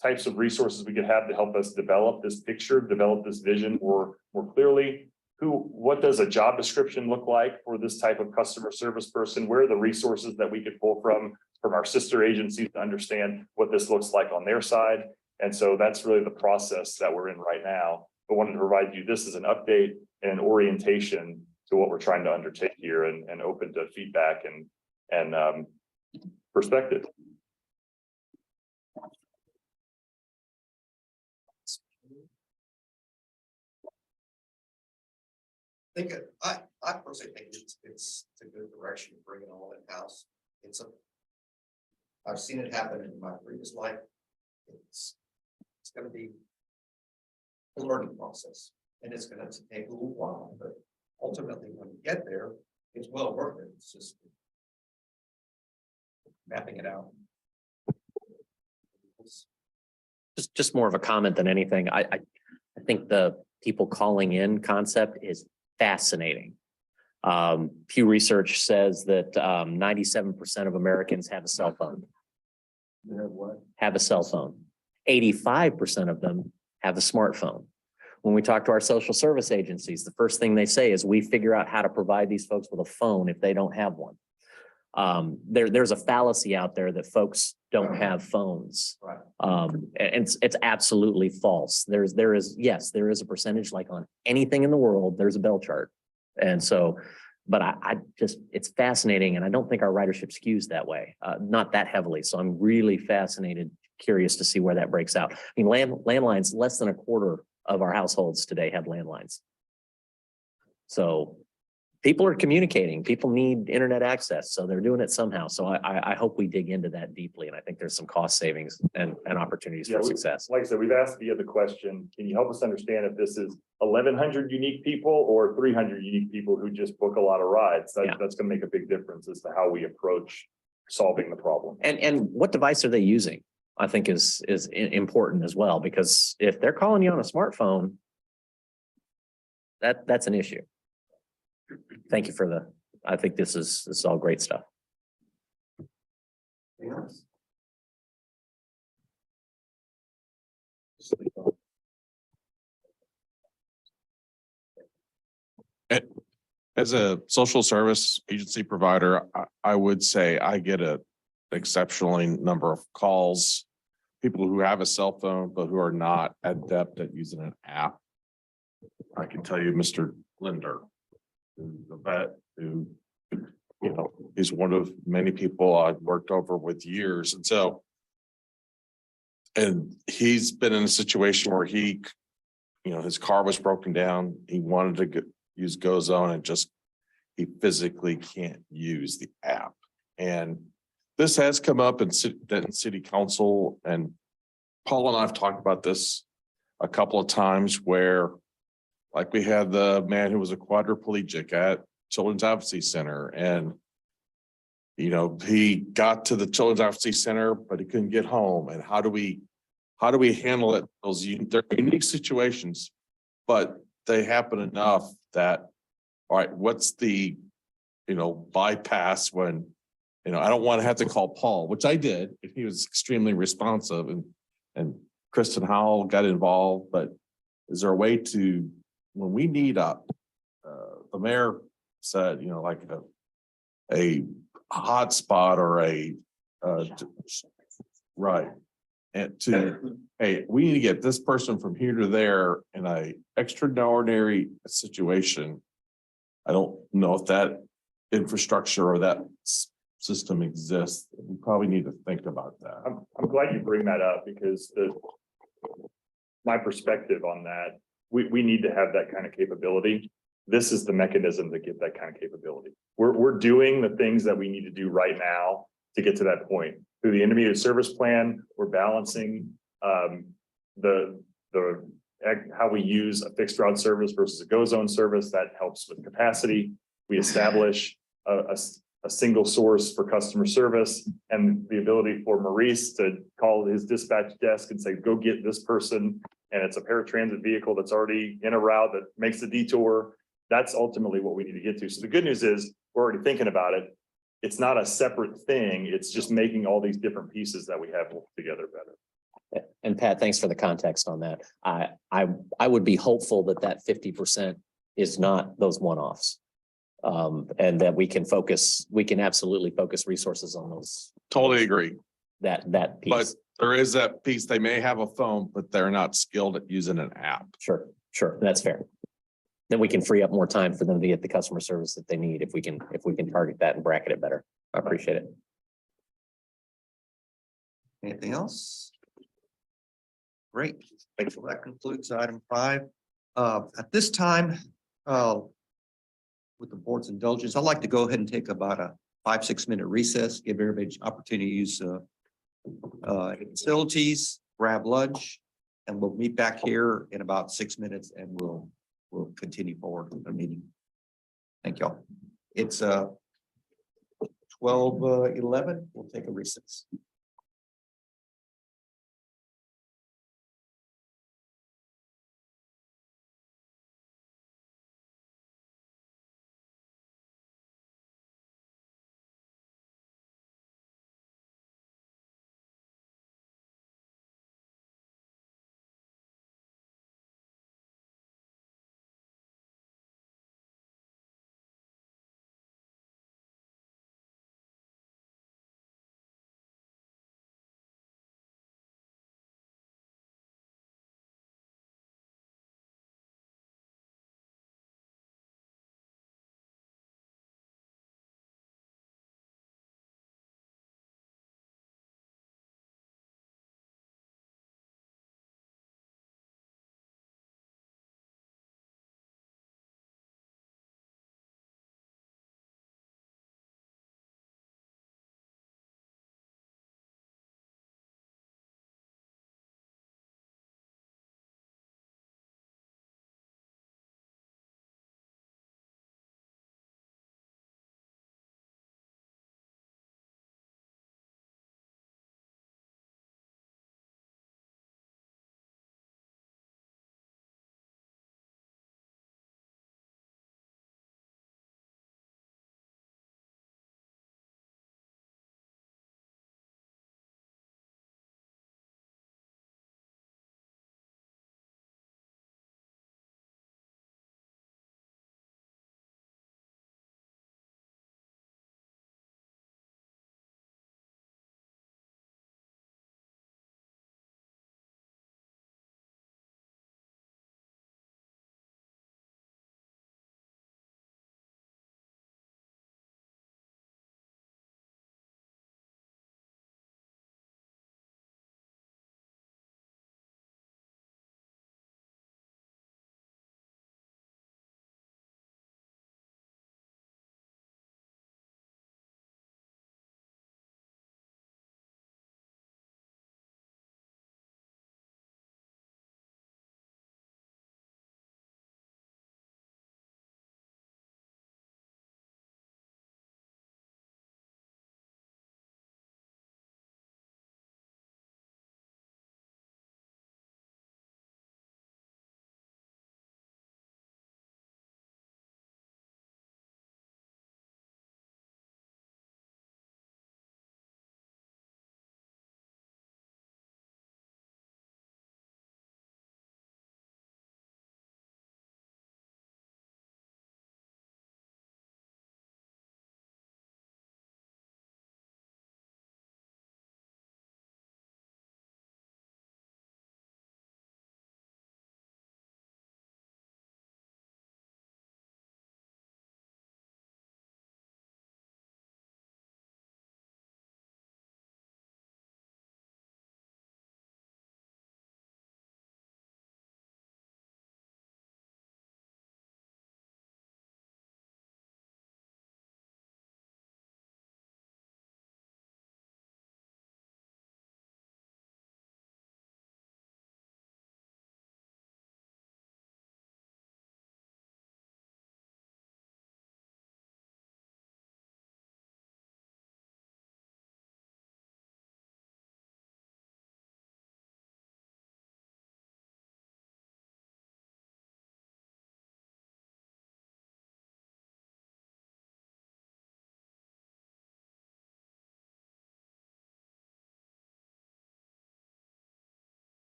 types of resources we could have to help us develop this picture, develop this vision more clearly? What does a job description look like for this type of customer service person? Where are the resources that we could pull from our sister agencies to understand what this looks like on their side? And so that's really the process that we're in right now. But wanted to provide you this as an update and orientation to what we're trying to undertake here and open to feedback and perspective. I personally think it's a good direction to bring it all in house. I've seen it happen in my previous life. It's going to be a learning process, and it's going to take a little while, but ultimately, when you get there, it's well worth it. It's just mapping it out. Just more of a comment than anything. I think the people calling in concept is fascinating. Pew Research says that 97% of Americans have a cell phone. Have a cell phone. 85% of them have a smartphone. When we talk to our social service agencies, the first thing they say is we figure out how to provide these folks with a phone if they don't have one. There's a fallacy out there that folks don't have phones. Right. And it's absolutely false. There is a percentage, like on anything in the world, there's a bell chart. And so, but I just, it's fascinating. And I don't think our ridership skews that way, not that heavily. So I'm really curious to see where that breaks out. I mean, landlines, less than a quarter of our households today have landlines. So people are communicating, people need internet access, so they're doing it somehow. So I hope we dig into that deeply. And I think there's some cost savings and opportunities for success. Like I said, we've asked via the question, can you help us understand if this is 1,100 unique people or 300 unique people who just book a lot of rides? That's going to make a big difference as to how we approach solving the problem. And what device are they using? I think is important as well, because if they're calling you on a smartphone, that's an issue. Thank you for I think this is all great stuff. As a social service agency provider, I would say I get an exceptionally number of calls. people who have a cell phone, but who are not adept at using an app. I can tell you, Mr. Linder, who's a vet who, you know, is one of many people I've worked over with years. And so, and he's been in a situation where he, you know, his car was broken down. He wanted to use GoZone and just, he physically can't use the app. And this has come up in Denton City Council, and Paul and I have talked about this a couple of times where, like, we had the man who was a quadriplegic at Children's Advocacy Center, and you know, he got to the Children's Advocacy Center, but he couldn't get home. And how do we handle it? They're unique situations, but they happen enough that, all right, what's the, you know, bypass when, you know, I don't want to have to call Paul, which I did, if he was extremely responsive, and Kristen Howell got involved, but is there a way to, when we need the mayor said, you know, like a hotspot or right. And hey, we need to get this person from here to there in a extraordinary situation. I don't know if that infrastructure or that system exists. We probably need to think about that. I'm glad you bring that up, because my perspective on that, we need to have that kind of capability. This is the mechanism to get that kind of capability. We're doing the things that we need to do right now to get to that point. Through the intermediate service plan, we're balancing how we use a fixed route service versus a GoZone service. That helps with capacity. We establish a single source for customer service, and the ability for Maurice to call his dispatch desk and say, go get this person. And it's a paratransit vehicle that's already in a route that makes the detour. That's ultimately what we need to get to. So the good news is we're already thinking about it. It's not a separate thing. It's just making all these different pieces that we have together better. And Pat, thanks for the context on that. I would be hopeful that 50% is not those one-offs. And that we can absolutely focus resources on those. Totally agree. That But piece. there is that piece. They may have a phone, but they're not skilled at using an app. Sure, that's fair. Then we can free up more time for them to get the customer service that they need if we can target that and bracket it better. I appreciate it. Anything else? Great. Thanks. Well, that concludes item 5. At this time, with the board's indulgence, I'd like to go ahead and take about a 5-6 minute recess, give everybody an opportunity to use facilities, grab lunch, and we'll meet back here in about 6 minutes, and we'll continue forward with the meeting. Thank y'all. It's 12:11. We'll take a recess.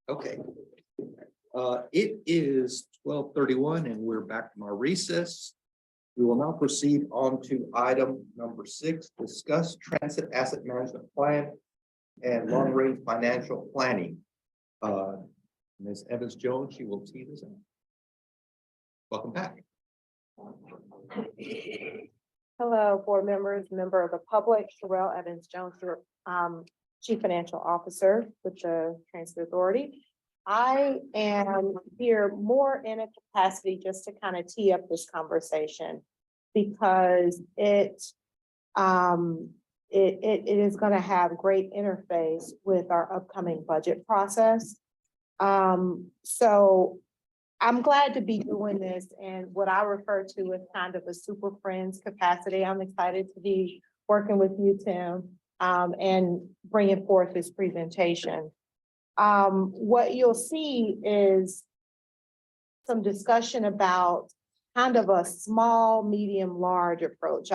Okay. It is 12:31 and we're back from our recess. We will now proceed on to item number 6, discuss transit asset management plan and long-range financial planning. Ms. Evans Jones, she will tee this up. Welcome back. Hello, board members, member of the public, Sherelle Evans Jones, Chief Financial Officer with the Transit Authority. I am here more in a capacity just to kind of tee up this conversation because it is going to have great interface with our upcoming budget process. So I'm glad to be doing this and what I refer to as kind of a super friends capacity. I'm excited to be working with you, Tim, and bringing forth this presentation. What you'll see is some discussion about kind of a small, medium, large approach.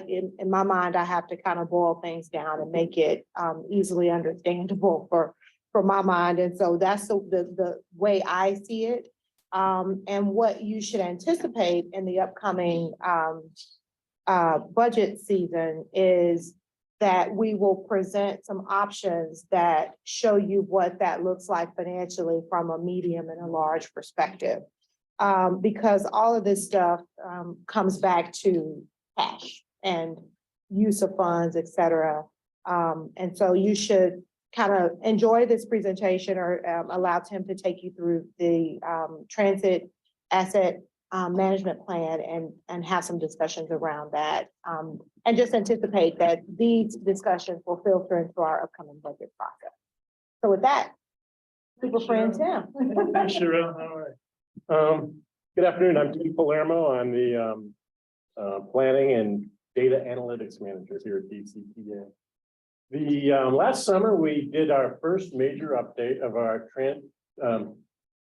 In my mind, I have to kind of boil things down and make it easily understandable for my mind. And so that's the way I see it. And what you should anticipate in the upcoming budget season is that we will present some options that show you what that looks like financially from a medium and a large perspective. Because all of this stuff comes back to cash and use of funds, et cetera. And so you should kind of enjoy this presentation or allow Tim to take you through the transit asset management plan and have some discussions around that. And just anticipate that these discussions will filter into our upcoming budget process. So with that, super friend Tim. Thanks, Cheryl. All right. Good afternoon. I'm Tim Palermo. I'm the Planning and Data Analytics Manager here at DCTA. The last summer, we did our first major update of our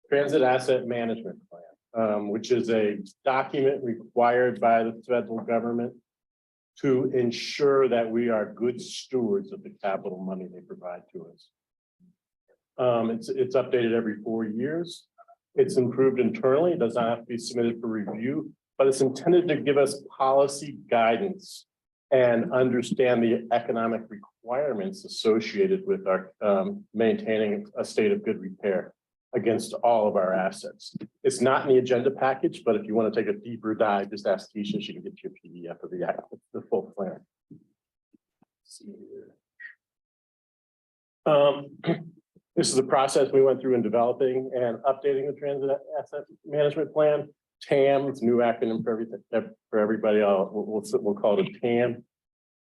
transit asset management plan, which is a document required by the federal government to ensure that we are good stewards of the capital money they provide to us. It's updated every 4 years. It's improved internally. It does not have to be submitted for review, but it's intended to give us policy guidance and understand the economic requirements associated with our maintaining a state of good repair against all of our assets. It's not in the agenda package, but if you want to take a deeper dive, just ask Keisha. She can get you a PDF of the full plan. This is the process we went through in developing and updating the transit asset management plan. TAM, it's a new acronym for everything, for everybody. We'll call it a TAM.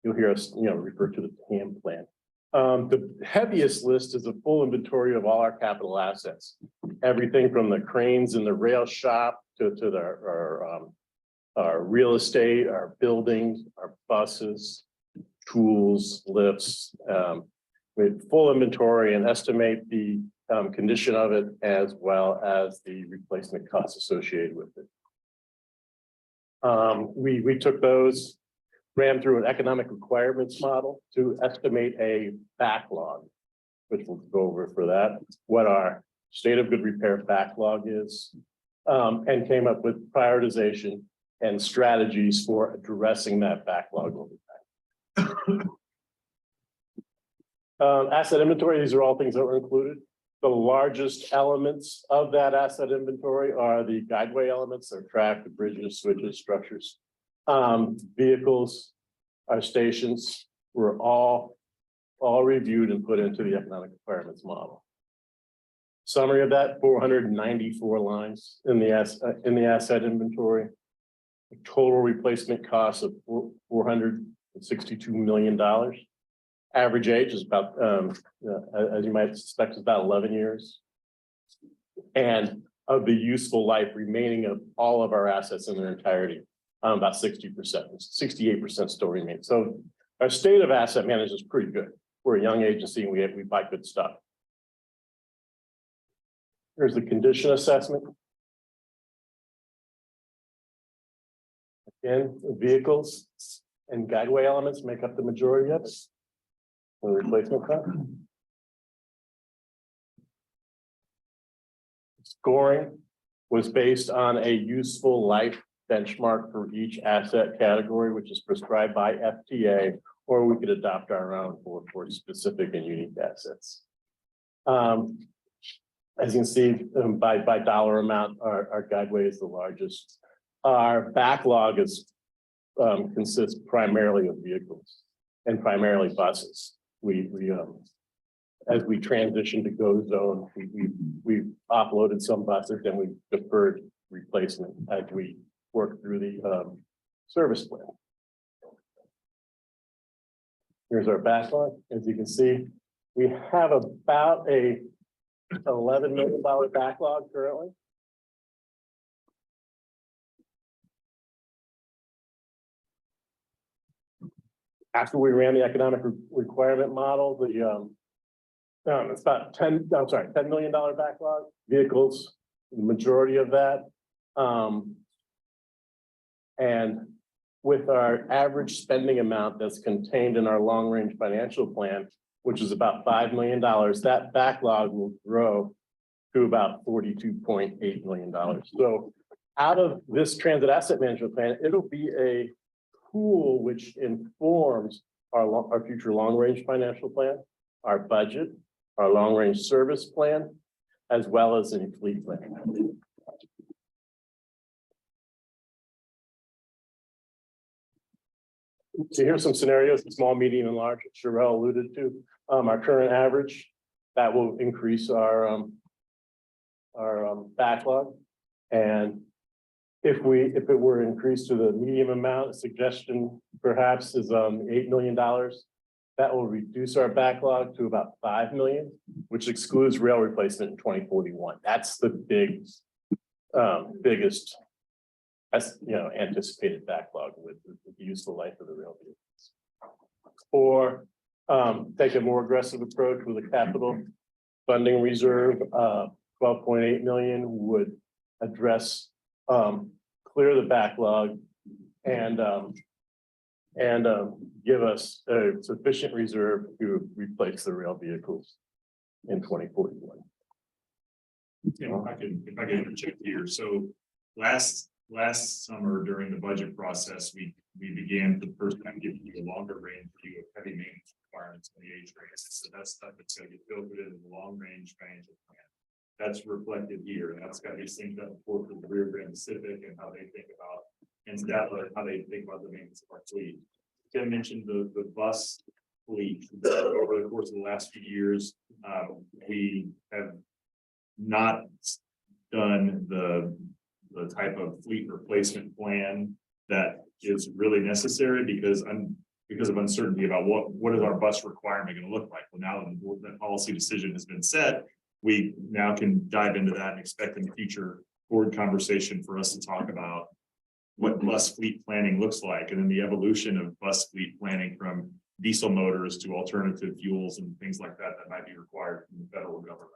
You'll hear us, refer to the TAM plan. The heaviest list is a full inventory of all our capital assets. Everything from the cranes in the rail shop to our real estate, our buildings, our buses, tools, lifts. We have full inventory and estimate the condition of it as well as the replacement costs associated with it. We took those, ran through an economic requirements model to estimate a backlog, which we'll go over for that, what our state of good repair backlog is, and came up with prioritization and strategies for addressing that backlog over time. Asset inventory, these are all things that were included. The largest elements of that asset inventory are the guideway elements, their track, the bridges, switches, structures. Vehicles, our stations were all reviewed and put into the economic requirements model. Summary of that, 494 lines in the asset inventory. A total replacement cost of $462 million. Average age is about, as you might suspect, is about 11 years. And of the useful life remaining of all of our assets in their entirety, about 60%, 68% still remain. So our state of asset management is pretty good. We're a young agency and we buy good stuff. Here's the condition assessment. Again, vehicles and guideway elements make up the majority of it. The replacement cost. scoring was based on a useful life benchmark for each asset category, which is prescribed by FTA, or we could adopt our own for specific and unique assets. As you can see, by dollar amount, our guideway is the largest. Our backlog consists primarily of vehicles and primarily buses. As we transition to Go Zone, we offloaded some buses and we deferred replacement as we work through the service plan. Here's our backlog. As you can see, we have about a $11 million backlog currently. After we ran the economic requirement model, it's about $10 million backlog, vehicles, the majority of that. And with our average spending amount that's contained in our long-range financial plan, which is about $5 million, that backlog will grow to about $42.8 million. So out of this transit asset management plan, it'll be a tool which informs our future long-range financial plan, our budget, our long-range service plan, as well as in fleet plan. So here's some scenarios, small, medium, and large, that Sherelle alluded to. Our current average, that will increase our backlog. And if it were increased to the medium amount, a suggestion perhaps is $8 million. That will reduce our backlog to about $5 million, which excludes rail replacement in 2041. That's the biggest anticipated backlog with the useful life of the rail vehicles. Or take a more aggressive approach with a capital funding reserve. 12.8 million would address, clear the backlog and give us a sufficient reserve to replace the rail vehicles in 2041. Tim, if I could interject here. So last summer during the budget process, we began for the first time giving you a longer range view of heavy maintenance requirements on the A trains. So that's stuff that's going to get filtered into the long range financial plan. That's reflected here, and that's got to be synced up for the Rio Grande Pacific and how they think about, and Statler, how they think about the maintenance of our fleet. Tim mentioned the bus fleet. Over the course of the last few years, we have not done the type of fleet replacement plan that is really necessary because of uncertainty about what is our bus requirement going to look like. Well, now that policy decision has been set, we now can dive into that and expect in the future board conversation for us to talk about what bus fleet planning looks like, and then the evolution of bus fleet planning from diesel motors to alternative fuels and things like that that might be required from the federal government.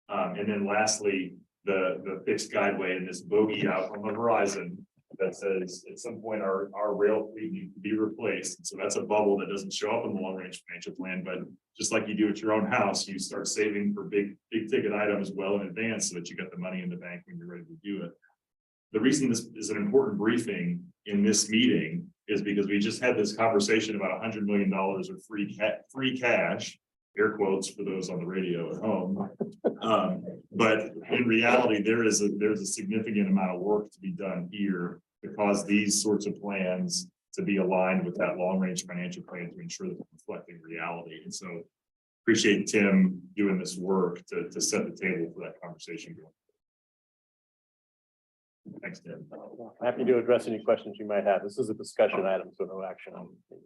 And then lastly, the fixed guideway and this bogey out on the horizon that says at some point our rail fleet needs to be replaced. And so that's a bubble that doesn't show up in the long range financial plan, but just like you do at your own house, you start saving for big ticket items well in advance so that you got the money in the bank when you're ready to do it. The reason this is an important briefing in this meeting is because we just had this conversation about $100 million of free cash, air quotes for those on the radio at home. But in reality, there's a significant amount of work to be done here to cause these sorts of plans to be aligned with that long-range financial plan to ensure that they're reflecting reality. And so appreciate Tim doing this work to set the table for that conversation going. Thanks, Tim. Happy to address any questions you might have. This is a discussion item, so no action on it.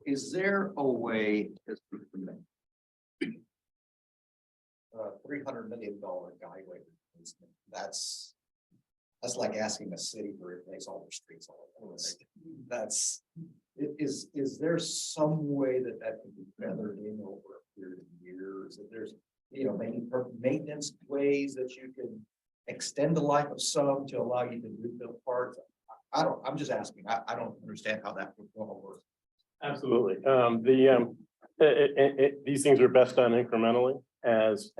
Is there a way $300 million guideway replacement? That's like asking a city to replace all their streets all over. Is there some way that can be feathered in over a period of years? If there's maybe maintenance ways that you can extend the life of some to allow you to rebuild parts. I'm just asking. I don't understand how that would all work. Absolutely. These things are best done incrementally. The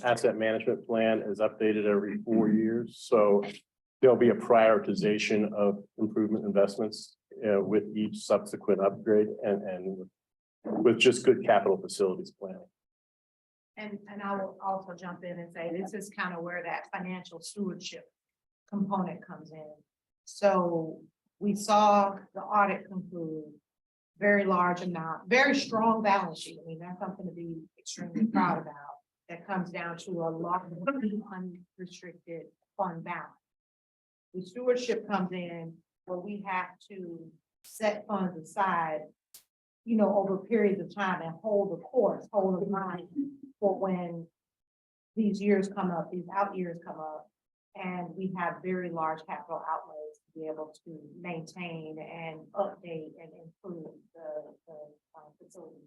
asset management plan is updated every 4 years, so there'll be a prioritization of improvement investments with each subsequent upgrade and with just good capital facilities planning. And I will also jump in and say, this is kind of where that financial stewardship component comes in. So we saw the audit conclude, very large amount, very strong balance sheet. I mean, that's something to be extremely proud about. That comes down to a lot of unrestricted fund balance. The stewardship comes in where we have to set funds aside, you know, over periods of time and hold the course, hold the line for when these years come up, these out years come up, and we have very large capital outlays to be able to maintain and update and improve the facility.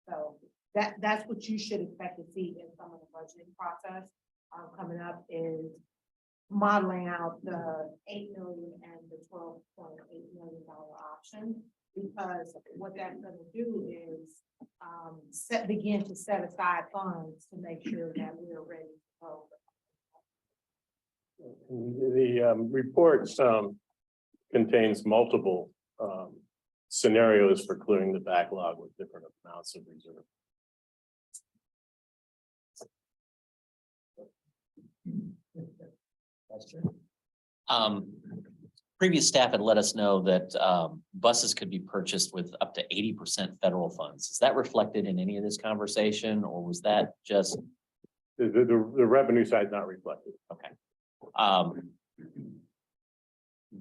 So that's what you should expect to see in some of the budgeting process coming up is modeling out the $8 million and the $12.8 million option, because what that's going to do is begin to set aside funds to make sure that we are ready to go. The report contains multiple scenarios for clearing the backlog with different amounts of reserve. Previous staff had let us know that buses could be purchased with up to 80% federal funds. Is that reflected in any of this conversation, or was that just? The revenue side is not reflected. Okay.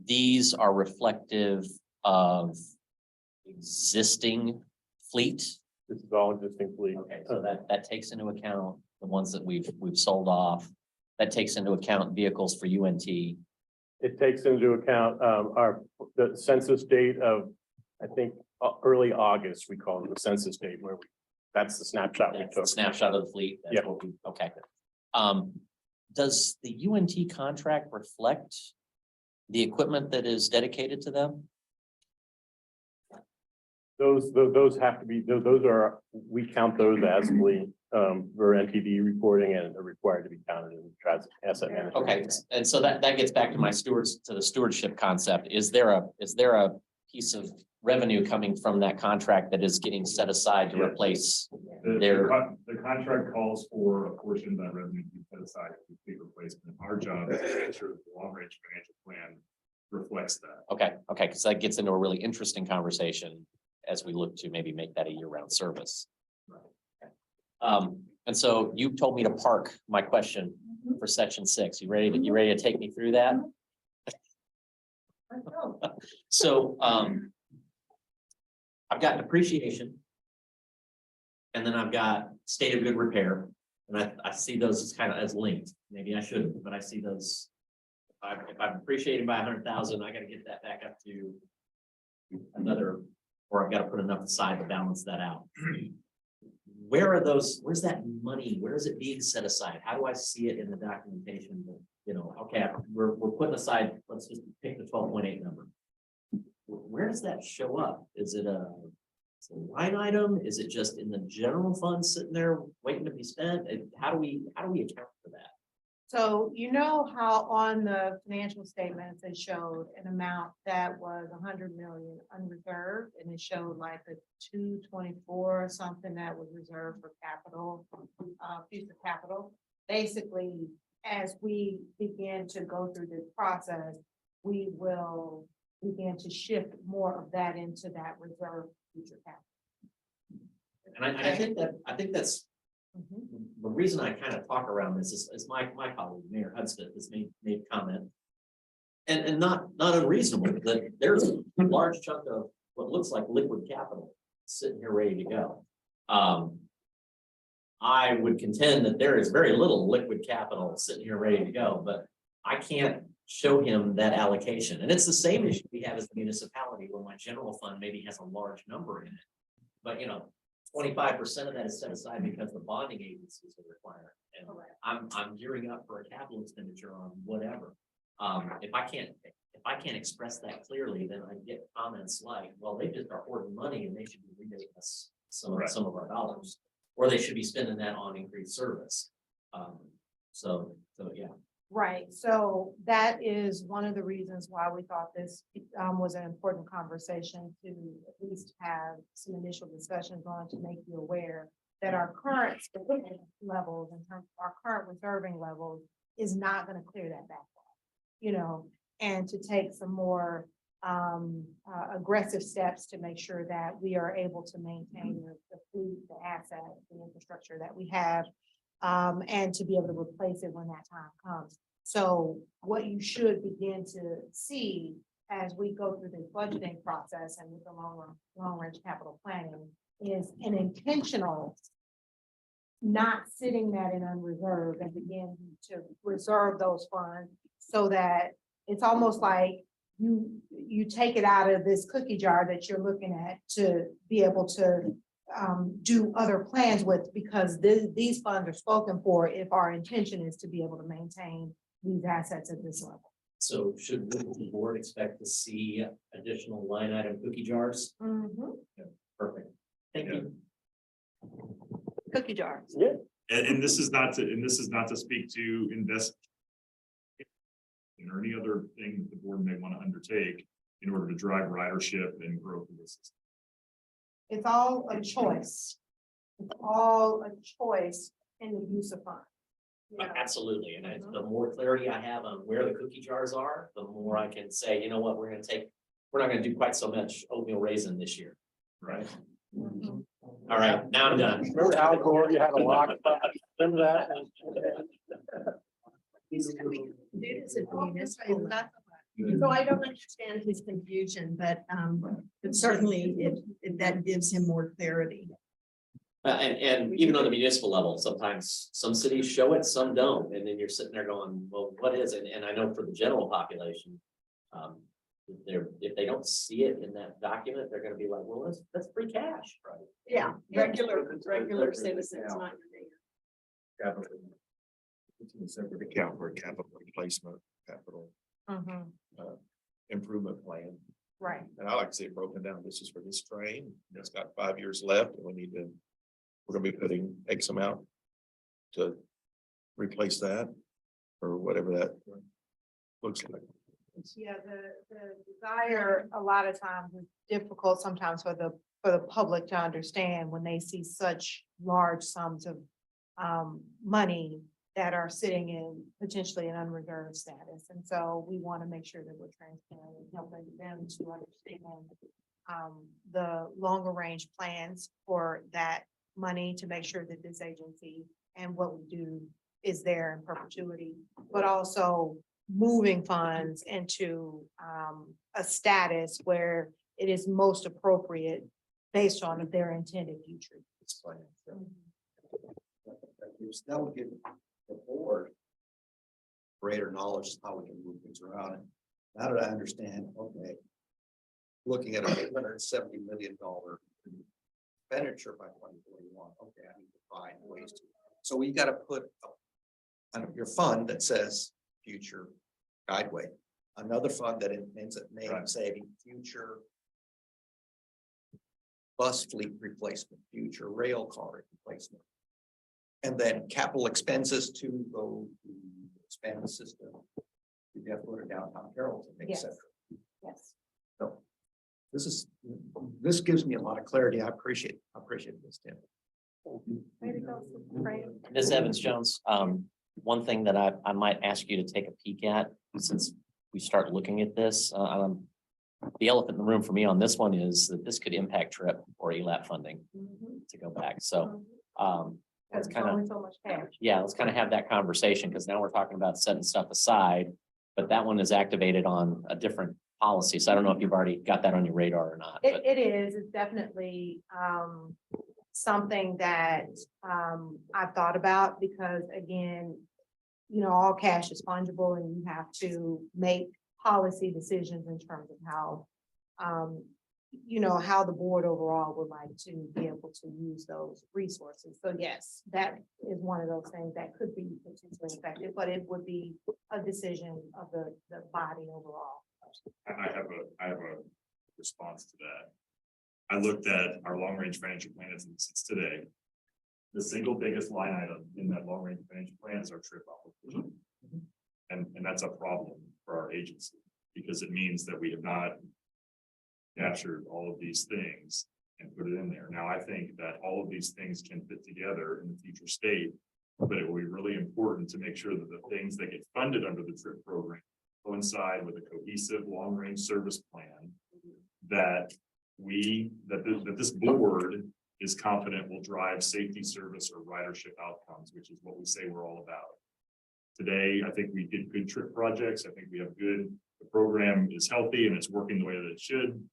These are reflective of existing fleet. This is all existing fleet. Okay, so that takes into account the ones that we've sold off. That takes into account vehicles for UNT. It takes into account the census date of, I think, early August, we call it the census date, where that's the snapshot we took. Snapshot of the fleet. That's Yeah. what we, okay. Does the UNT contract reflect the equipment that is dedicated to them? Those have to be, those are, we count those as fleet for NTD reporting and are required to be counted in asset management. Okay, and so that gets back to my the stewardship concept. Is there a piece of revenue coming from that contract that is getting set aside to replace The contract calls for a portion of that revenue to be set aside for complete replacement. Our job is to ensure that the long range financial plan reflects that. Okay, because that gets into a really interesting conversation as we look to maybe make that a year-round service. And so you told me to park my question for section 6. You ready to take me through that? So I've got depreciation. And then I've got state of good repair. And I see those as kind of as linked. Maybe I shouldn't, but I see those. If I'm depreciating by 100,000, I got to get that back up to another, or I've got to put enough aside to balance that out. Where are those? Where's that money? Where is it being set aside? How do I see it in the documentation? You know, okay, we're putting aside, let's just pick the 12.8 number. Where does that show up? Is it a line item? Is it just in the general fund sitting there waiting to be spent? How do we account for that? So you know how on the financial statements, they showed an amount that was 100 million unreserved, and it showed like a 224 or something that was reserved for capital, piece of capital. Basically, as we begin to go through this process, we will begin to shift more of that into that reserve future capital. And I think that's the reason I kind of talk around this is my colleague, Mayor Hudspeth, has made comment. And not unreasonable that there's a large chunk of what looks like liquid capital sitting here ready to go. I would contend that there is very little liquid capital sitting here ready to go, but I can't show him that allocation. And it's the same issue we have as a municipality where my general fund maybe has a large number in it. But 25% of that is set aside because the bonding agencies are required. And I'm gearing up for a capital expenditure on whatever. If I can't express that clearly, then I get comments like, well, they just are hoarding money and they should be rebating us some of our dollars. or they should be spending that on increased service. So yeah. Right, so that is one of the reasons why we thought this was an important conversation to at least have some initial discussions on, to make you aware that our current spending levels in terms of our current reserving levels is not going to clear that backlog, you know, and to take some more aggressive steps to make sure that we are able to maintain the fleet, the assets, the infrastructure that we have, and to be able to replace it when that time comes. So what you should begin to see as we go through this budgeting process and with the long range capital planning is an intentional not sitting that in unreserved and begin to reserve those funds so that it's almost like you take it out of this cookie jar that you're looking at to be able to do other plans with, because these funds are spoken for if our intention is to be able to maintain these assets at this level. So should the board expect to see additional line item cookie jars? Yeah, perfect. Thank you. Cookie jars. Yeah. And this is not to speak to invest or any other thing that the board may want to undertake in order to drive ridership and growth of the system. It's all a choice. It's all a choice in the use of funds. Yeah. Absolutely, and the more clarity I have on where the cookie jars are, the more I can say, you know what, we're not gonna do quite so much oatmeal raisin this year. Right. All right, now I'm done. Remember Al Gore, you had a lock, remember that? So I don't understand his confusion, but certainly that gives him more clarity. And even on the municipal level, sometimes some cities show it, some don't, and then you're sitting there going, well, what is it? And I know for the general population, if they don't see it in that document, they're gonna be like, well, that's free cash, right? Yeah, regular citizens, not. Capital. It's in a separate account for capital replacement, capital improvement plan. Right. And I like to see it broken down. This is for this train. It's got 5 years left and we're gonna be putting X amount to replace that or whatever that looks like. Yeah, the desire a lot of times is difficult sometimes for the public to understand when they see such large sums of money that are sitting in potentially an unreserved status. And so we want to make sure that we're transparent and helping them to understand the longer range plans for that money, to make sure that this agency and what we do is there in perpetuity, but also moving funds into a status where it is most appropriate based on their intended future. That would give the board greater knowledge of how we can move things around. And now that I understand, okay, looking at a $170 million expenditure by 2041, okay, I need to find ways to. So we got to put your fund that says future guideway, another fund that ends up saving future bus fleet replacement, future rail car replacement. And then capital expenses to go to expand the system. You have to go to downtown Carrollton, et cetera. Yes. So this gives me a lot of clarity. I appreciate this, Tim. Ms. Evans Jones, one thing that I might ask you to take a peek at since we start looking at this, the elephant in the room for me on this one is that this could impact TRIP or ELAP funding to go back. So let's kind of, so much cash. yeah, let's kind of have that conversation, because now we're talking about setting stuff aside, but that one is activated on a different policy. So I don't know if you've already got that on your radar or not. But It is, it's definitely something that I've thought about, because again, you know, all cash is fungible and you have to make policy decisions in terms of how, you know, how the board overall would like to be able to use those resources. So yes, that is one of those things that could be potentially effective, but it would be a decision of the body overall. I have a response to that. I looked at our long range financial plan as it sits today. the single biggest line item in that long range financial plan is our trip obligation. And that's a problem for our agency, because it means that we have not captured all of these things and put it in there. Now, I think that all of these things can fit together in the future state, but it will be really important to make sure that the things that get funded under the trip program coincide with a cohesive long-range service plan that this board is confident will drive safety, service, or ridership outcomes, which is what we say we're all about. Today, I think we did good trip projects. I think we have the program is healthy and it's working the way that it should.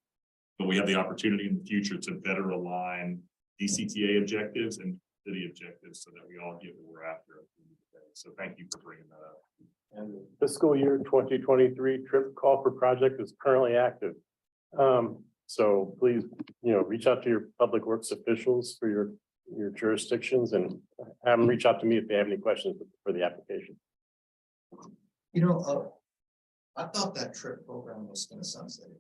But we have the opportunity in the future to better align DCTA objectives and city objectives so that we all get what we're after. So thank you for bringing that up. And the fiscal year 2023 trip call for project is currently active. So please, reach out to your public works officials for your jurisdictions and have them reach out to me if they have any questions for the application. I thought that trip program was gonna sunset.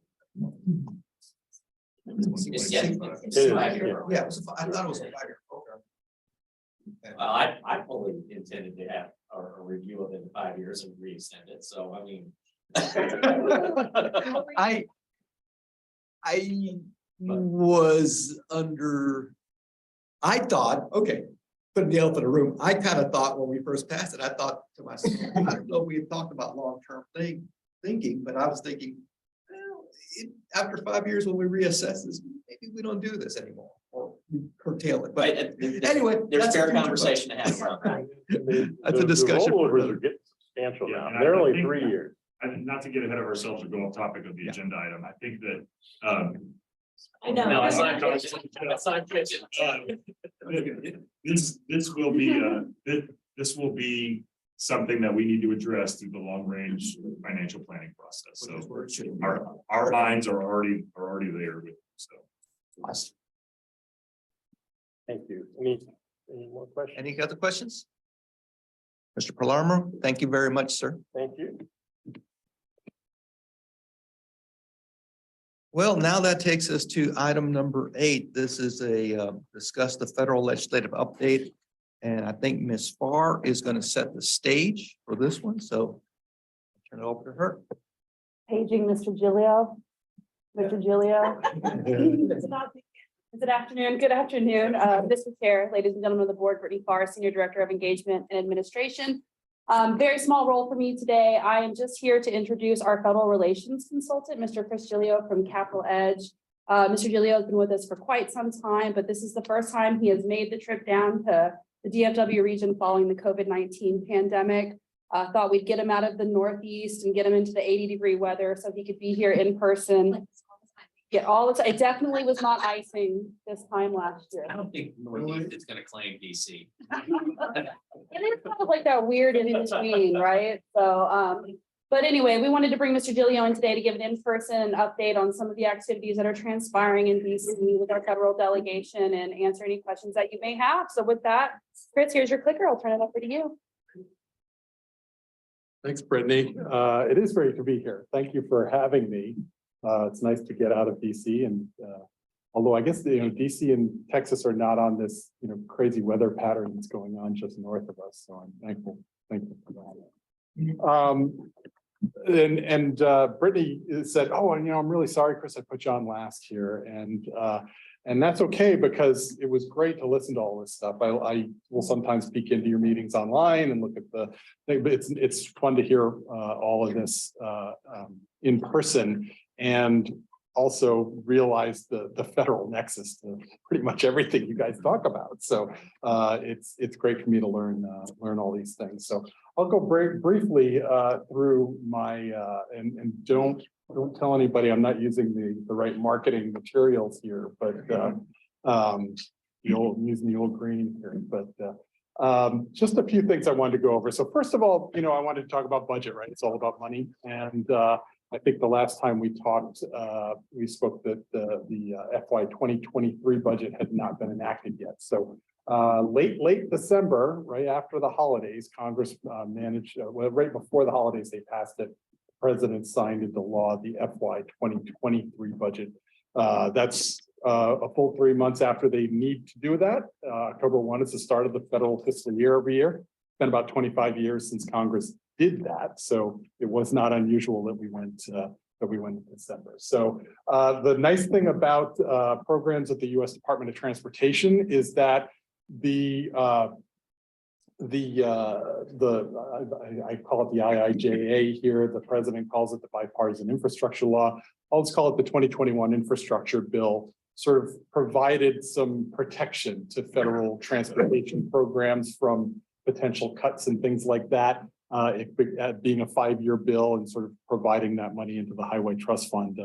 It's 5 year. Yeah, I thought it was a 5-year program. Well, I fully intended to have a review of it in 5 years and re-extend it, so I mean. I thought, okay, putting the elephant in the room, I kind of thought when we first passed it, I thought to myself, I don't know, we had talked about long-term thinking, but I was thinking, well, after 5 years, when we reassess this, maybe we don't do this anymore, or we curtail it, but anyway. There's fair conversation to have around that. That's a discussion. Rollovers are getting substantial Yeah, now. and They're I only think 3 that- years. And not to get ahead of ourselves or go off topic of the agenda item, I think that, I know. No, it's not kitchen. It's not kitchen. this will be something that we need to address through the long range financial planning process. So our minds are already there with, so. Thank you. Any more questions? Any other questions? Mr. Palermo, thank you very much, sir. Thank you. Well, now that takes us to item number 8. This is discuss the federal legislative update. And I think Ms. Farr is going to set the stage for this one. So I'll turn it over to her. Paging Mr. Gilio. Mr. Gilio. Good afternoon. Good afternoon, Mr. Chair, ladies and gentlemen of the board, Brittany Farr, Senior Director of Engagement and Administration. Very small role for me today. I am just here to introduce our federal relations consultant, Mr. Chris Gilio from Capital Edge. Mr. Gilio has been with us for quite some time, but this is the first time he has made the trip down to the DFW region following the COVID-19 pandemic. Thought we'd get him out of the Northeast and get him into the 80-degree weather so he could be here in person. Get all the time. It definitely was not icing this time last year. I don't think Northeast is gonna claim DC. And it's kind of like that weird in between, right? So, but anyway, we wanted to bring Mr. Gilio in today to give an in-person update on some of the activities that are transpiring in DC with our federal delegation and answer any questions that you may have. So with that, Chris, here's your clicker. I'll turn it over to you. Thanks, Brittany. It is great to be here. Thank you for having me. It's nice to get out of DC and although I guess DC and Texas are not on this crazy weather pattern that's going on just north of us. So I'm thankful for that. Brittany said, "Oh, and I'm really sorry, Chris, I put you on last year," and that's okay because it was great to listen to all this stuff. I will sometimes peek into your meetings online and look at the thing, but it's fun to hear all of this in person. And also realize the federal nexus to pretty much everything you guys talk about. So it's great for me to learn all these things. So I'll go briefly through my and don't tell anybody I'm not using the right marketing materials here, but I'm using the old green here, but just a few things I wanted to go over. So first of all, I wanted to talk about budget, right? It's all about money. And I think the last time we talked, we spoke that the FY 2023 budget had not been enacted yet. So late December, right after the holidays, Congress managed, right before the holidays, they passed it. The President signed into law the FY 2023 budget. That's a full 3 months after they need to do that. October 1 is the start of the federal fiscal year every year. It's been about 25 years since Congress did that, so it was not unusual that we went in December. So the nice thing about programs at the U.S. Department of Transportation is that I call it the IIJA here. The president calls it the bipartisan infrastructure law. I'll just call it the 2021 infrastructure bill. Sort of provided some protection to federal transportation programs from potential cuts and things like that. It being a 5-year bill and sort of providing that money into the Highway Trust Fund.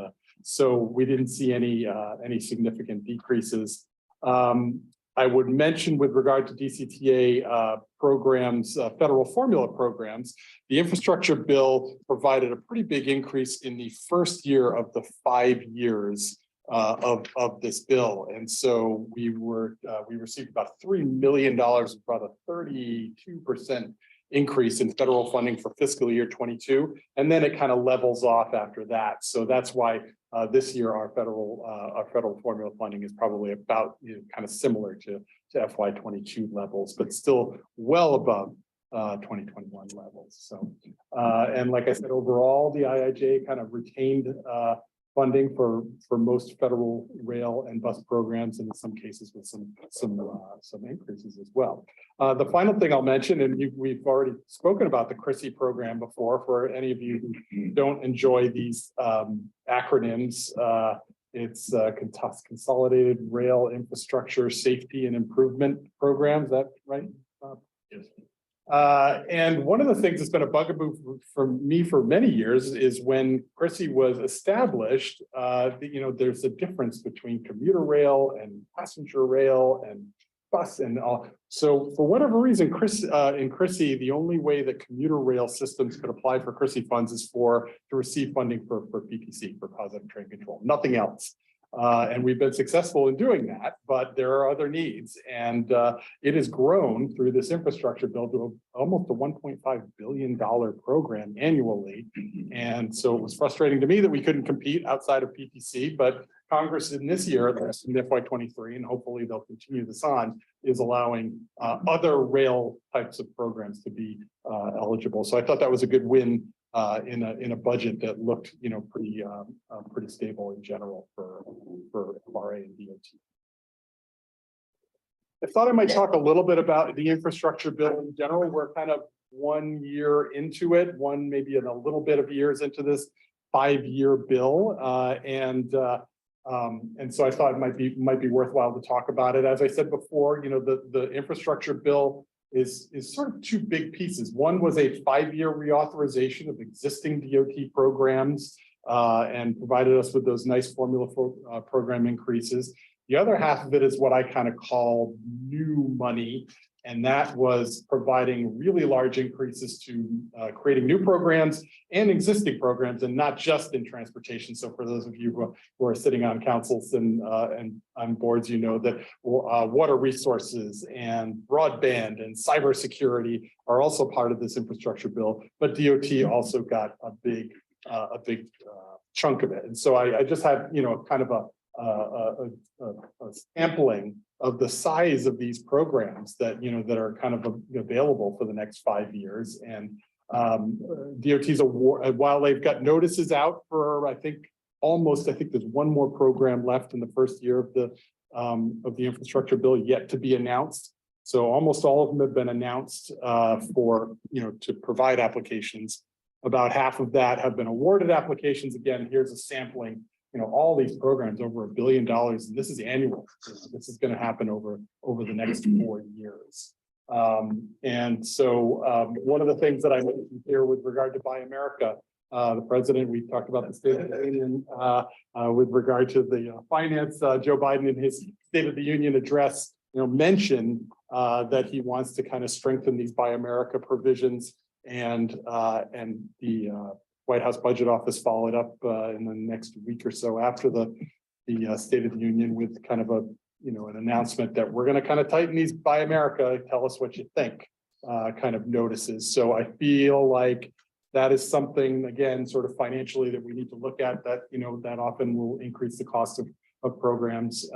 So we didn't see any significant decreases. I would mention with regard to DCTA programs, federal formula programs, the infrastructure bill provided a pretty big increase in the first year of the 5 years of this bill. And so we received about $3 million, about a 32% increase in federal funding for fiscal year 22. And then it kind of levels off after that. So that's why this year our federal formula funding is probably about kind of similar to FY22 levels, but still well above 2021 levels. So and like I said, overall, the IIJ kind of retained funding for most federal rail and bus programs, and in some cases with some increases as well. The final thing I'll mention, and we've already spoken about the CRISI program before, for any of you who don't enjoy these acronyms, it's Consolidated Rail Infrastructure Safety and Improvement Program. Is that right? Yes. And one of the things that's been a bugaboo for me for many years is when CRISI was established, there's a difference between commuter rail and passenger rail and bus and all. So for whatever reason, in CRISI, the only way that commuter rail systems could apply for CRISI funds is to receive funding for PTC, for positive train control, nothing else. And we've been successful in doing that, but there are other needs. And it has grown through this infrastructure bill to almost a $1.5 billion program annually. And so it was frustrating to me that we couldn't compete outside of PTC, but Congress in this year, in FY23, and hopefully they'll continue this on, is allowing other rail types of programs to be eligible. So I thought that was a good win in a budget that looked, pretty stable in general for FRA and DOT. I thought I might talk a little bit about the infrastructure bill in general. We're kind of 1 year into it, maybe in a little bit of years into this 5-year bill, and so I thought it might be worthwhile to talk about it. As I said before, the infrastructure bill is sort of two big pieces. One was a 5-year reauthorization of existing DOT programs and provided us with those nice formula program increases. The other half of it is what I kind of call new money, and that was providing really large increases to creating new programs and existing programs, and not just in transportation. So for those of you who are sitting on councils and on boards, that water resources and broadband and cybersecurity are also part of this infrastructure bill, but DOT also got a big chunk of it. And so I just had, kind of a sampling of the size of these programs that are kind of available for the next 5 years. And DOT's award, while they've got notices out for I think there's one more program left in the first year of the infrastructure bill yet to be announced. So almost all of them have been announced to provide applications. About half of that have been awarded applications. Again, here's a sampling. All these programs over $1 billion, and this is annual. This is going to happen over the next 4 years. And so one of the things that I mentioned here with regard to Buy America, the president, we talked about the State of the Union with regard to the finance. Joe Biden in his State of the Union address, mentioned that he wants to kind of strengthen these Buy America provisions, and the White House Budget Office followed up in the next week or so after the State of the Union with kind of an announcement that we're going to kind of tighten these Buy America, tell us what you think, kind of notices. So I feel like that is something, again, sort of financially that we need to look at, that, that often will increase the cost of programs.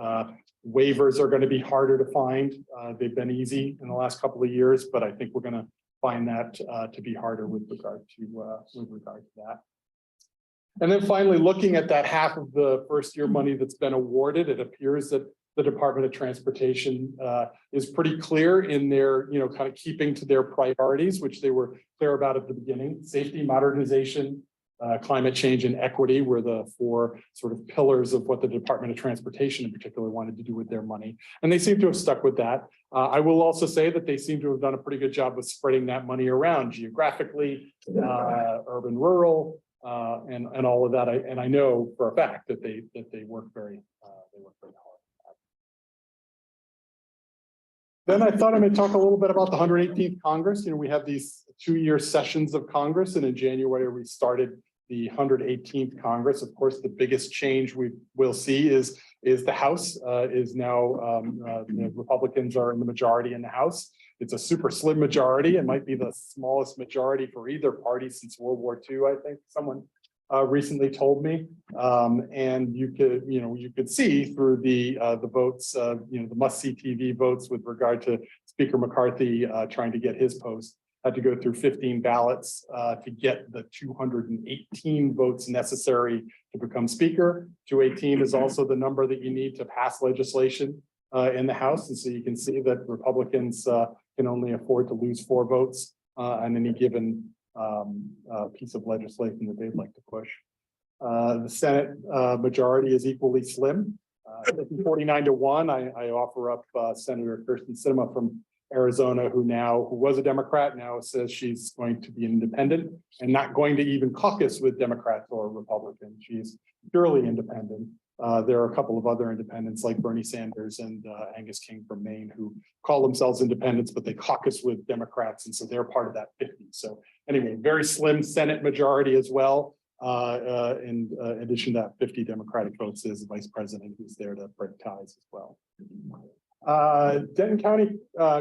Waivers are going to be harder to find. They've been easy in the last couple of years, but I think we're going to find that to be harder with regard to that. And then finally, looking at that half of the first year money that's been awarded, it appears that the Department of Transportation is pretty clear in their, kind of keeping to their priorities, which they were clear about at the beginning. Safety, modernization, climate change, and equity were the four sort of pillars of what the Department of Transportation in particular wanted to do with their money. And they seem to have stuck with that. I will also say that they seem to have done a pretty good job of spreading that money around geographically, urban, rural, and all of that. And I know for a fact that they work very hard. Then I thought I might talk a little bit about the 118th Congress. We have these 2-year sessions of Congress, and in January we started the 118th Congress. Of course, the biggest change we will see is the House is now the Republicans are in the majority in the House. It's a super slim majority. It might be the smallest majority for either party since World War II. I think someone recently told me, and you could see through the votes, the must-see TV votes with regard to Speaker McCarthy trying to get his post, had to go through 15 ballots to get the 218 votes necessary to become Speaker. 218 is also the number that you need to pass legislation in the House, and so you can see that Republicans can only afford to lose 4 votes on any given piece of legislation that they'd like to push. The Senate majority is equally slim. 49-1. I offer up Senator Kirsten Sinema from Arizona, who was a Democrat, now says she's going to be an independent and not going to even caucus with Democrats or Republicans. She's purely independent. There are a couple of other independents like Bernie Sanders and Angus King from Maine who call themselves independents, but they caucus with Democrats, and so they're part of that 50. So anyway, very slim Senate majority as well. In addition to that, 50 Democratic votes is the vice president who's there to break ties as well. Denton County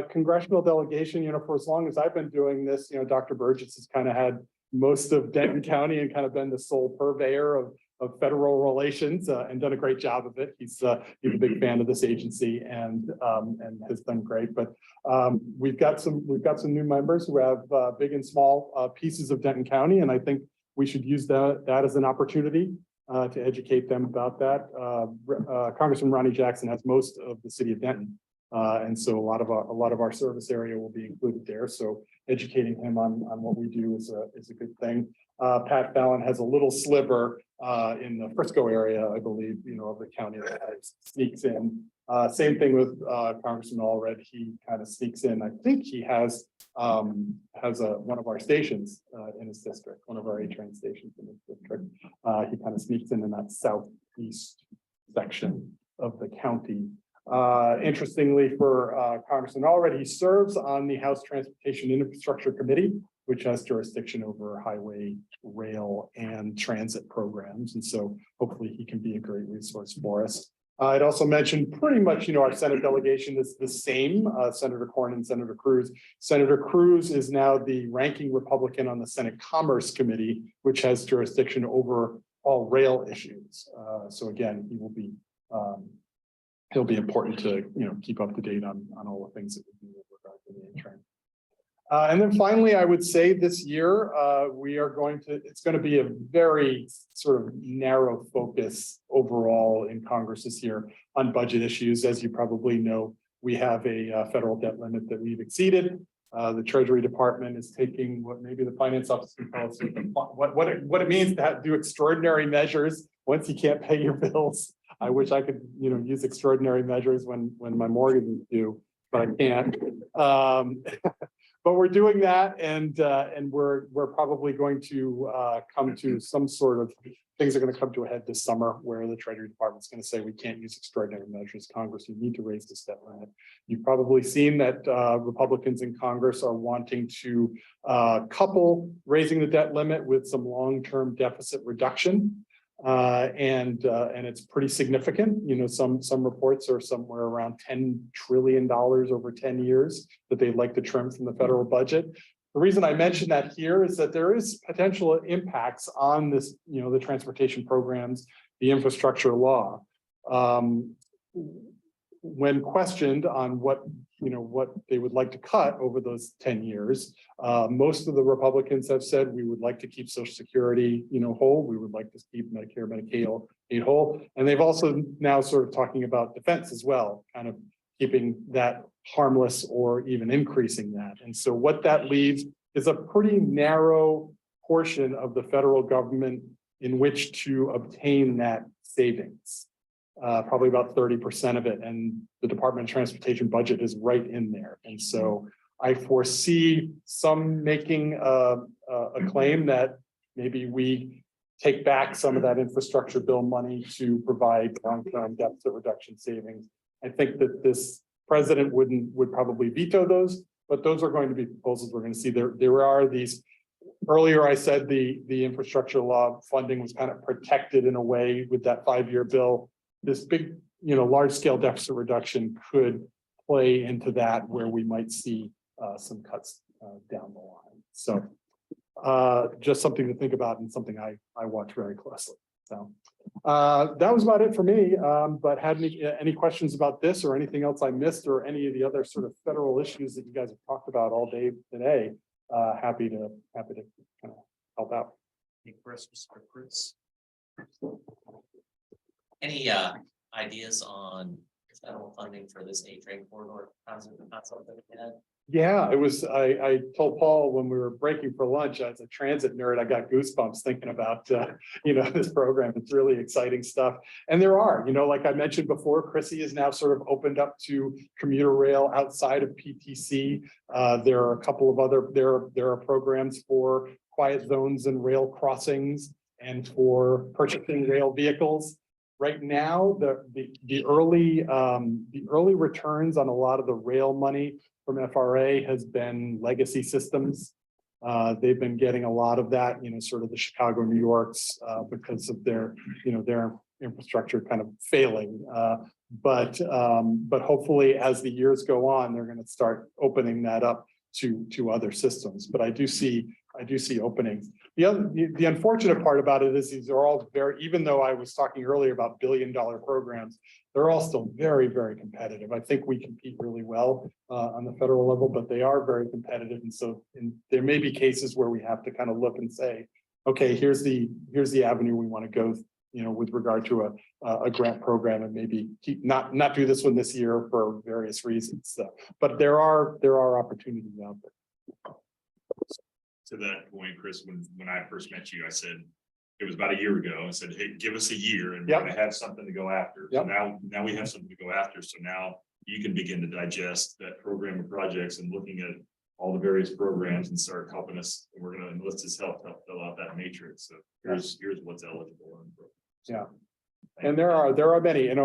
congressional delegation, for as long as I've been doing this, Dr. Burgess has kind of had most of Denton County and kind of been the sole purveyor of federal relations and done a great job of it. He's a big fan of this agency and has done great. But we've got some new members who have big and small pieces of Denton County, and I think we should use that as an opportunity to educate them about that. Congressman Ronnie Jackson has most of the city of Denton, and so a lot of our service area will be included there. So educating him on what we do is a good thing. Pat Fallon has a little sliver in the Frisco area, I believe, of the county that sneaks in. Same thing with Congressman Allred. He kind of sneaks in. I think he has one of our stations in his district, one of our A-train stations in his district. He kind of sneaks in that southeast section of the county. Interestingly, for Congressman Allred, he serves on the House Transportation and Infrastructure Committee, which has jurisdiction over highway, rail, and transit programs. And so hopefully he can be a great resource for us. I'd also mention pretty much, our Senate delegation is the same, Senator Cornyn and Senator Cruz. Senator Cruz is now the ranking Republican on the Senate Commerce Committee, which has jurisdiction over all rail issues. So again, he'll be important to, keep up to date on all the things that we do with regard to the A-train. And then finally, I would say this year, it's going to be a very sort of narrow focus overall in Congress this year on budget issues. As you probably know, we have a federal debt limit that we've exceeded. The Treasury Department is taking what maybe the finance office can tell us what it means to do extraordinary measures once you can't pay your bills. I wish I could, use extraordinary measures when my mortgage is due, but I can't. But we're doing that, and we're probably going to come to some sort of things are going to come to a head this summer, where the Treasury Department is going to say we can't use extraordinary measures. Congress, you need to raise this debt limit. You've probably seen that Republicans in Congress are wanting to couple raising the debt limit with some long-term deficit reduction. And it's pretty significant. Some reports are somewhere around $10 trillion over 10 years that they'd like to trim from the federal budget. The reason I mention that here is that there is potential impacts on this, the transportation programs, the infrastructure law. When questioned on what, what they would like to cut over those 10 years, most of the Republicans have said, we would like to keep Social Security, whole. We would like to keep Medicare, Medicaid whole. And they've also now sort of talking about defense as well, kind of keeping that harmless or even increasing that. And so what that leaves is a pretty narrow portion of the federal government in which to obtain that savings. Probably about 30% of it, and the Department of Transportation budget is right in there. And so I foresee some making a claim that maybe we take back some of that infrastructure bill money to provide long-term deficit reduction savings. I think that this president would probably veto those, but those are going to be proposals we're going to see. There are these. Earlier, I said the infrastructure law funding was kind of protected in a way with that 5-year bill. This big, large scale deficit reduction could play into that where we might see some cuts down the line. So just something to think about and something I watch very closely. So that was about it for me. But had any questions about this or anything else I missed or any of the other sort of federal issues that you guys have talked about all day today, happy to kind of help out. Chris. Any ideas on federal funding for this A-train corridor concept that we had? Yeah, it was, I told Paul when we were breaking for lunch, as a transit nerd, I got goosebumps thinking about, this program. It's really exciting stuff. And there are, like I mentioned before, Chrissy is now sort of opened up to commuter rail outside of PTC. There are a couple of other, there are programs for quiet zones and rail crossings and for purchasing rail vehicles. Right now, the early returns on a lot of the rail money from FRA has been legacy systems. They've been getting a lot of that, sort of the Chicago, New Yorks, because of their infrastructure kind of failing. But hopefully, as the years go on, they're going to start opening that up to other systems. But I do see openings. The unfortunate part about it is these are all very, even though I was talking earlier about billion-dollar programs, they're all still very, very competitive. I think we compete really well on the federal level, but they are very competitive. And so there may be cases where we have to kind of look and say, okay, here's the avenue we want to go, with regard to a grant program, and maybe not do this one this year for various reasons. So, but there are opportunities out there. To that point, Chris, when I first met you, I said, it was about a year ago, I said, hey, give us a year and we're gonna have something to go after. So now we have something to go after. So now you can begin to digest that program of projects and looking at all the various programs and start helping us. And we're gonna enlist his help to fill out that matrix. So here's what's eligible. Yeah. And there are many, at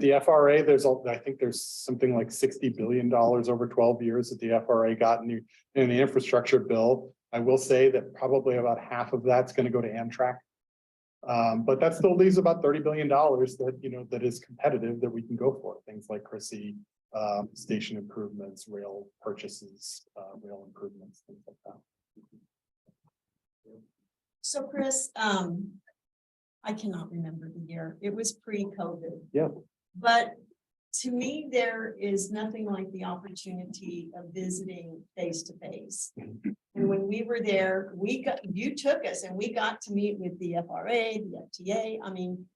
the FRA, I think there's something like $60 billion over 12 years that the FRA got in the infrastructure bill. I will say that probably about half of that's going to go to Amtrak. But that still leaves about $30 billion that, that is competitive that we can go for. Things like Chrissy, station improvements, rail purchases, rail improvements, things like that. So Chris, I cannot remember the year. It was pre-COVID. Yeah. But to me, there is nothing like the opportunity of visiting face to face. And when we were there, you took us and we got to meet with the FRA, the FTA. I mean,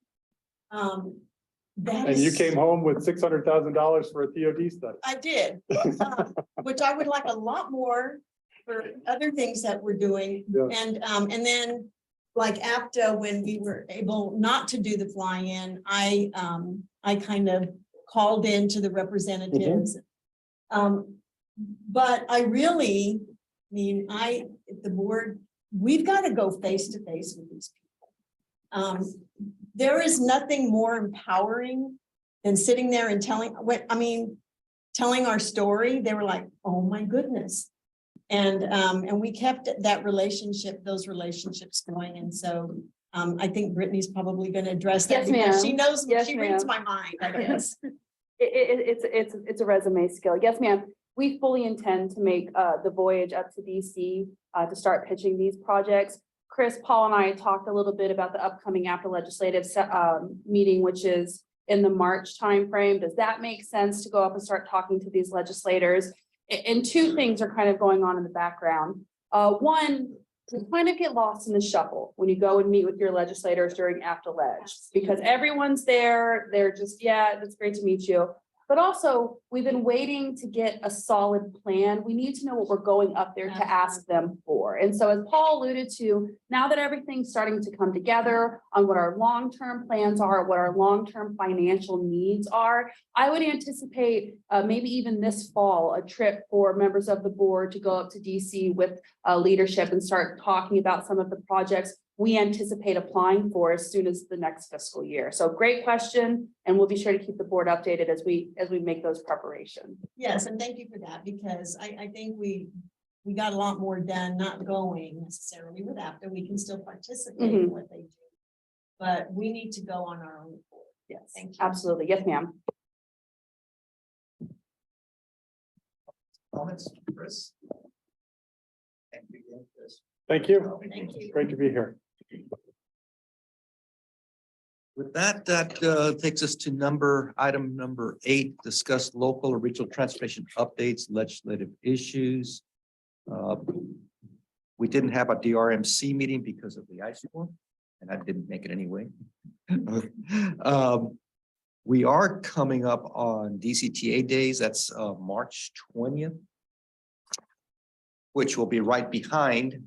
you came home with $600,000 for a TOD study. I did, which I would like a lot more for other things that we're doing. Yeah. And then like APTA, when we were able not to do the fly-in, I kind of called in to the representatives. But I really, the board, we've got to go face to face with these people. There is nothing more empowering than sitting there and telling our story. They were like, oh my goodness. And we kept those relationships going. And so I think Brittany's probably going to address that. Yes, she knows, yes, she reads my mind, I guess. It's a resume skill. Yes, ma'am. We fully intend to make the voyage up to DC to start pitching these projects. Chris, Paul and I talked a little bit about the upcoming after legislative meeting, which is in the March timeframe. Does that make sense to go up and start talking to these legislators? And two things are kind of going on in the background. One, you kind of get lost in the shuffle when you go and meet with your legislators during after leg, because everyone's there. They're just, yeah, it's great to meet you. But also, we've been waiting to get a solid plan. We need to know what we're going up there to ask them for. And so as Paul alluded to, now that everything's starting to come together on what our long-term plans are, what our long-term financial needs are, I would anticipate maybe even this fall, a trip for members of the board to go up to DC with leadership and start talking about some of the projects we anticipate applying for as soon as the next fiscal year. So great question, and we'll be sure to keep the board updated as we make those preparations. Yes, and thank you for that, because I think we got a lot more done, not going necessarily with after. We can still participate in what they do, but we need to go on our own. Yes, thank you. absolutely. Yes, ma'am. Comments, Chris? Thank you again, Chris. Thank you. Thank you. Great to be here. With that, takes us to item number 8, discuss local or regional transportation updates, legislative issues. We didn't have a DRMC meeting because of the ice storm, and I didn't make it anyway. We are coming up on DCTA days. That's March 20th, which will be right behind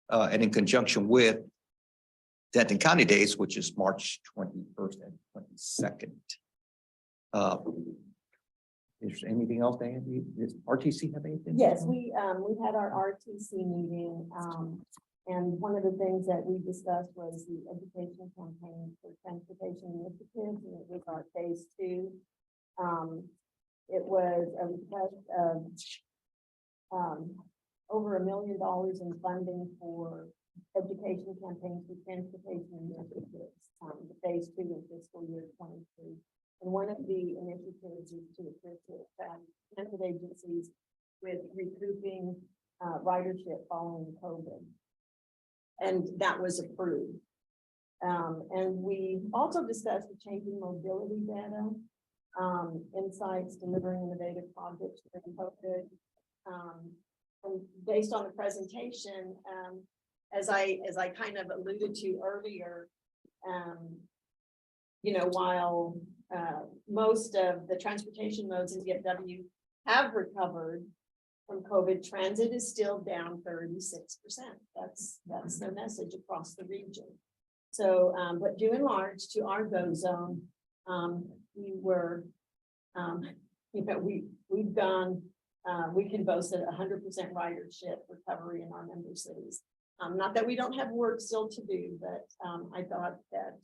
and in conjunction with Denton County Days, which is March 21st and 22nd. Is there anything else, Dan? Does RTC have anything? Yes, we had our RTC meeting, and one of the things that we discussed was the education campaign for transportation initiatives, and it was our phase 2. It was a request of over $1 million in funding for education campaigns for transportation initiatives, the phase 2 in fiscal year 23. And one of the initiatives is to assist transit agencies with recouping ridership following COVID. And that was approved. And we also discussed the changing mobility data, insights, delivering innovative projects during COVID. And based on the presentation, as I kind of alluded to earlier, you know, while most of the transportation modes in DFW have recovered from COVID, transit is still down 36%. That's their message across the region. So, but due in large to our GO zone, we were, you know, we've gone, we can boast at 100% ridership recovery in our member cities. Not that we don't have work still to do, but I thought that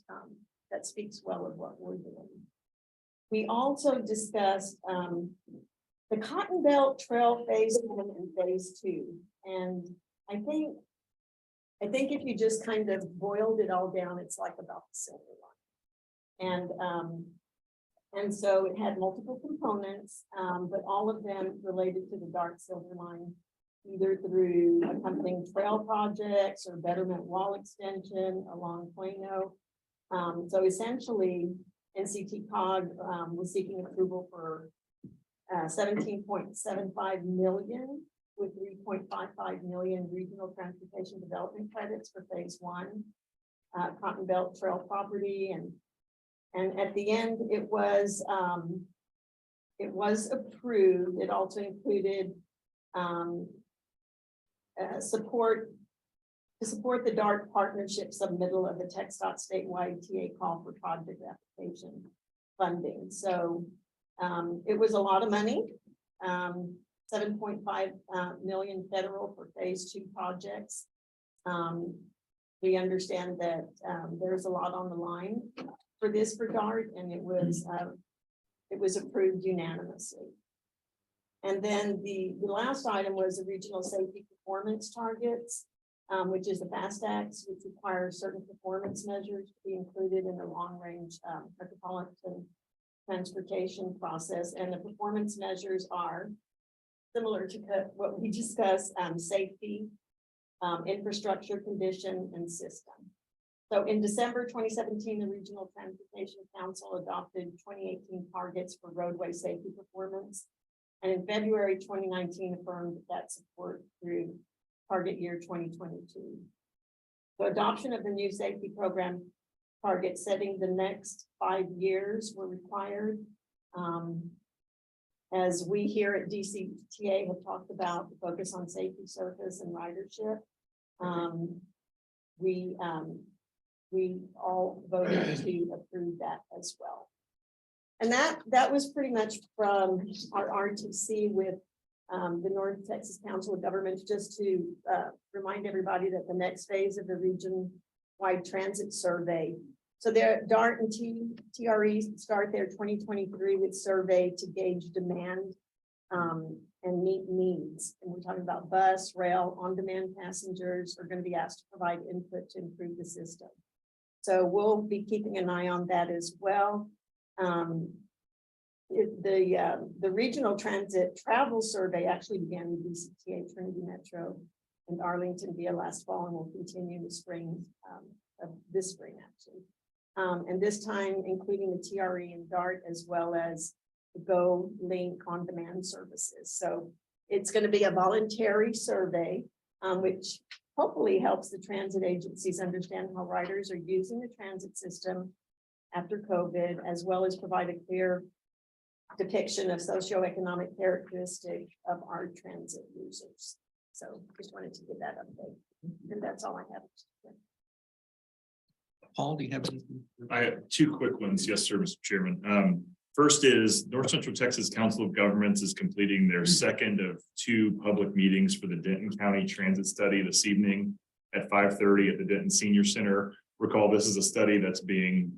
that speaks well of what we're doing. We also discussed the Cotton Belt Trail phase 1 and phase 2. And I think if you just kind of boiled it all down, it's like about the silver line. And so it had multiple components, but all of them related to the dark silver line, either through accompanying trail projects or betterment wall extension along Plano. So essentially, NCT COG was seeking approval for 17.75 million with 3.55 million regional transportation development credits for phase 1, Cotton Belt Trail property, and at the end it was approved. It also included support the DART partnership submittal of the TxDOT statewide TA call for project application funding. So it was a lot of money, 7.5 million federal for phase 2 projects. We understand that there's a lot on the line for this for DART, and it was approved unanimously. And then the last item was the regional safety performance targets, which is the FAST Acts, which requires certain performance measures to be included in the long-range metropolitan transportation process. And the performance measures are similar to what we discussed: safety, infrastructure condition and system. So in December 2017, the Regional Transportation Council adopted 2018 targets for roadway safety performance. And in February 2019 affirmed that support through target year 2022. The adoption of the new safety program target setting the next 5 years were required. As we here at DCTA have talked about the focus on safety, service, and ridership, we all voted to approve that as well. And that was pretty much from our RTC with the North Texas Council of Governments, just to remind everybody that the next phase of the region-wide transit survey. So DART and TRE start their 2023 with survey to gauge demand and meet needs. And we're talking about bus, rail, on-demand passengers are going to be asked to provide input to improve the system. So we'll be keeping an eye on that as well. The regional transit travel survey actually began with DCTA Trinity Metro and Arlington via last fall and will continue the spring of this spring actually. And this time including the TRE and DART as well as the Go Link on-demand services. So it's going to be a voluntary survey, which hopefully helps the transit agencies understand how riders are using the transit system after COVID, as well as provide a clear depiction of socioeconomic characteristic of our transit users. So just wanted to give that update. And that's all I have. Paul, do you have anything? I have two quick ones. Yes, sir, Mr. Chairman. First is North Central Texas Council of Governments is completing their second of 2 public meetings for the Denton County Transit Study this evening at 5:30 at the Denton Senior Center. Recall, this is a study that's being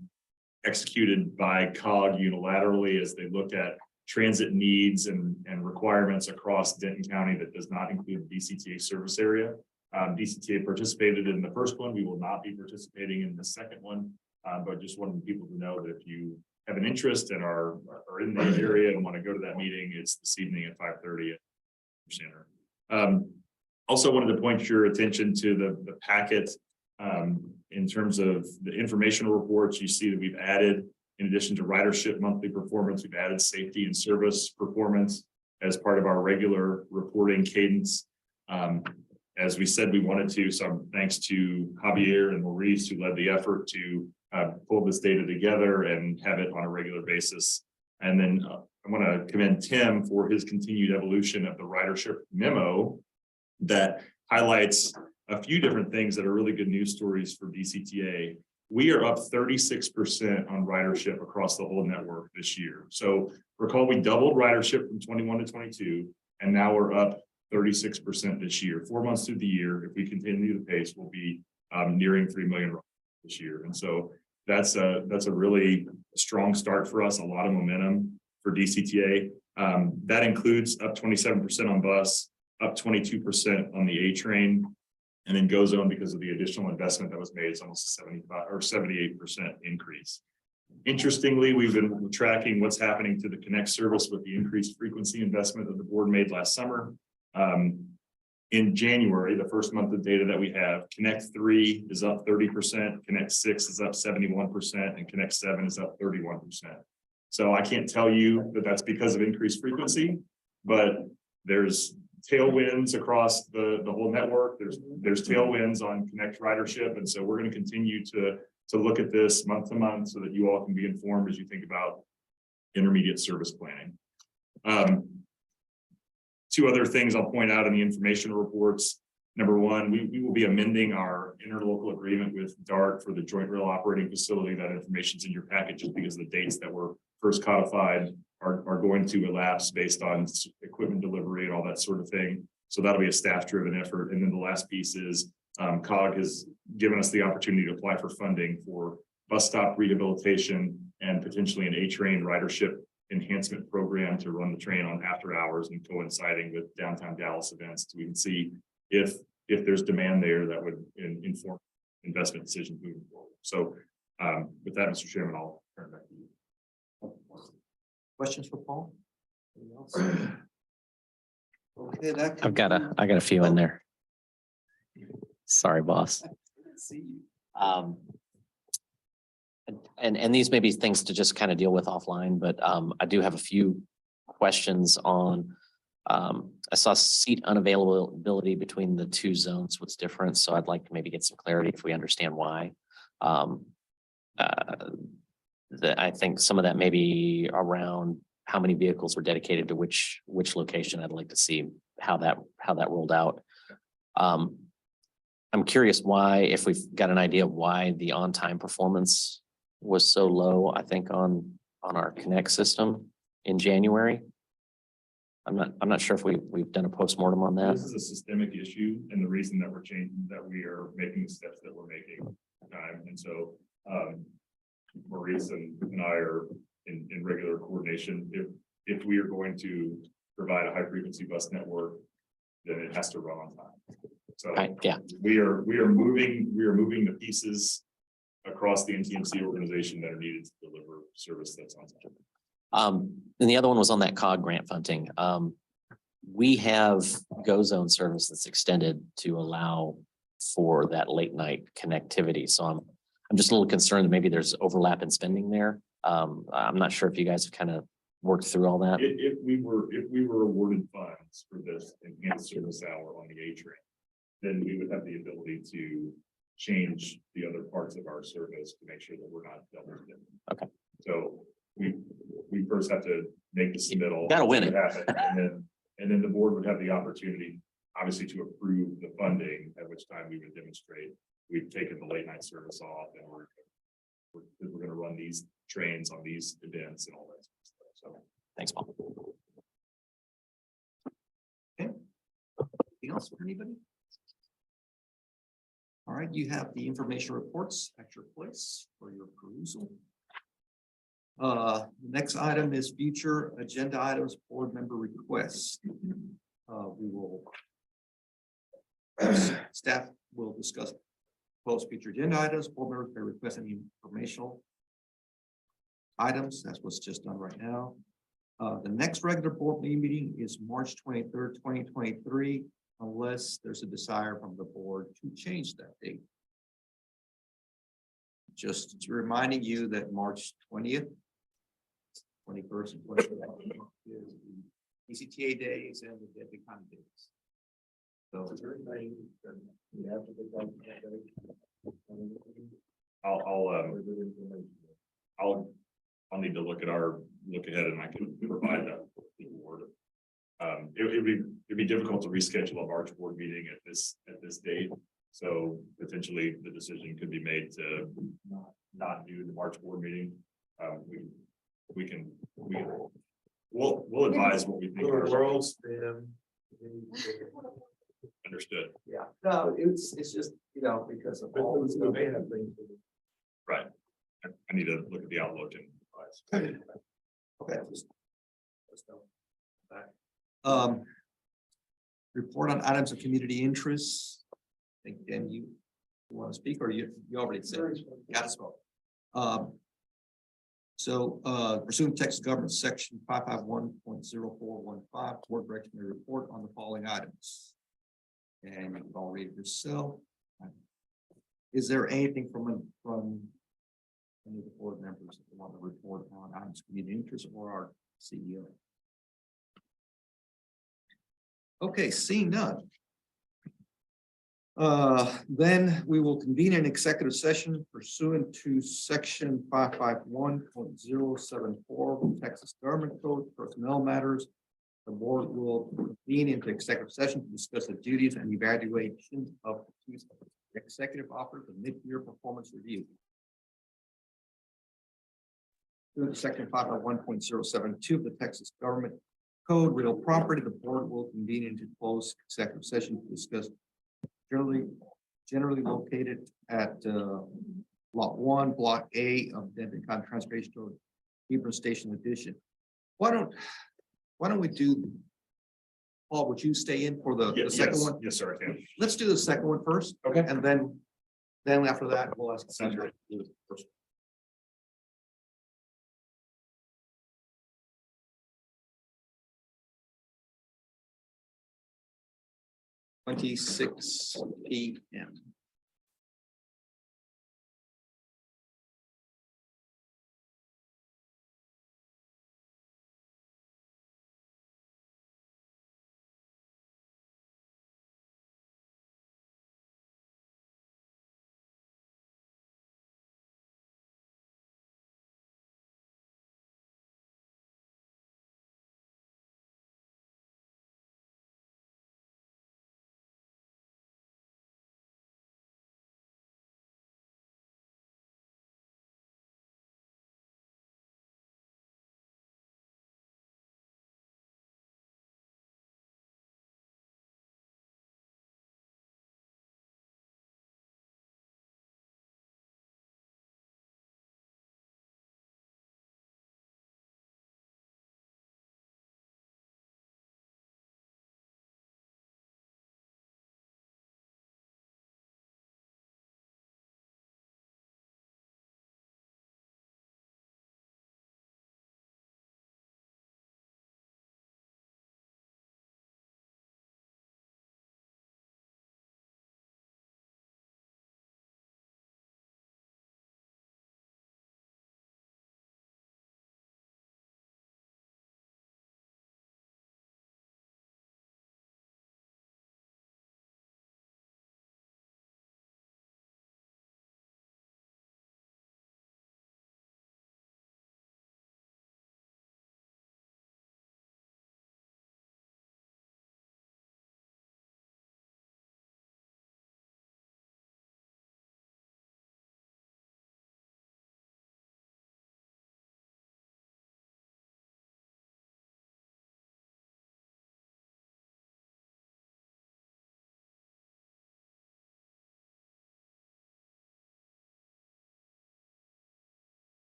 executed by COG unilaterally as they look at transit needs and requirements across Denton County that does not include the DCTA service area. DCTA participated in the first one. We will not be participating in the second one, but just wanted people to know that if you have an interest and are in the area and want to go to that meeting, it's this evening at 5:30 at the center. Also wanted to point your attention to the packet in terms of the informational reports. You see that we've added, in addition to ridership monthly performance, we've added safety and service performance as part of our regular reporting cadence. As we said, we wanted to, so thanks to Javier and Maurice who led the effort to pull this data together and have it on a regular basis. And then I want to commend Tim for his continued evolution of the ridership memo that highlights a few different things that are really good news stories for DCTA. We are up 36% on ridership across the whole network this year. So recall, we doubled ridership from 21 to 22, and now we're up 36% this year. 4 months through the year, if we continue the pace, we'll be nearing 3 million this year. And so that's a really strong start for us, a lot of momentum for DCTA. That includes up 27% on bus, up 22% on the A train, and then Go Zone, because of the additional investment that was made, it's almost a 75 or 78% increase. Interestingly, we've been tracking what's happening to the Connect service with the increased frequency investment that the board made last summer. In January, the first month of data that we have, Connect 3 is up 30%, Connect 6 is up 71%, and Connect 7 is up 31%. So I can't tell you that that's because of increased frequency, but there's tailwinds across the whole network. There's tailwinds on Connect ridership, and so we're going to continue to look at this month to month so that you all can be informed as you think about intermediate service planning. 2 other things I'll point out in the information reports. Number 1, we will be amending our interlocal agreement with DART for the Joint Rail Operating Facility. That information's in your package just because the dates that were first codified are going to elapse based on equipment delivery and all that sort of thing. So that'll be a staff-driven effort. And then the last piece is COG has given us the opportunity to apply for funding for bus stop rehabilitation and potentially an A-train ridership enhancement program to run the train on after hours and coinciding with downtown Dallas events. So we can see if there's demand there that would inform investment decisions moving forward. So with that, Mr. Chairman, I'll turn it back to you. Questions for Paul? Okay, I got a few in there. Sorry, boss. And these may be things to just kind of deal with offline, but I do have a few questions on. I saw seat unavailability between the two zones. What's different? So I'd like to maybe get some clarity if we understand why. I think some of that may be around how many vehicles were dedicated to which location. I'd like to see how that rolled out. I'm curious why, if we've got an idea of why the on-time performance was so low, I think on our Connect system in January. I'm not sure if we've done a postmortem on that. This is a systemic issue, and the reason that we're changing, that we are making the steps that we're making. And so Maurice and I are in regular coordination. If we are going to provide a high frequency bus network, then it has to run on time. So Yeah, we are moving the pieces across the NTMC organization that are needed to deliver service that's on time. And the other one was on that COG grant funding. We have Go Zone service that's extended to allow for that late night connectivity. So I'm just a little concerned that maybe there's overlap in spending there. I'm not sure if you guys have kind of worked through all that. If we were awarded funds for this enhanced service hour on the A train, then we would have the ability to change the other parts of our service to make sure that we're not double dipping. Okay. So we first have to make the submittal. Gotta win it. And then the board would have the opportunity, obviously, to approve the funding, at which time we would demonstrate we've taken the late night service off and we're going to run these trains on these events and all that stuff. So Thanks, Paul. Anything else for anybody? All right, you have the information reports at your place for your perusal. The next item is future agenda items, board member requests. We will, staff will discuss proposed future agenda items. Board members may request any informational items. That's what's just done right now. The next regular board meeting is March 23rd, 2023, unless there's a desire from the board to change that date. Just reminding you that March 20th, 21st, and 22nd is the DCTA days and the Deadly County days. So I'll need to look ahead and I can provide that to the board. It'd be difficult to reschedule a March board meeting at this date. So potentially the decision could be made to not do the March board meeting. We'll advise what we think. Understood. yeah, no, it's just, because of all the stuff. Right. I need to look at the outlook and. Okay. Report on items of community interest. I think, Dan, you want to speak, or you already said? Got to spoke. Pursuant to Texas Government Section 551.0415, board director may report on the following items. And you can all read it yourself. Is there anything from any of the board members that want to report on items of community interest or our CEO? Okay, seeing none. Then we will convene an executive session pursuant to section 551.074 of the Texas Government Code, personnel matters. The board will convene into executive session to discuss the duties and evaluation of executive officers and mid-year performance review. Pursuant to section 501.072 of the Texas Government Code, real property, the board will convene into closed executive session to discuss generally located at lot 1, block A of Denton County Transportation Code, Hebron Station Edition. Why don't we do, Paul, would you stay in for the second one? Yes, sir, I can. Let's do the second one first. Okay. And then after that, we'll ask. Sounds great. First. 26 p.m.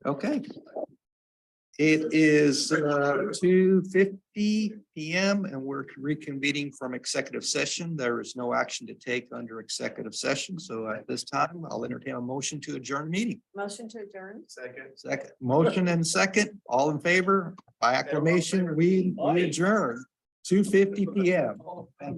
Okay. It is 2:50 PM and we're reconvening from executive session. There is no action to take under executive session. So at this time, I'll entertain a motion to adjourn meeting. Motion to adjourn. Second, motion and second, all in favor, by acclamation, we adjourn 2:50 PM. Oh, my.